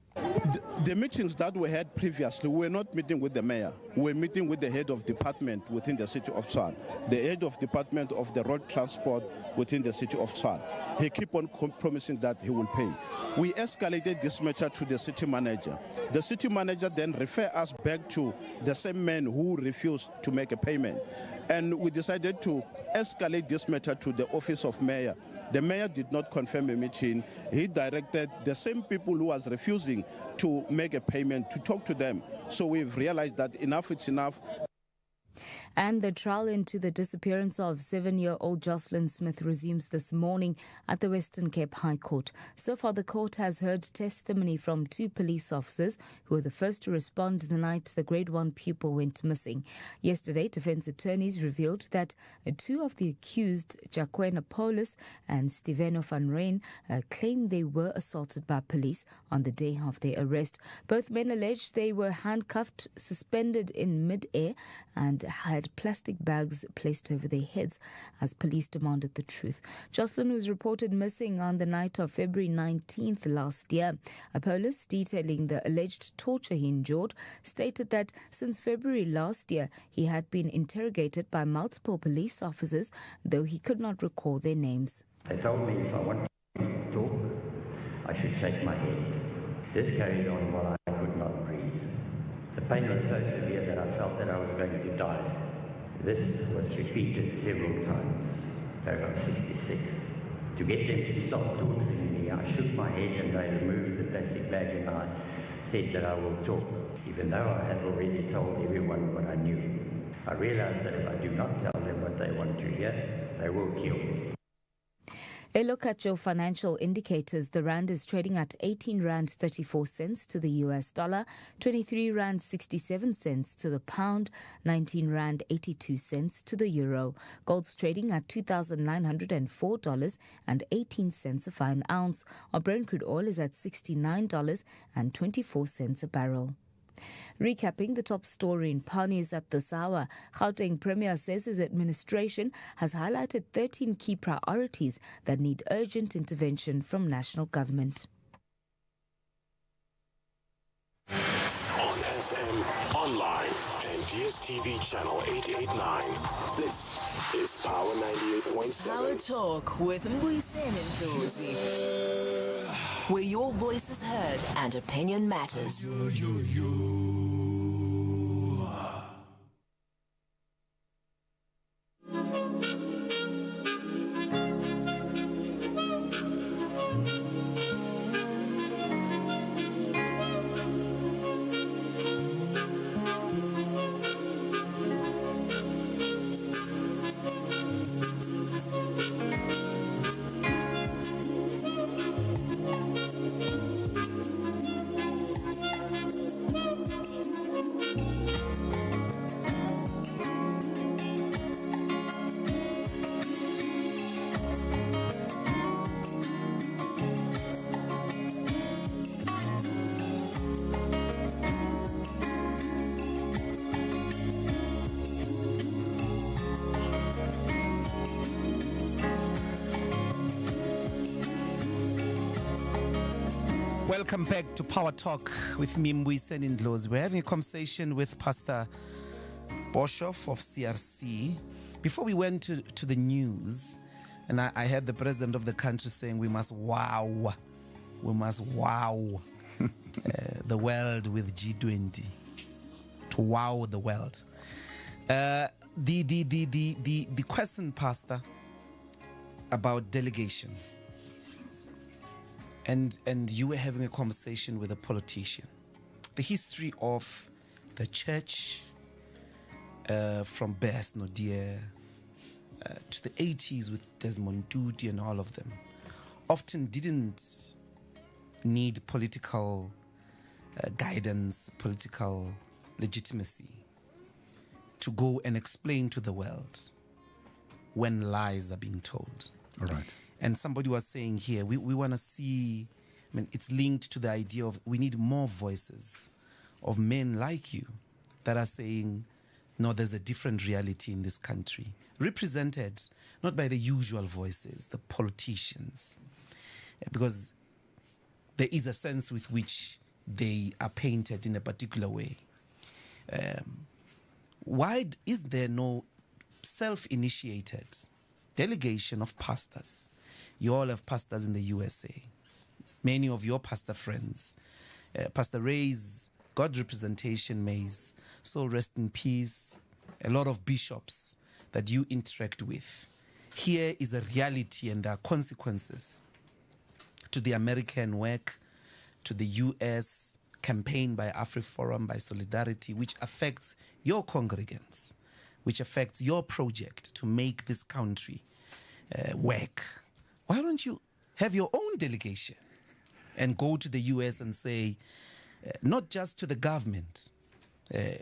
The meetings that we had previously, we were not meeting with the mayor. We were meeting with the head of department within the city of Tshwane, the head of department of the road transport within the city of Tshwane. He keep on promising that he will pay. We escalated this matter to the city manager. The city manager then referred us back to the same man who refused to make a payment. And we decided to escalate this matter to the office of mayor. The mayor did not confirm a meeting. He directed the same people who was refusing to make a payment to talk to them. So we've realized that enough is enough. And the trial into the disappearance of 7-year-old Jocelyn Smith resumes this morning at the Western Cape High Court. So far, the court has heard testimony from 2 police officers who were the first to respond the night the grade 1 pupil went missing. Yesterday, defense attorneys revealed that 2 of the accused, Jaquena Paulus and Steveno van Rijn, claimed they were assaulted by police on the day of their arrest. Both men alleged they were handcuffed, suspended in mid-air, and had plastic bags placed over their heads as police demanded the truth. Jocelyn was reported missing on the night of February 19th last year. A police detailing the alleged torture he endured stated that since February last year, he had been interrogated by multiple police officers, though he could not recall their names. They told me if I wanted to talk, I should shake my head. This carried on while I could not breathe. The pain was so severe that I felt that I was going to die. This was repeated several times. Paragraph 66. To get them to stop torturing me, I shook my head and I removed the plastic bag and I said that I will talk, even though I had already told everyone what I knew. I realized that if I do not tell them what they want to hear, they will kill me. A look at your financial indicators. The rand is trading at 18 rand 34 cents to the US dollar, 23 rand 67 cents to the pound, 19 rand 82 cents to the euro. Gold's trading at $2,904.18 a fine ounce. Our Brent crude oil is at $69.24 a barrel. Recapping the top story in Power News at this hour, Gauteng Premier says his administration has highlighted 13 key priorities that need urgent intervention from national government. DSTV channel 889. This is Power 98.7. Power Talk with Mbuyiseni and Ndlozi, where your voice is heard and opinion matters. Welcome back to Power Talk with me, Mbuyiseni and Ndlozi. We're having a conversation with Pastor Boshoff of CRC. Before we went to the news, and I heard the president of the country saying we must wow the world with G20, to wow the world. The question, Pastor, about delegation. And you were having a conversation with a politician. The history of the church from Bess Nodia to the 80s with Desmond Tutu and all of them often didn't need political guidance, political legitimacy to go and explain to the world when lies are being told. All right. And somebody was saying here, we want to see, I mean, it's linked to the idea of we need more voices of men like you that are saying, no, there's a different reality in this country, represented not by the usual voices, the politicians, because there is a sense with which they are painted in a particular way. Why is there no self-initiated delegation of pastors? You all have pastors in the USA. Many of your pastor friends. Pastor Ray's God representation, Mays, soul rest in peace. A lot of bishops that you interact with. Here is a reality, and there are consequences to the American work, to the US campaign by AfriForum, by Solidarity, which affects your congregants, which affects your project to make this country work. Why don't you have your own delegation and go to the US and say, not just to the government,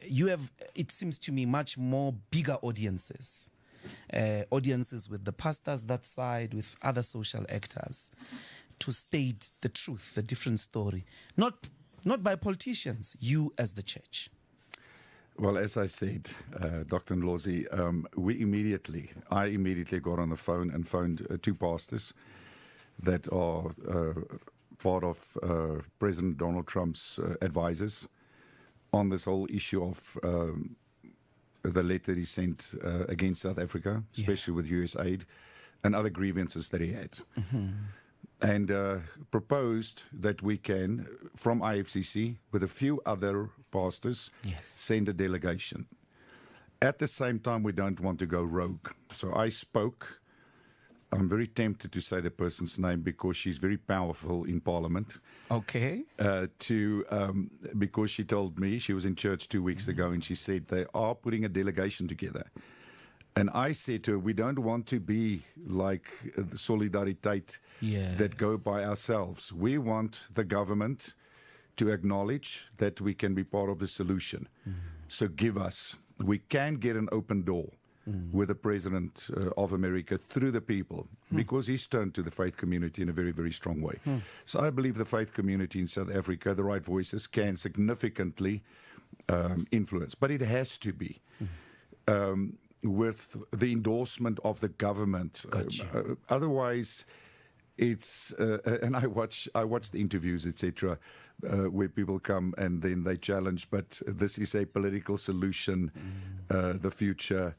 you have, it seems to me, much more bigger audiences, audiences with the pastors that side, with other social actors, to state the truth, the different story, not by politicians, you as the church. Well, as I said, Dr. Ndlozi, I immediately got on the phone and phoned two pastors that are part of President Donald Trump's advisors on this whole issue of the letter he sent against South Africa, especially with US aid and other grievances that he had. Mm-hmm. And proposed that we can, from IFCC, with a few other pastors, send a delegation. At the same time, we don't want to go rogue. So I spoke. I'm very tempted to say the person's name because she's very powerful in Parliament. Okay. Because she told me, she was in church 2 weeks ago, and she said they are putting a delegation together. And I said to her, we don't want to be like the Solidariteit that go by ourselves. We want the government to acknowledge that we can be part of the solution. So give us, we can get an open door with the President of America through the people, because he's turned to the faith community in a very, very strong way. So I believe the faith community in South Africa, the right voices, can significantly influence. But it has to be with the endorsement of the government. Otherwise, It's and I watch the interviews, etc., where people come and then they challenge. But this is a political solution. The future,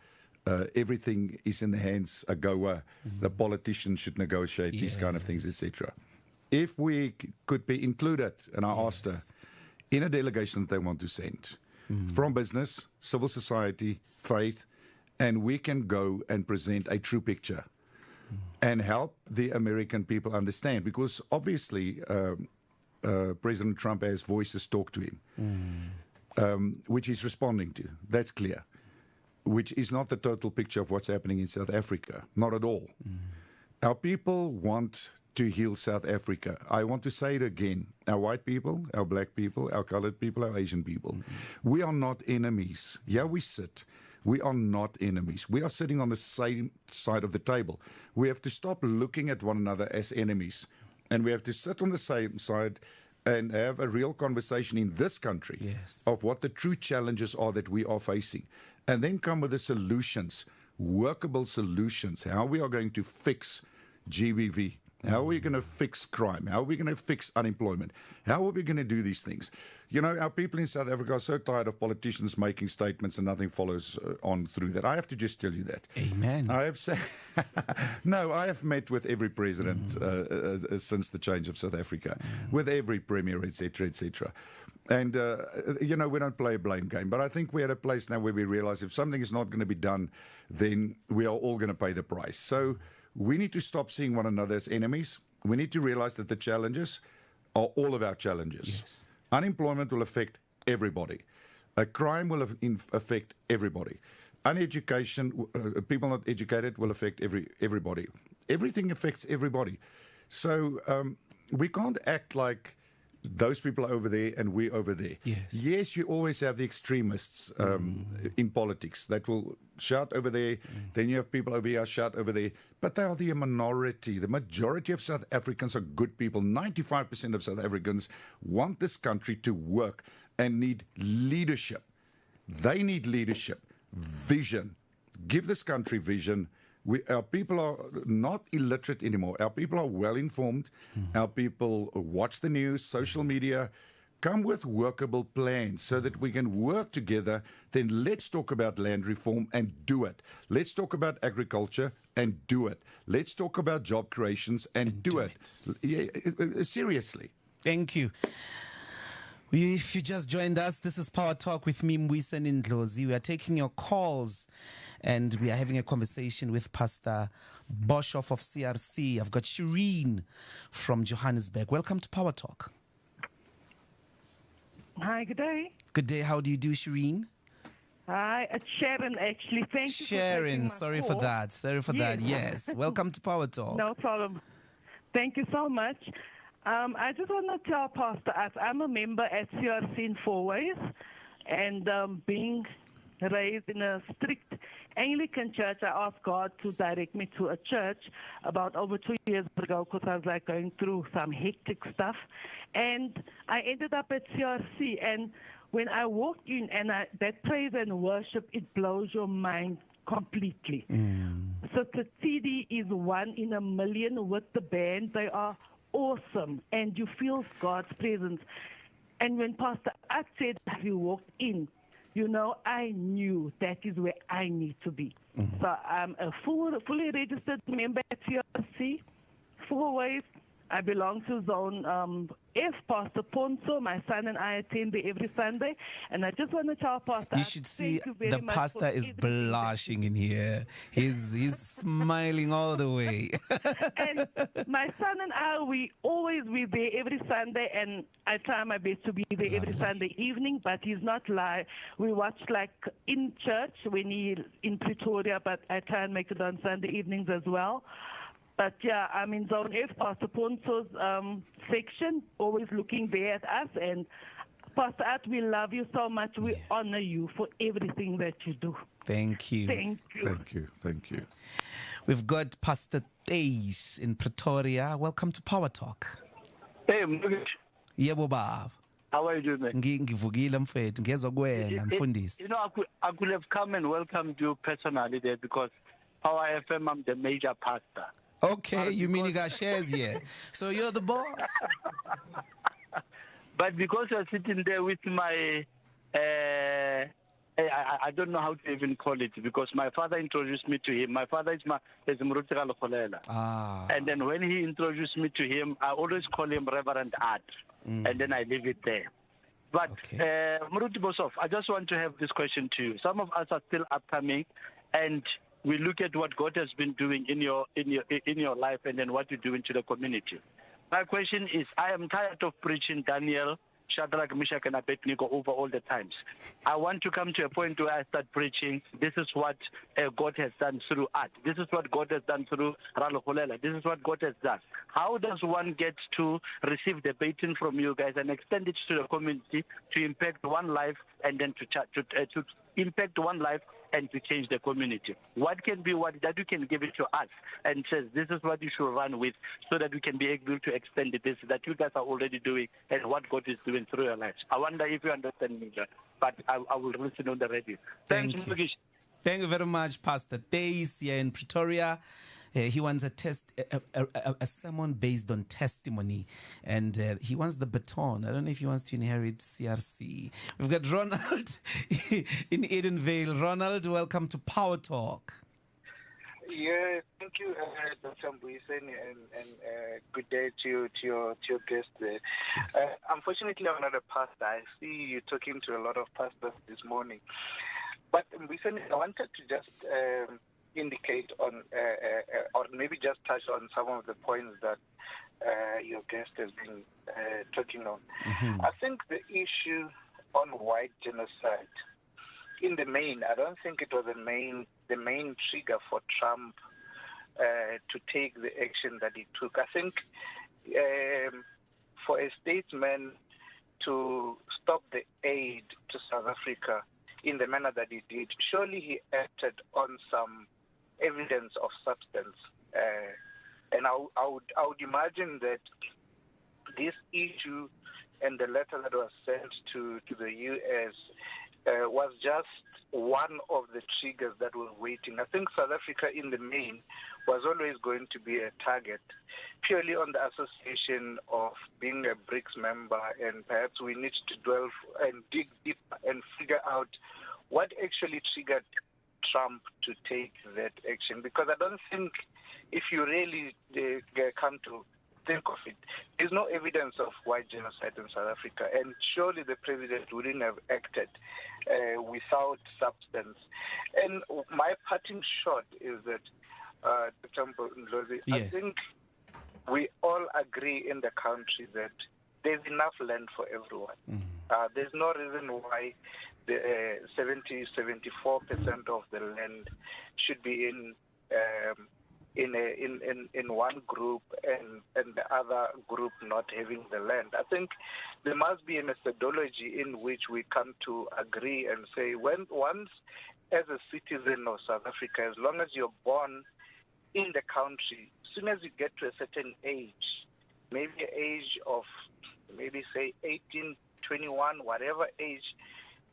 everything is in the hands of AGOA. The politicians should negotiate these kind of things, etc. If we could be included, and I asked her, in a delegation that they want to send, from business, civil society, faith, and we can go and present a true picture and help the American people understand. Because obviously, President Trump has voices talk to him, which he's responding to. That's clear. Which is not the total picture of what's happening in South Africa. Not at all. Our people want to heal South Africa. I want to say it again. Our white people, our black people, our colored people, our Asian people. We are not enemies. Yeah, we sit. We are not enemies. We are sitting on the same side of the table. We have to stop looking at one another as enemies. And we have to sit on the same side and have a real conversation in this country of what the true challenges are that we are facing. And then come with the solutions, workable solutions, how we are going to fix GBV. How are we going to fix crime? How are we going to fix unemployment? How are we going to do these things? You know, our people in South Africa are so tired of politicians making statements and nothing follows on through that. I have to just tell you that. Amen. I have said, no, I have met with every president since the change of South Africa, with every premier, etc., etc. And, you know, we don't play a blame game. But I think we're at a place now where we realize if something is not going to be done, then we are all going to pay the price. So we need to stop seeing one another as enemies. We need to realize that the challenges are all of our challenges. Unemployment will affect everybody. Crime will affect everybody. Uneducation, people not educated will affect everybody. Everything affects everybody. So we can't act like those people are over there and we're over there. Yes, you always have the extremists in politics that will shout over there. Then you have people over here shout over there. But they are the minority. The majority of South Africans are good people. 95% of South Africans want this country to work and need leadership. They need leadership, vision. Give this country vision. Our people are not illiterate anymore. Our people are well informed. Our people watch the news, social media. Come with workable plans so that we can work together. Then let's talk about land reform and do it. Let's talk about agriculture and do it. Let's talk about job creations and do it. Yeah, seriously. Thank you. If you just joined us, this is Power Talk with me, Mbuyiseni Ndlozi. We are taking your calls and we are having a conversation with Pastor Boshoff of CRC. I've got Shireen from Johannesburg. Welcome to Power Talk. Hi, good day. Good day. How do you do, Shireen? Hi, it's Sharon, actually. Thank you Sharon, for sorry call. for that. Sorry for that. Yes. Welcome to Power Talk. No problem. Thank you so much. I just want to tell Pastor As I'm a member at CRC in 4 ways, and being raised in a strict Anglican church, I asked God to direct me to a church about over 2 years ago because I was like going through some hectic stuff, and I ended up at CRC. And when I walked in, and that praise and worship, it blows your mind completely. So the TD is 1 in a million with the band. They are awesome, and you feel God's presence. And when Pastor At said that you walked in, you know, I knew that is where I need to be. So I'm a fully registered member at CRC, 4 ways. I belong to Zone F. Pastor Ponso, my son and I attend there every Sunday. And I just want to tell Pastor, you should see the pastor is blushing in here. He's smiling all the way. And my son and I, we're there every Sunday, and I try my best to be there every Sunday evening, but he's not live. We watch like in church when he's in Pretoria, but I try and make it on Sunday evenings as well. But yeah, I'm in Zone F, Pastor Ponso's section, always looking there at us. And Pastor At, we love you so much. We honor you for everything that you do. Thank you. Thank you. Thank you. Thank you. We've got Pastor Tace in Pretoria. Welcome to Power Talk. Hey, Mbuyiseni. Yebo baba. How are you doing, man? Ngivukile mfethu, ngezwe kuwena mfundisi. You know, I could have come and welcomed you personally there because Power FM, I'm the major pastor. Okay, you mean you got shares here. So you're the boss. But because you're sitting there with my, I don't know how to even call it, because my father introduced me to him. My father is Mruti Galokholela. And then when he introduced me to him, I always call him Reverend Art. And then I leave it there. But Mruti Bosov, I just want to have this question to you. Some of us are still upcoming, and we look at what God has been doing in your life, and then what you're doing to the community. My question is, I am tired of preaching Daniel, Shadrach, Meshach, and Abednego over all the times. I want to come to a point where I start preaching, this is what God has done through art. This is what God has done through Ralokholela. This is what God has done. How does one get to receive the baton from you guys and extend it to the community to impact one life and then to impact one life and to change the community? What can be what that you can give it to us and says this is what you should run with, so that we can be able to extend this that you guys are already doing and what God is doing through your lives. I wonder if you understand me, but I will listen on the radio. Thank you. Thank you very much, Pastor Dace here in Pretoria. He wants a sermon based on testimony, and he wants the baton. I don't know if he wants to inherit CRC. We've got Ronald in Edenvale. Ronald, welcome to Power Talk. Yeah, thank you, Dr. Mbuyiseni, and good day to your guest there. Yes. Unfortunately, I'm not a pastor. I see you talking to a lot of pastors this morning. But Mbuyiseni, I wanted to just indicate on, or maybe just touch on some of the points that your guest has been talking on. Mm-hmm. I think the issue on white genocide, in the main, I don't think it was the main trigger for Trump to take the action that he took. I think for a statesman to stop the aid to South Africa in the manner that he did, surely he acted on some evidence of substance. And I would imagine that this issue and the letter that was sent to the U.S. Was just one of the triggers that were waiting. I think South Africa in the main was always going to be a target, purely on the association of being a BRICS member, and perhaps we need to delve and dig deeper and figure out what actually triggered Trump to take that action. Because I don't think, if you really come to think of it, there's no evidence of white genocide in South Africa, and surely the president wouldn't have acted without substance. And my parting shot is that, Dr. Ndlozi, yes. I think we all agree in the country that there's enough land for everyone. Mm-hmm. There's no reason why the 74% of the land should be in one group and the other group not having the land. I think there must be a methodology in which we come to agree and say, once as a citizen of South Africa, as long as you're born in the country, as soon as you get to a certain age, maybe age of maybe say 18, 21, whatever age,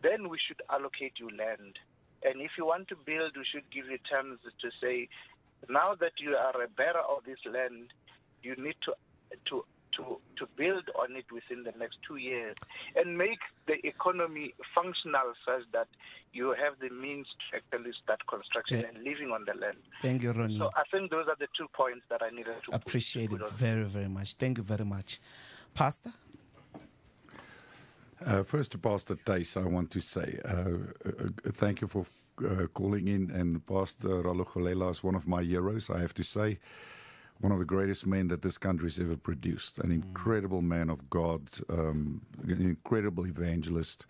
then we should allocate you land. And if you want to build, we should give you terms to say, now that you are a bearer of this land, you need to build on it within the next 2 years and make the economy functional such that you have the means to actually start construction and living on the land. Thank you, Ronnie. So I think those are the 2 points that I needed to appreciate it very, very much. Thank you very much. Pastor? First to Pastor Dace, I want to say thank you for calling in, and Pastor Ralokholela is one of my heroes, I have to say. One of the greatest men that this country has ever produced. An incredible man of God, an incredible evangelist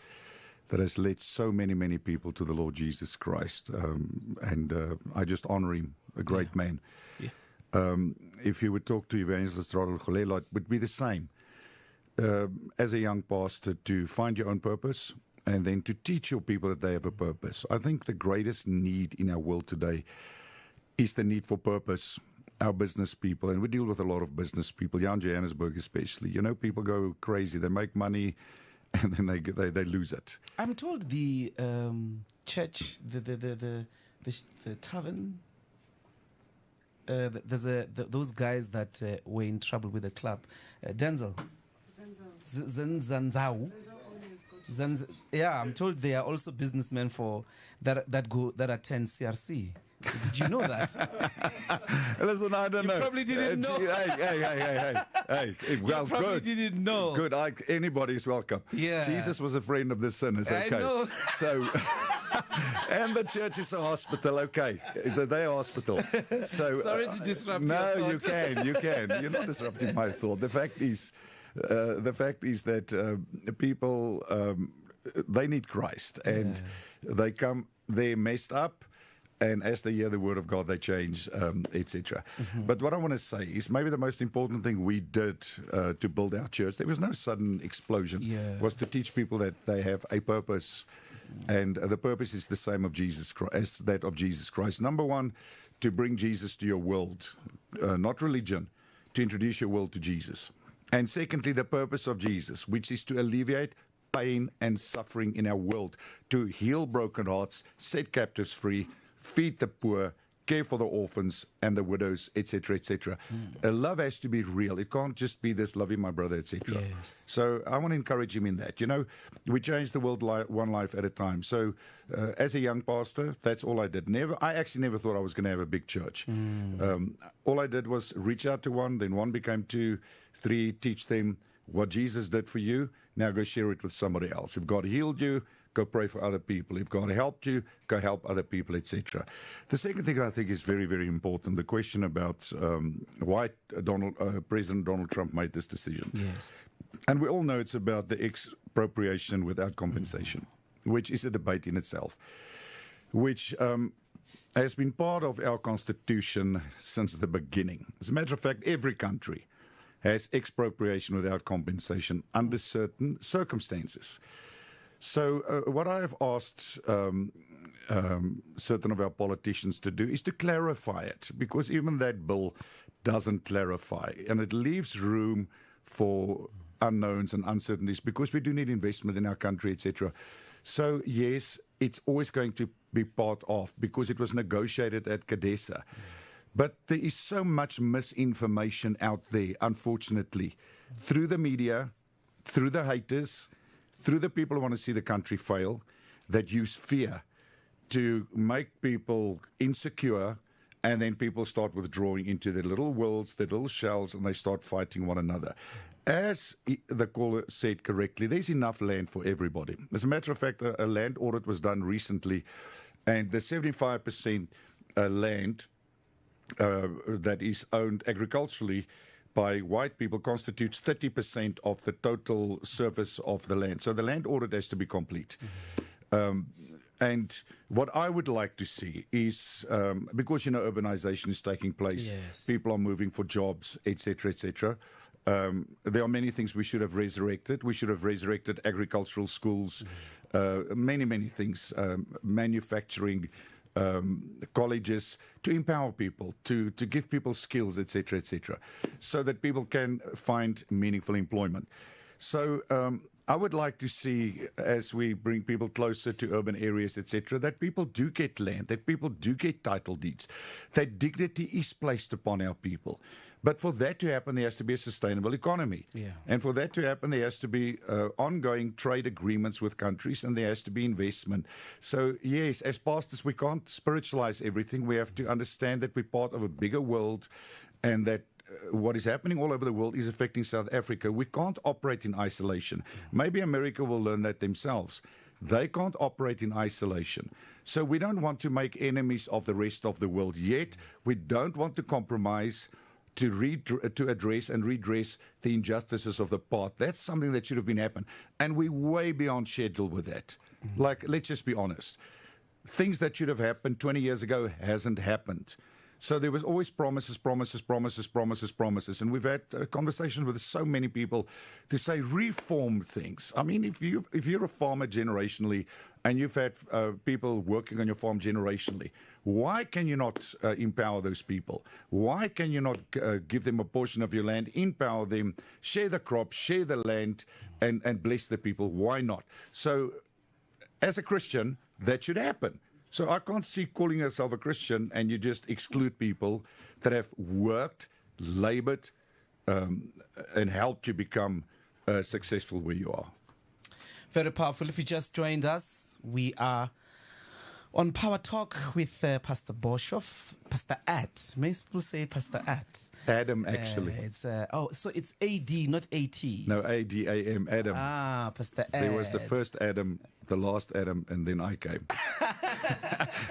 that has led so many, many people to the Lord Jesus Christ. And I just honor him, a great man. Yeah. If you would talk to Evangelist Ralokholela, it would be the same. As a young pastor, to find your own purpose and then to teach your people that they have a purpose. I think the greatest need in our world today is the need for purpose. Our business people, and we deal with a lot of business people, here in Johannesburg especially. You know, people go crazy. They make money and then they lose it. I'm told the church, the tavern, there's those guys that were in trouble with the club. Denzel. Zanzau. Yeah, I'm told they are also businessmen that attend CRC. Did you know that? Listen, I don't know. You probably didn't know. Hey. Well, you probably good. didn't know. Good. Anybody's welcome. Yeah. Jesus was a friend of the sinners. Okay. I know. So, and the church is a hospital. Okay, they're a hospital. So sorry to disrupt. No, your you can. You're not disrupting my thought. The fact is that people they need Christ, and they come. They're messed up. And as they hear the word of God, they change, etc. But what I want to say is maybe the most important thing we did to build our church, there was no sudden explosion, was to teach people that they have a purpose. And the purpose is the same of Jesus Christ, as that of Jesus Christ. Number one, to bring Jesus to your world, not religion, to introduce your world to Jesus. And secondly, the purpose of Jesus, which is to alleviate pain and suffering in our world, to heal broken hearts, set captives free, feed the poor, care for the orphans and the widows, etc., etc. Love has to be real. It can't just be this loving my brother, etc. Yes. So I want to encourage him in that. You know, we change the world one life at a time. So as a young pastor, that's all I did. I actually never thought I was going to have a big church. All I did was reach out to one, then one became 2, 3, teach them what Jesus did for you. Now go share it with somebody else. If God healed you, go pray for other people. If God helped you, go help other people, etc. The second thing I think is very, very important, the question about why President Donald Trump made this decision. Yes. And we all know it's about the expropriation without compensation, which is a debate in itself, which has been part of our Constitution since the beginning. As a matter of fact, every country has expropriation without compensation under certain circumstances. So what I have asked certain of our politicians to do is to clarify it, because even that bill doesn't clarify, and it leaves room for unknowns and uncertainties, because we do need investment in our country, etc. So yes, it's always going to be part of, because it was negotiated at Kadesa. But there is so much misinformation out there, unfortunately, through the media, through the haters, through the people who want to see the country fail, that use fear to make people insecure, and then people start withdrawing into their little worlds, their little shells, and they start fighting one another. As the caller said correctly, there's enough land for everybody. As a matter of fact, a land audit was done recently, and the 75% land that is owned agriculturally by white people constitutes 30% of the total surface of the land. So the land audit has to be complete. And what I would like to see is, because, you know, urbanization is taking place, people are moving for jobs, etc., etc. There are many things we should have resurrected. We should have resurrected agricultural schools, many, many things, manufacturing, colleges, to empower people, to give people skills, etc., etc., so that people can find meaningful employment. So I would like to see, as we bring people closer to urban areas, etc., that people do get land, that people do get title deeds, that dignity is placed upon our people. But for that to happen, there has to be a sustainable economy. And for that to happen, there has to be ongoing trade agreements with countries, and there has to be investment. So, yes, as pastors, we can't spiritualize everything. We have to understand that we're part of a bigger world, and that what is happening all over the world is affecting South Africa. We can't operate in isolation. Maybe America will learn that themselves. They can't operate in isolation. So we don't want to make enemies of the rest of the world yet. We don't want to compromise to address and redress the injustices of the past. That's something that should have been happening. And we're way beyond schedule with that. Like, let's just be honest. Things that should have happened 20 years ago hasn't happened. So there was always promises. And we've had conversations with so many people to say, reform things. I mean, if you're a farmer generationally, and you've had people working on your farm generationally, why can you not empower those people? Why can you not give them a portion of your land, empower them, share the crops, share the land, and bless the people? Why not? So as a Christian, that should happen. So I can't see calling yourself a Christian and you just exclude people that have worked, labored, and helped you become successful where you are. Very powerful. If you just joined us, we are on Power Talk with Pastor Boshoff, Pastor At. Most people say Pastor At. Adam, actually. So it's AD, not AT. No, ADAM, Adam. Ah, Pastor Ad. There was the first Adam, the last Adam, and then I came.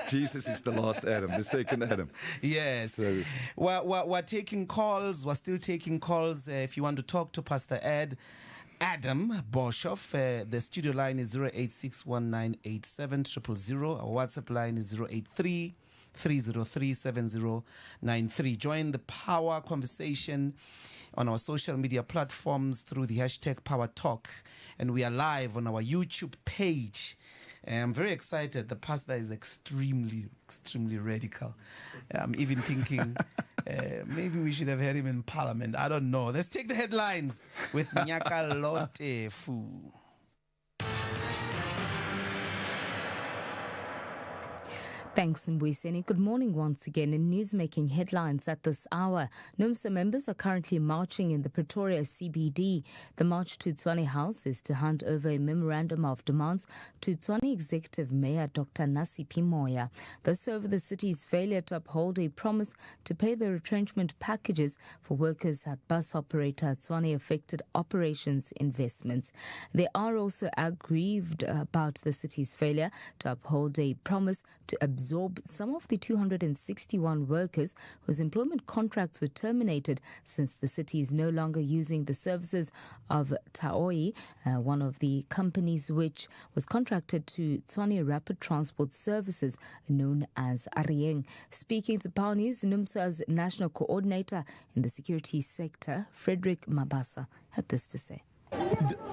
Jesus is the last Adam, the second Adam. Yes. So we're taking calls. We're still taking calls. If you want to talk to Pastor Adam Boshoff, the studio line is 08619870000. Our WhatsApp line is 083-303-7093. Join the power conversation on our social media platforms through the hashtag Power Talk, and we are live on our YouTube page. I'm very excited. The pastor is extremely radical. I'm even thinking maybe we should have had him in Parliament. I don't know. Let's take the headlines with Nyakalote Fu. Thanks, Mbuyiseni. Good morning once again. In news making headlines at this hour, NUMSA members are currently marching in the Pretoria CBD. The march to Tshwane House is to hand over a memorandum of demands to Tshwane Executive Mayor Dr. Nasiphi Moya. This over the city's failure to uphold a promise to pay the retrenchment packages for workers at bus operator Tshwane affected operations investments. They are also aggrieved about the city's failure to uphold a promise to absorb some of the 261 workers whose employment contracts were terminated since the city is no longer using the services of Taoi, one of the companies which was contracted to Tshwane Rapid Transport Services, known as Arieng. Speaking to Power News, NUMSA's national coordinator in the security sector, Frederick Mabasa, had this to say.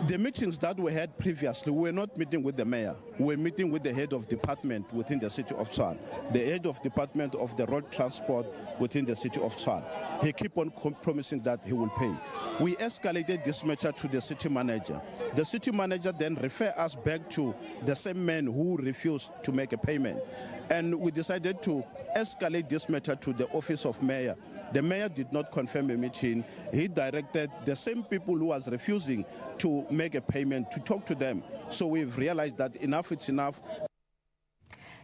The meetings that we had previously, we were not meeting with the mayor. We were meeting with the head of department within the city of Tshwane, the head of department of the road transport within the city of Tshwane. He kept on promising that he will pay. We escalated this matter to the city manager. The city manager then referred us back to the same man who refused to make a payment. And we decided to escalate this matter to the office of mayor. The mayor did not confirm a meeting. He directed the same people who was refusing to make a payment to talk to them. So we've realized that enough is enough.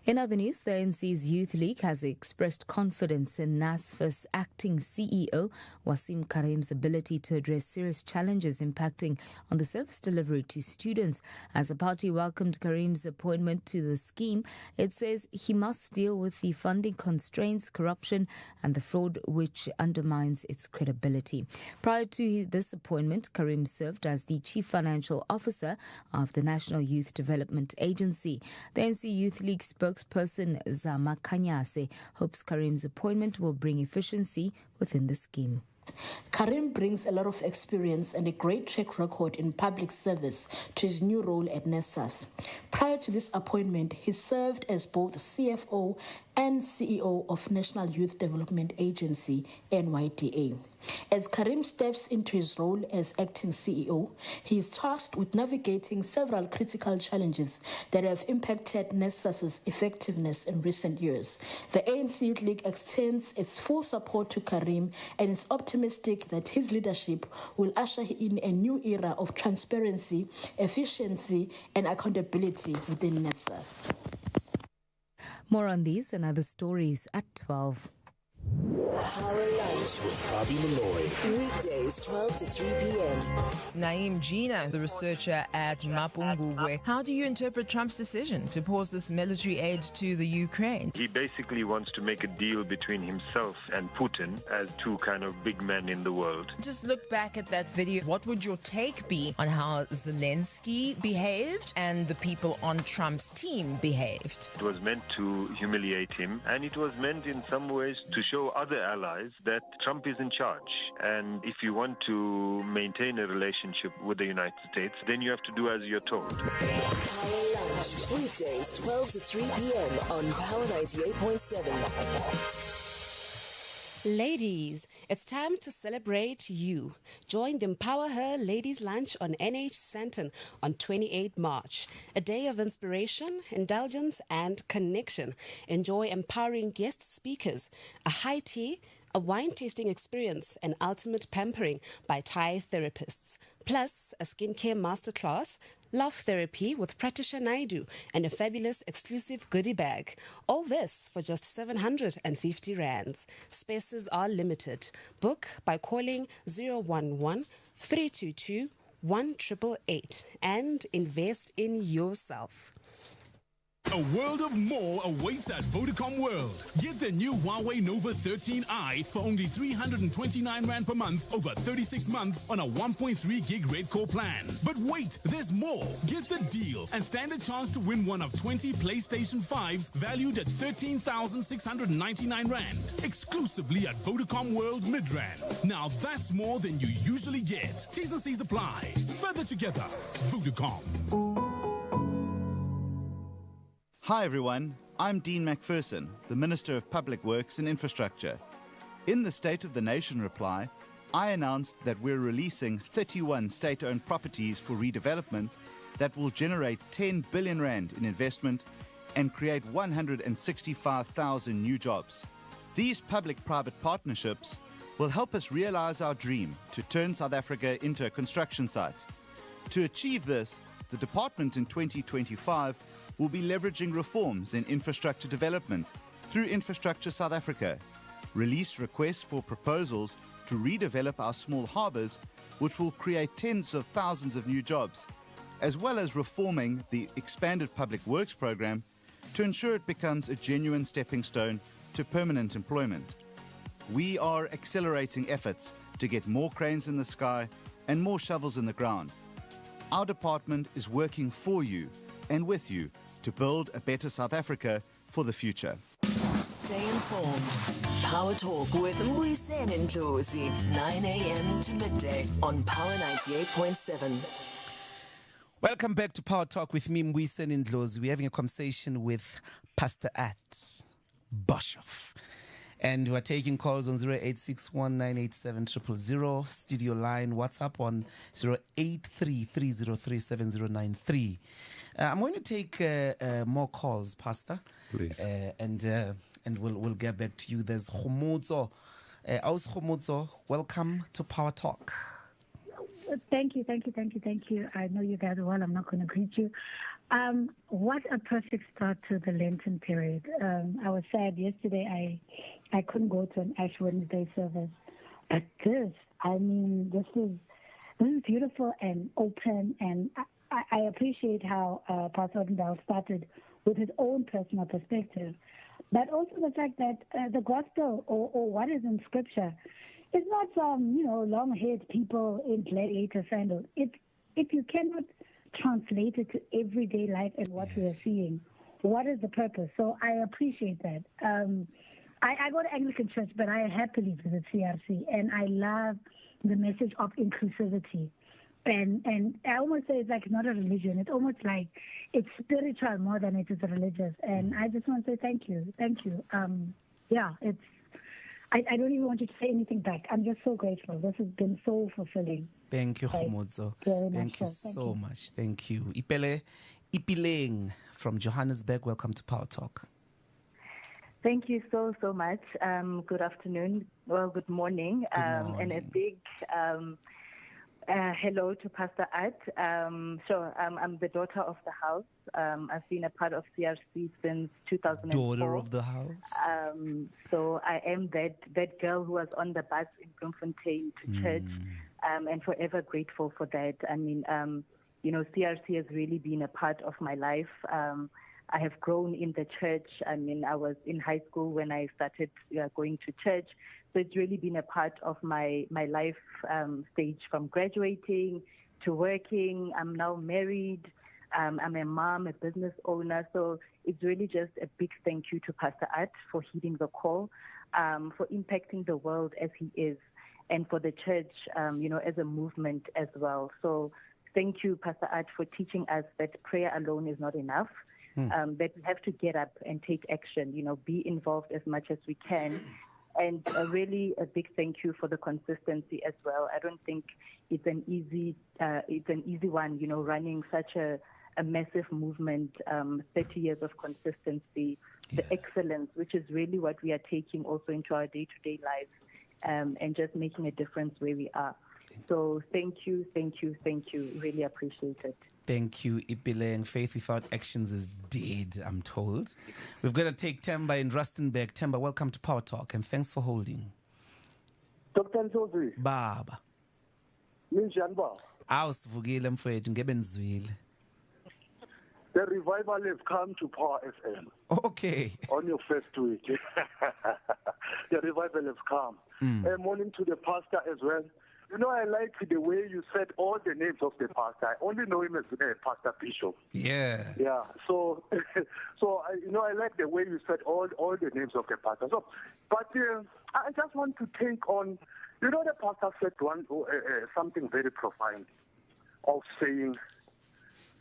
In other news, the ANC's Youth League has expressed confidence in NASFA's acting CEO, Wasim Karim's ability to address serious challenges impacting on the service delivery to students. As the party welcomed Karim's appointment to the scheme, it says he must deal with the funding constraints, corruption and the fraud which undermines its credibility. Prior to this appointment, Karim served as the Chief Financial Officer of the National Youth Development Agency. The ANC Youth League spokesperson Zama Kanyase hopes Karim's appointment will bring efficiency within the scheme. Karim brings a lot of experience and a great track record in public service to his new role at NESAS. Prior to this appointment, he served as both CFO and CEO of National Youth Development Agency, NYDA. As Karim steps into his role as acting CEO, he is tasked with navigating several critical challenges that have impacted NESAS's effectiveness in recent years. The ANC Youth League extends its full support to Karim and is optimistic that his leadership will usher in a new era of transparency, efficiency, and accountability within NESAS. More on these and other stories at 12. Power Lunch with Bobby Malloy. Weekdays 12 to 3 p.m. Naeem Gina, the researcher at Mapungubwe. How do you interpret Trump's decision to pause this military aid to the Ukraine? He basically wants to make a deal between himself and Putin as two kind of big men in the world. Just look back at that video. What would your take be on how Zelensky behaved and the people on Trump's team behaved? It was meant to humiliate him, and it was meant in some ways to show other allies that Trump is in charge. And if you want to maintain a relationship with the United States, then you have to do as you're told. Power Lunch, weekdays 12 to 3 p.m. on Power 98.7. Ladies, it's time to celebrate you. Join the Empower Her Ladies Lunch on NH Santon on 28 March. A day of inspiration, indulgence, and connection. Enjoy empowering guest speakers, a high tea, a wine tasting experience, and ultimate pampering by Thai therapists. Plus, a skincare masterclass, love therapy with Pratisha Naidu, and a fabulous exclusive goodie bag. All this for just 750 rands. Spaces are limited. Book by calling 011 322 1888 and invest in yourself. A world of more awaits at Vodacom World. Get the new Huawei Nova 13i for only 329 Rand per month over 36 months on a 1.3 gig red core plan. But wait, there's more. Get the deal and stand a chance to win one of 20 PlayStation 5 valued at 13,699 Rand. Exclusively at Vodacom World Midrand. Now that's more than you usually get. T's and C's apply. Further together, Vodacom. Hi everyone, I'm Dean McPherson, the Minister of Public Works and Infrastructure. In the State of the Nation reply, I announced that we're releasing 31 state-owned properties for redevelopment that will generate 10 billion rand in investment and create 165,000 new jobs. These public-private partnerships will help us realize our dream to turn South Africa into a construction site. To achieve this, the department in 2025 will be leveraging reforms in infrastructure development through Infrastructure South Africa, release requests for proposals to redevelop our small harbours, which will create tens of thousands of new jobs, as well as reforming the expanded public works program to ensure it becomes a genuine stepping stone to permanent employment. We are accelerating efforts to get more cranes in the sky and more shovels in the ground. Our department is working for you and with you to build a better South Africa for the future. Stay informed. Power Talk with Mbuyiseni and Ndlozi, 9 a.m. to midday on Power 98.7. Welcome back to Power Talk with me, Mbuyiseni and Ndlozi. We're having a conversation with Pastor At Boshoff. And we're taking calls on 0861987000, studio line, WhatsApp on 0833037093. I'm going to take more calls, Pastor. Please. And we'll get back to you. There's Khomotso. Aus Khomotso, welcome to Power Talk. Thank you. I know you guys well. I'm not going to greet you. What a perfect start to the Lenten period. I was sad yesterday I couldn't go to an Ash Wednesday service. But this is beautiful and open, and I appreciate how Pastor Ndlozi started with his own personal perspective, but also the fact that the gospel or what is in Scripture is not some long-haired people in gladiator sandals. If you cannot translate it to everyday life and what we are seeing, what is the purpose? So I appreciate that. I go to Anglican Church, but I happily visit CRC, and I love the message of inclusivity. And I almost say it's like not a religion. It's almost like it's spiritual more than it is religious. And I just want to say thank you. I don't even want you to say anything back. I'm just so grateful. This has been so fulfilling. Thank you, Khomotso. Thank you so much. Thank you. Ipileng from Johannesburg, welcome to Power Talk. Thank you so much. Good afternoon. Well, good morning. And a big hello to Pastor At. I'm the daughter of the house. I've been a part of CRC since 2004. Daughter of the house. So I am that girl who was on the bus in Bloemfontein to church, and forever grateful for that. CRC has really been a part of my life. I have grown in the church. I was in high school when I started going to church. So it's really been a part of my life stage, from graduating to working. I'm now married. I'm a mom, a business owner. So it's really just a big thank you to Pastor At for heeding the call, for impacting the world as he is, and for the church, as a movement as well. So thank you, Pastor At, for teaching us that prayer alone is not enough. That we have to get up and take action, be involved as much as we can. And really a big thank you for the consistency as well. I don't think it's an easy one, running such a massive movement, 30 years of consistency, the excellence, which is really what we are taking also into our day-to-day lives, and just making a difference where we are. So thank you. Really appreciate it. Thank you, Ipileng. Faith without actions is dead, I'm told. We've got to take Temba in Rustenburg. Temba, welcome to Power Talk, and thanks for holding. Dr. Ndlozi. Baba. Minjani ba? Awusivukile mfowethu, ngebe nizwile. The revival has come to Power FM. Okay. On your first week. The revival has come. Morning to the pastor as well. I like the way you said all the names of the pastor. I only know him as Pastor Bishop. Yeah. Yeah. So, I like the way you said all the names of the pastor. So, but I just want to take on, the pastor said something very profound of saying,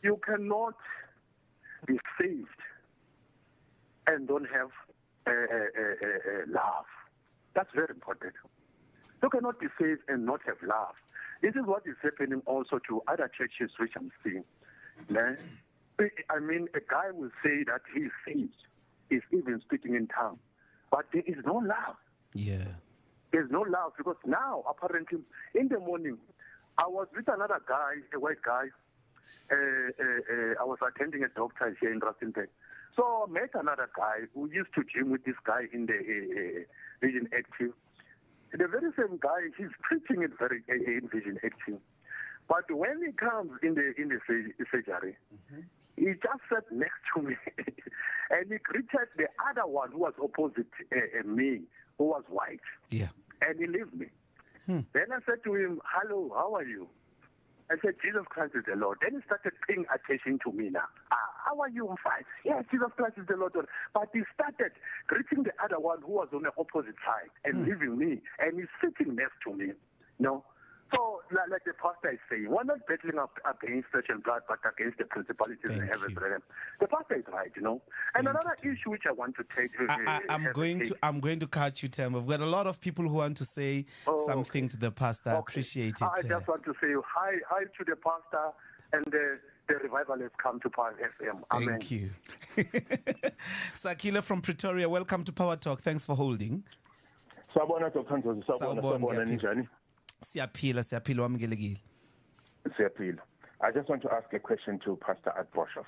you cannot be saved and don't have love. That's very important. You cannot be saved and not have love. This is what is happening also to other churches which I'm seeing. I mean, a guy will say that he's saved, he's even speaking in tongues, but there is no love. Yeah. There's no love because now, apparently, in the morning, I was with another guy, a white guy. I was attending a doctor here in Rustenburg. So I met another guy who used to gym with this guy in the Vision Active. The very same guy, he's preaching it very in Vision Active. But when he comes in the surgery, he just sat next to me and he greeted the other one who was opposite me, who was white. Yeah. And he left me. Then I said to him, hello, how are you? I said, Jesus Christ is the Lord. Then he started paying attention to me now. How are you? I'm fine. Yes, Jesus Christ is the Lord. But he started greeting the other one who was on the opposite side and leaving me. And he's sitting next to me. So, like the pastor is saying, we're not battling up against flesh and blood, but against the principalities in heaven. The pastor is right, And another issue which I want to take... I'm going to cut you, Tim. We've got a lot of people who want to say something to the pastor. I appreciate it. I just want to say hi to the pastor, and the revival has come to Power FM. Amen. Thank you. Sakila from Pretoria, welcome to Power Talk. Thanks for holding. Sawubona, Dr. Ndlozi. Sawubona, ninjani? Siyaphila wamukelekile. Siyaphila. I just want to ask a question to Pastor Adboshoff.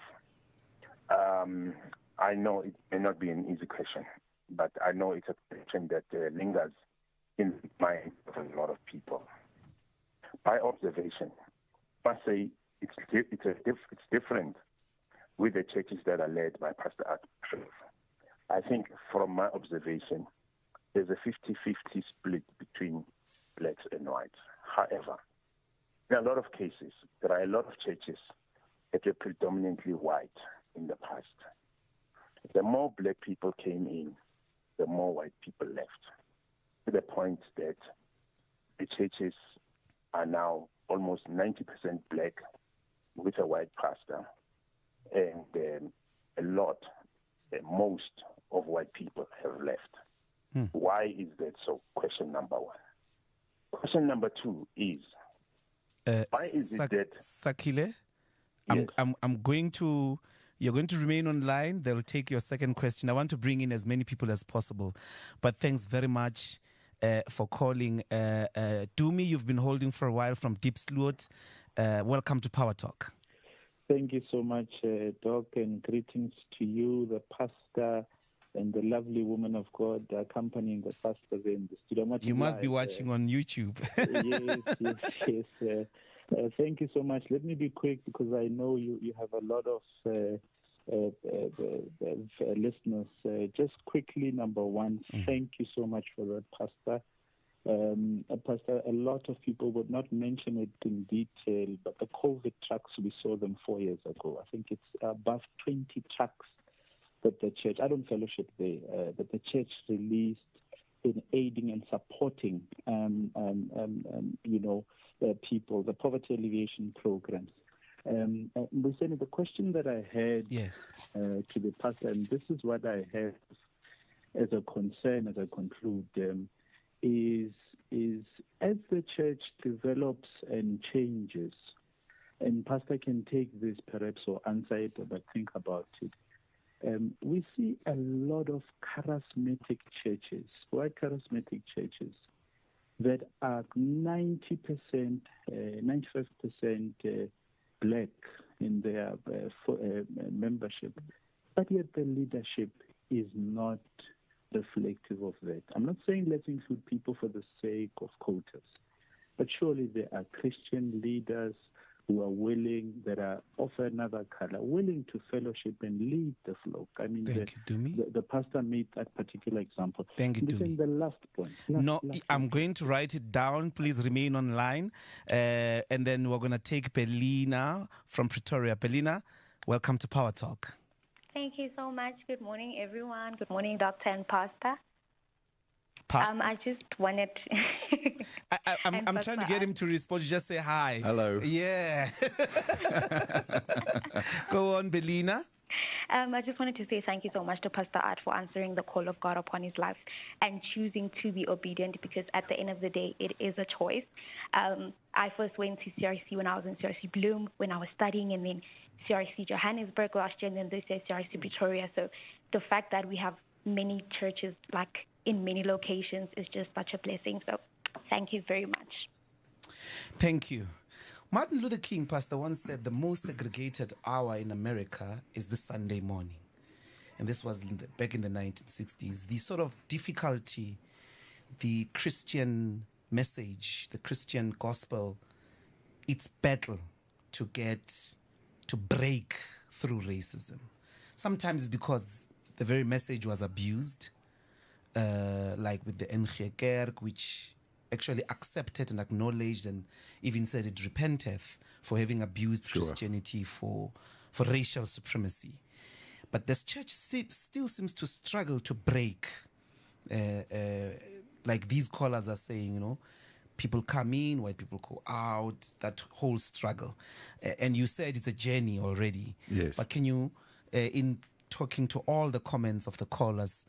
I know it may not be an easy question, but I know it's a question that lingers in the mind of a lot of people. By observation, I must say it's different with the churches that are led by Pastor Adboshoff. I think from my observation, there's a 50-50 split between blacks and whites. However, in a lot of cases, there are a lot of churches that were predominantly white in the past. The more black people came in, the more white people left, to the point that the churches are now almost 90% black with a white pastor, and most of white people have left. Why is that so? Question number one. Question number two is, why is it that... Sakile, yes. You're going to remain online. They'll take your second question. I want to bring in as many people as possible. But thanks very much for calling. Dumi, you've been holding for a while from Deep Sloot. Welcome to Power Talk. Thank you so much, Doc, and greetings to you, the pastor, and the lovely woman of God accompanying the pastor there in the studio. You must be watching on YouTube. Yes. Thank you so much. Let me be quick because I know you have a lot of listeners. Just quickly, number one, thank you so much for that, Pastor. Pastor, a lot of people would not mention it in detail, but the COVID trucks, we saw them 4 years ago. I think it's above 20 trucks that the church, I don't fellowship there, that the church released in aiding and supporting, people, the poverty alleviation programs. Mbuyiseni, the question that I had to the pastor, and this is what I have, as a concern, as I conclude, is as the church develops and changes, and Pastor can take this perhaps or answer it, but think about it. We see a lot of charismatic churches, white charismatic churches, that are 90%, 95% black in their membership, but yet the leadership is not reflective of that. I'm not saying let's include people for the sake of quotas, but surely there are Christian leaders who are willing, that are of another color, willing to fellowship and lead the flock. I mean, the pastor made that particular example. Thank you, Dumi. The last point. I'm going to write it down. Please remain online. And then we're going to take Belina from Pretoria. Belina, welcome to Power Talk. Thank you so much. Good morning, everyone. Good morning, Doctor and Pastor. I just wanted I'm trying to get him to respond. Just say hi. Hello. Yeah. Go on, Belina. I just wanted to say thank you so much to Pastor Art for answering the call of God upon his life and choosing to be obedient, because at the end of the day, it is a choice. I first went to CRC when I was in CRC Bloom, when I was studying, and then CRC Johannesburg last year, and then this year CRC Pretoria. So the fact that we have many churches, like in many locations, is just such a blessing. So thank you very much. Thank you. Martin Luther King, Pastor, once said the most segregated hour in America is the Sunday morning. And this was back in the 1960s. The sort of difficulty, the Christian message, the Christian gospel, its battle to break through racism. Sometimes it's because the very message was abused, like with the NG Kerk, which actually accepted and acknowledged and even said it repenteth for having abused Christianity for racial supremacy. But this church still seems to struggle to break, like these callers are saying, you know, people come in, white people go out, that whole struggle. And you said it's a journey already. Yes. But can you, in talking to all the comments of the callers,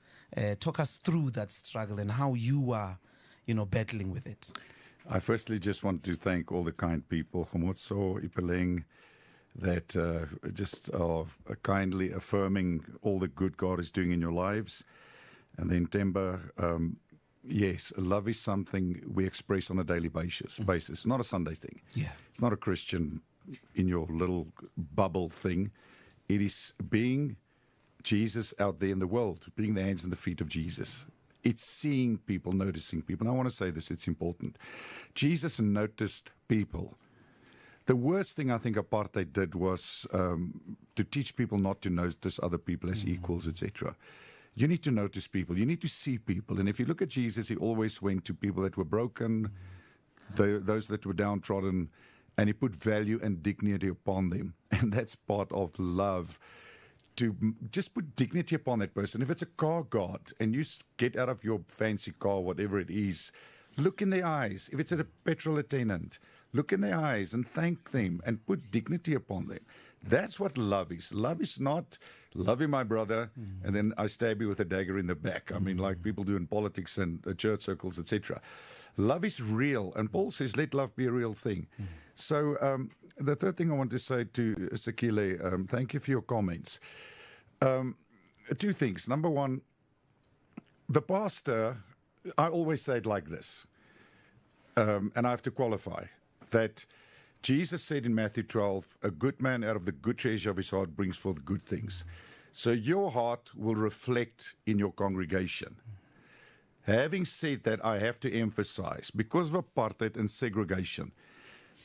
talk us through that struggle and how you are, you know, battling with it? I firstly just want to thank all the kind people, Khomotso, Ipeleng, that just are kindly affirming all the good God is doing in your lives. And then Temba, yes, love is something we express on a daily basis. It's not a Sunday thing. Yeah. It's not a Christian in your little bubble thing. It is being Jesus out there in the world, being the hands and the feet of Jesus. It's seeing people, noticing people. And I want to say this, it's important. Jesus noticed people. The worst thing I think apartheid did was to teach people not to notice other people as equals, etc. You need to notice people. You need to see people. And if you look at Jesus, he always went to people that were broken, those that were downtrodden, and he put value and dignity upon them. And that's part of love, to just put dignity upon that person. If it's a car god and you get out of your fancy car, whatever it is, look in their eyes. If it's a petrol attendant, look in their eyes and thank them and put dignity upon them. That's what love is. Love is not loving my brother and then I stab you with a dagger in the back. I mean, like people do in politics and church circles, etc. Love is real. And Paul says, let love be a real thing. So the third thing I want to say to Sekile, thank you for your comments. Two things. Number one, the pastor, I always say it like this, and I have to qualify, that Jesus said in Matthew 12, a good man out of the good treasure of his heart brings forth good things. So your heart will reflect in your congregation. Having said that, I have to emphasize, because of apartheid and segregation,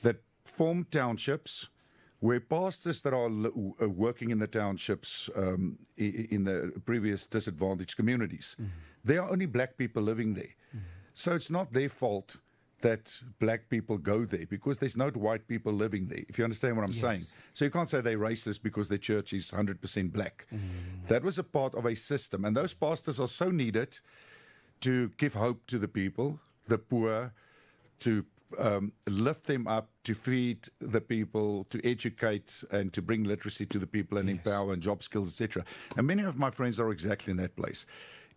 that formed townships where pastors that are working in the townships in the previous disadvantaged communities, there are only black people living there. So it's not their fault that black people go there, because there's no white people living there, if you understand what I'm saying. So you can't say they're racist because their church is 100% black. That was a part of a system, and those pastors are so needed to give hope to the people, the poor, to lift them up, to feed the people, to educate and to bring literacy to the people and empower and job skills, etc. And many of my friends are exactly in that place.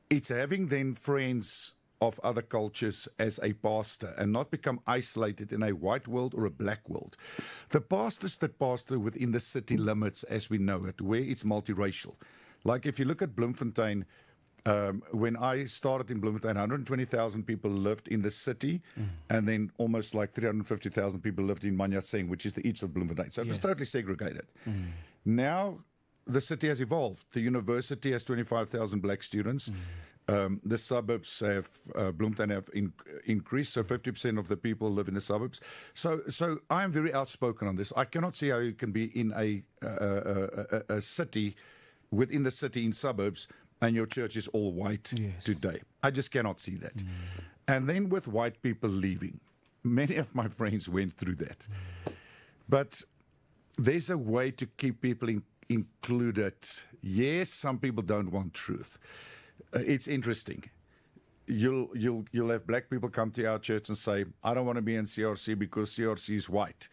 it's having then friends of other cultures as a pastor and not become isolated in a white world or a black world. The pastors that pastor within the city limits as we know it, where it's multiracial. Like if you look at Bloemfontein, when I started in Bloemfontein, 120,000 people lived in the city, and then almost like 350,000 people lived in Manyaseng, which is the east of Bloemfontein. So it was totally segregated. Now the city has evolved. The university has 25,000 black students. The suburbs have, Bloemfontein have increased, so 50% of the people live in the suburbs. So I'm very outspoken on this. I cannot see how you can be in a city, within the city in suburbs, and your church is all white today. I just cannot see that. And then with white people leaving, many of my friends went through that. But there's a way to keep people included. Yes, some people don't want truth. It's interesting. You'll have black people come to our church and say, I don't want to be in CRC because CRC is white.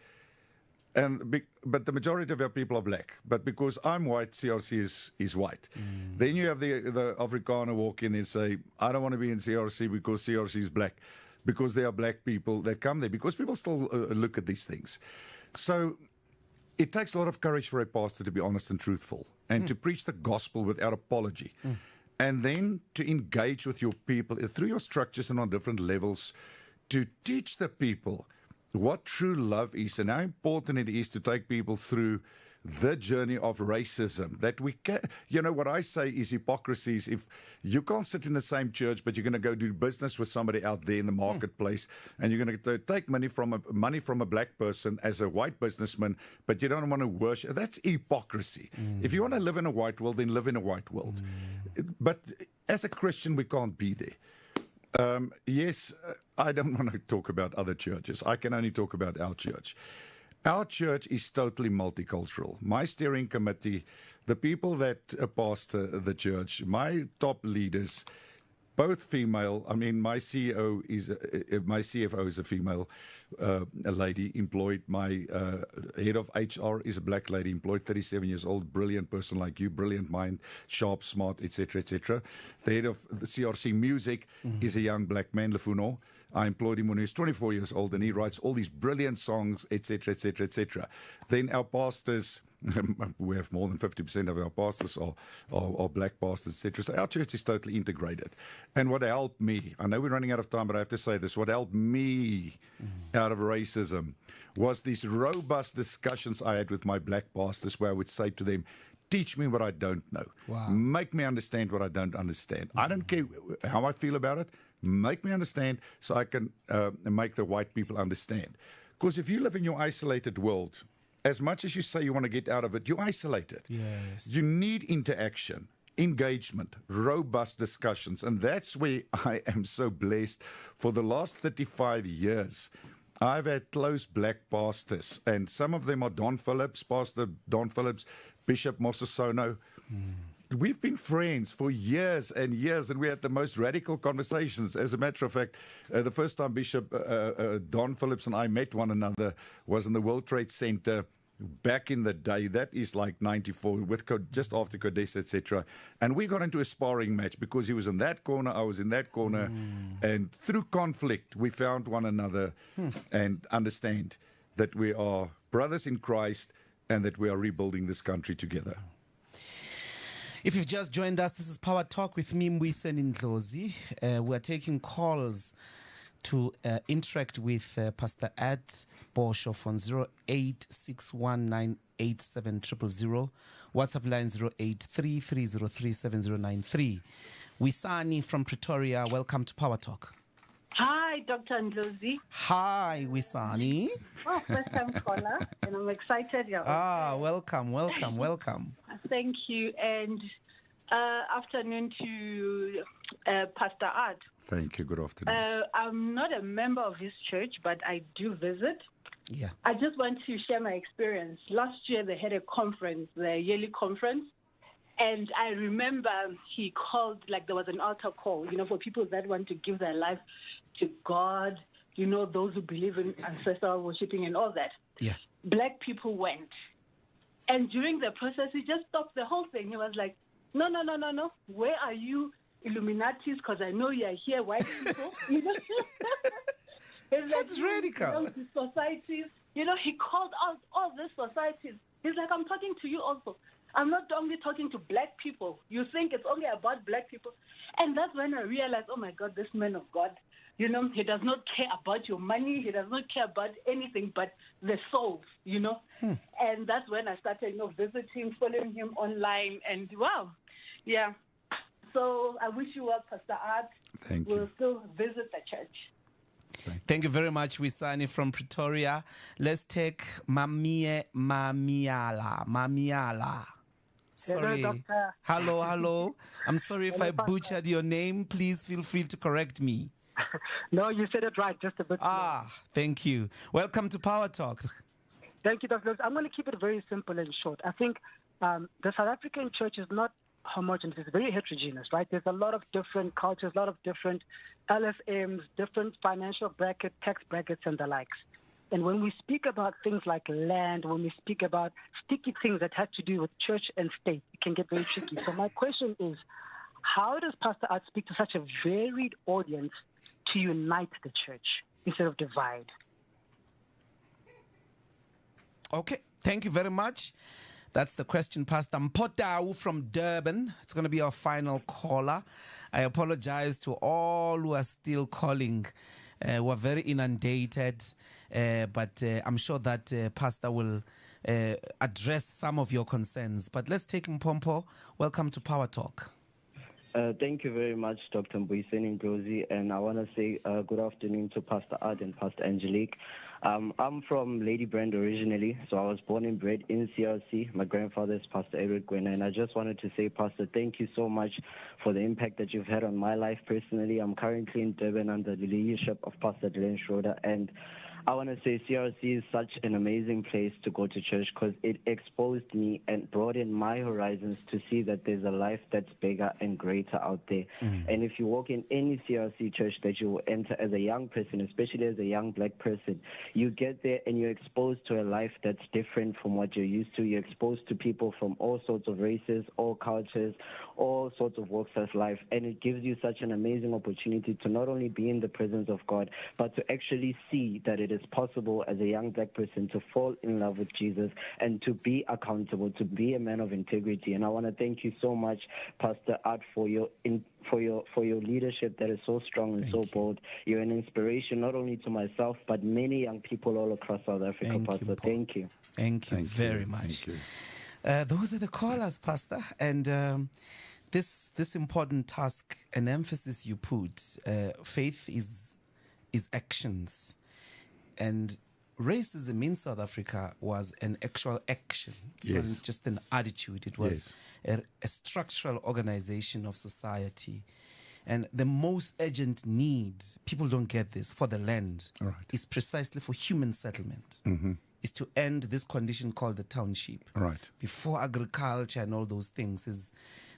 But the majority of our people are black. But because I'm white, CRC is white. Then you have the Afrikaner walk in and say, I don't want to be in CRC because CRC is black. Because there are black people that come there. Because people still look at these things. So it takes a lot of courage for a pastor to be honest and truthful and to preach the gospel without apology. And then to engage with your people through your structures and on different levels to teach the people what true love is and how important it is to take people through the journey of racism. That we can, you know, what I say is hypocrisy is if you can't sit in the same church, but you're going to go do business with somebody out there in the marketplace, and you're going to take money from a black person as a white businessman, but you don't want to worship. That's hypocrisy. If you want to live in a white world, then live in a white world. But as a Christian, we can't be there. Yes, I don't want to talk about other churches. I can only talk about our church. Our church is totally multicultural. My steering committee, the people that pastor the church, my top leaders, both female. I mean, my CFO is a female, a lady employed. My head of HR is a black lady employed, 37 years old, brilliant person like you, brilliant mind, sharp, smart, etc., etc. The head of the CRC Music is a young black man, Lefuno. I employed him when he was 24 years old, and he writes all these brilliant songs, etc., etc., etc. Then our pastors, we have more than 50% of our pastors are black pastors, etc. So our church is totally integrated. And what helped me, I know we're running out of time, but I have to say this, what helped me out of racism was these robust discussions I had with my black pastors where I would say to them, teach me what I don't know. Make me understand what I don't understand. I don't care how I feel about it. Make me understand so I can make the white people understand. Because if you live in your isolated world, as much as you say you want to get out of it, you're isolated. Yes. You need interaction, engagement, robust discussions. And that's where I am so blessed. For the last 35 years, I've had close black pastors. And some of them are Don Phillips, Pastor Don Phillips, Bishop Mososono. We've been friends for years and years, and we had the most radical conversations. As a matter of fact, the first time Bishop Don Phillips and I met one another was in the World Trade Center back in the day. That is like 94, with just after Codes, etc. And we got into a sparring match because he was in that corner, I was in that corner. And through conflict, we found one another and understand that we are brothers in Christ and that we are rebuilding this country together. If you've just joined us, this is Power Talk with me, Mbuyiseni Ndlozi. We're taking calls to interact with Pastor Ad Boshoff on 0861987000. WhatsApp line 0833037093. Wisani from Pretoria, welcome to Power Talk. Hi, Dr. Ndlozi. Hi, Wisani. Oh, first time caller, and I'm excited. Welcome. Thank you, and afternoon to Pastor Art. Thank you, good afternoon. I'm not a member of his church, but I do visit. Yeah. I just want to share my experience. Last year, they had a conference, the yearly conference, and I remember he called, like there was an altar call, for people that want to give their life to God, those who believe in ancestral worshiping and all that. Yeah. Black people went. And during the process, he just stopped the whole thing. He was like, no. Where are you, Illuminatis because I know you're here, white people. You know? That's radical. Societies. You know, he called out all these societies. He's like, I'm talking to you also. I'm not only talking to black people. You think it's only about black people. And that's when I realized, oh my God, this man of God, you know, he does not care about your money. He does not care about anything but the souls, you know. And that's when I started, you know, visiting, following him online. And wow, yeah. So I wish you well, Pastor Art. Thank you. We'll still visit the church. Thank you very much, Mbuyiseni from Pretoria. Let's take Mamiala. Sorry. Hello, Doctor. Hello. I'm sorry if I butchered your name. Please feel free to correct me. No, you said it right, just a bit. Thank you. Welcome to Power Talk. Thank you, Dr. I'm going to keep it very simple and short. I think the South African church is not homogeneous. It's very heterogeneous, right? There's a lot of different cultures, a lot of different LFMs, different financial brackets, tax brackets, and the likes. And when we speak about things like land, when we speak about sticky things that have to do with church and state, it can get very tricky. So my question is, how does Pastor Art speak to such a varied audience to unite the church instead of divide? Okay, thank you very much. That's the question, Pastor Mpotau from Durban. It's going to be our final caller. I apologize to all who are still calling. We're very inundated, but I'm sure that Pastor will address some of your concerns. But let's take Mpompo. Welcome to Power Talk. Thank you very much, Dr. Mbuyiseni Ndlozi, and I want to say good afternoon to Pastor Art and Pastor Angelique. I'm from Lady Brand originally, so I was born and bred in CRC. My grandfather is Pastor Eric Gwena, and I just wanted to say, Pastor, thank you so much for the impact that you've had on my life personally. I'm currently in Durban under the leadership of Pastor Glenn Schroeder, and I want to say CRC is such an amazing place to go to church because it exposed me and broadened my horizons to see that there's a life that's bigger and greater out there. And if you walk in any CRC church that you will enter as a young person, especially as a young black person, you get there and you're exposed to a life that's different from what you're used to. You're exposed to people from all sorts of races, all cultures, all sorts of walks of life. And it gives you such an amazing opportunity to not only be in the presence of God, but to actually see that it is possible as a young black person to fall in love with Jesus and to be accountable, to be a man of integrity. And I want to thank you so much, Pastor Art, for your leadership that is so strong and so bold. You're an inspiration not only to myself, but many young people all across South Africa, Pastor. Thank you. Thank you very much. Those are the callers, Pastor. And this important task, an emphasis you put, faith is actions. And racism in South Africa was an actual action. It's not just an attitude. It was a structural organization of society. And the most urgent need, people don't get this, for the land is precisely for human settlement. Is to end this condition called the township. Before agriculture and all those things.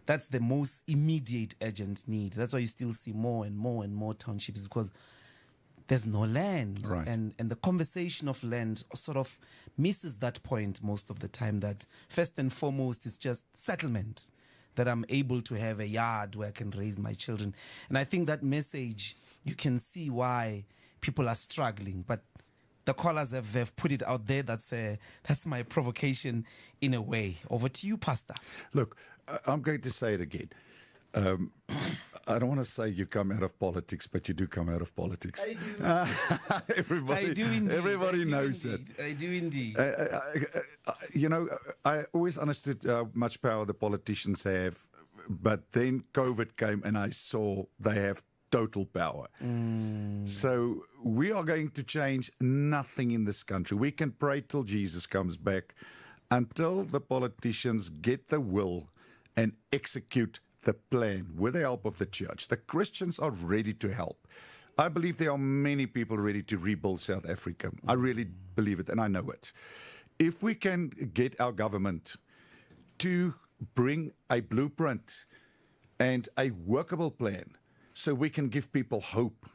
That's the most immediate urgent need. That's why you still see more and more and more townships, because there's no land. And the conversation of land sort of misses that point most of the time, that first and foremost is just settlement, that I'm able to have a yard where I can raise my children. And I think that message, you can see why people are struggling. But the callers have put it out there. That's my provocation in a way. Over to you, Pastor. Look, I'm going to say it again. I don't want to say you come out of politics, but you do come out of politics. I do. Everybody knows that. I do indeed. You know, I always understood how much power the politicians have, but then COVID came and I saw they have total power. So we are going to change nothing in this country. We can pray till Jesus comes back, until the politicians get the will and execute the plan with the help of the church. The Christians are ready to help. I believe there are many people ready to rebuild South Africa. I really believe it, and I know it. If we can get our government to bring a blueprint and a workable plan so we can give people hope.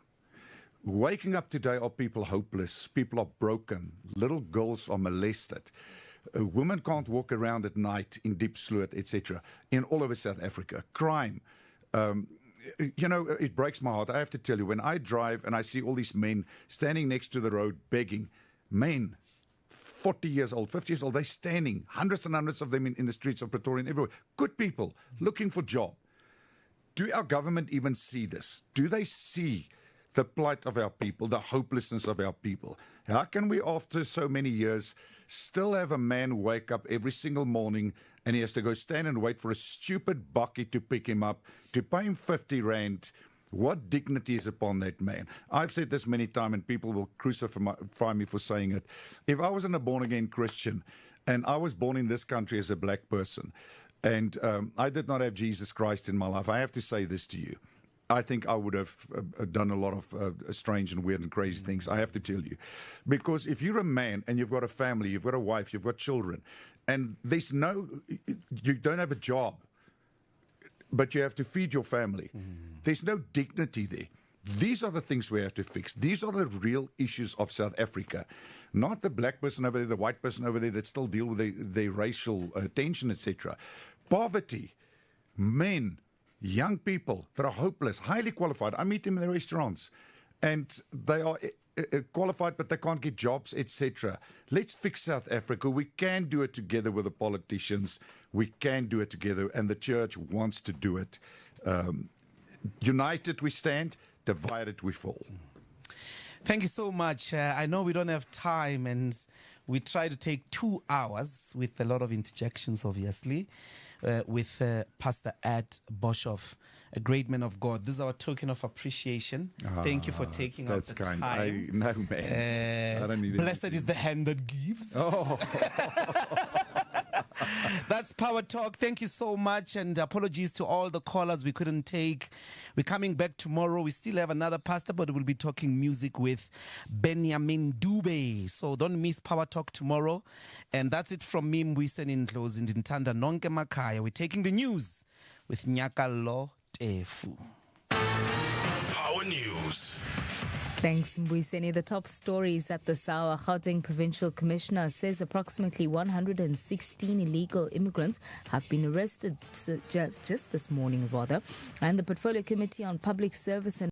Waking up today are people hopeless. People are broken. Little girls are molested. Women can't walk around at night in Diepsloot, etc. In all over South Africa. Crime. you know, it breaks my heart. I have to tell you, when I drive and I see all these men standing next to the road begging, men, 40 years old, 50 years old, they're standing, hundreds and hundreds of them in the streets of Pretoria and everywhere. Good people looking for job. Do our government even see this? Do they see the plight of our people, the hopelessness of our people? How can we, after so many years, still have a man wake up every single morning and he has to go stand and wait for a stupid bakkie to pick him up, to pay him 50 rand? What dignity is upon that man? I've said this many times, and people will crucify me for saying it. If I wasn't a born-again Christian, and I was born in this country as a black person, and I did not have Jesus Christ in my life, I have to say this to you. I think I would have done a lot of strange and weird and crazy things, I have to tell you. Because if you're a man and you've got a family, you've got a wife, you've got children, and you don't have a job, but you have to feed your family. There's no dignity there. These are the things we have to fix. These are the real issues of South Africa. Not the black person over there, the white person over there that still deal with their racial tension, etc. Poverty, men, young people that are hopeless, highly qualified. I meet them in the restaurants, and they are qualified, but they can't get jobs, etc. Let's fix South Africa. We can do it together with the politicians. We can do it together, and the church wants to do it. United we stand, divided we fall. Thank you so much. I know we don't have time, and we try to take 2 hours with a lot of interjections, obviously, with Pastor Ed Boshoff, a great man of God. This is our token of appreciation. Thank you for taking out the time. That's kind. No, man. I don't need Blessed is the hand that gives. Oh. That's Power Talk. Thank you so much, and apologies to all the callers we couldn't take. We're coming back tomorrow. We still have another pastor, but we'll be talking music with Benjamin Dube. So don't miss Power Talk tomorrow. And that's it from me, Mbuyiseni Ndlozi, Ndintanda Nonke Makaya. We're taking the news with Nyakalo Tefu. Power News. Thanks, Mbuyiseni. The top stories at the SAWA. Gauteng Provincial Commissioner says approximately 116 illegal immigrants have been arrested just this morning, and the Portfolio Committee on Public Service and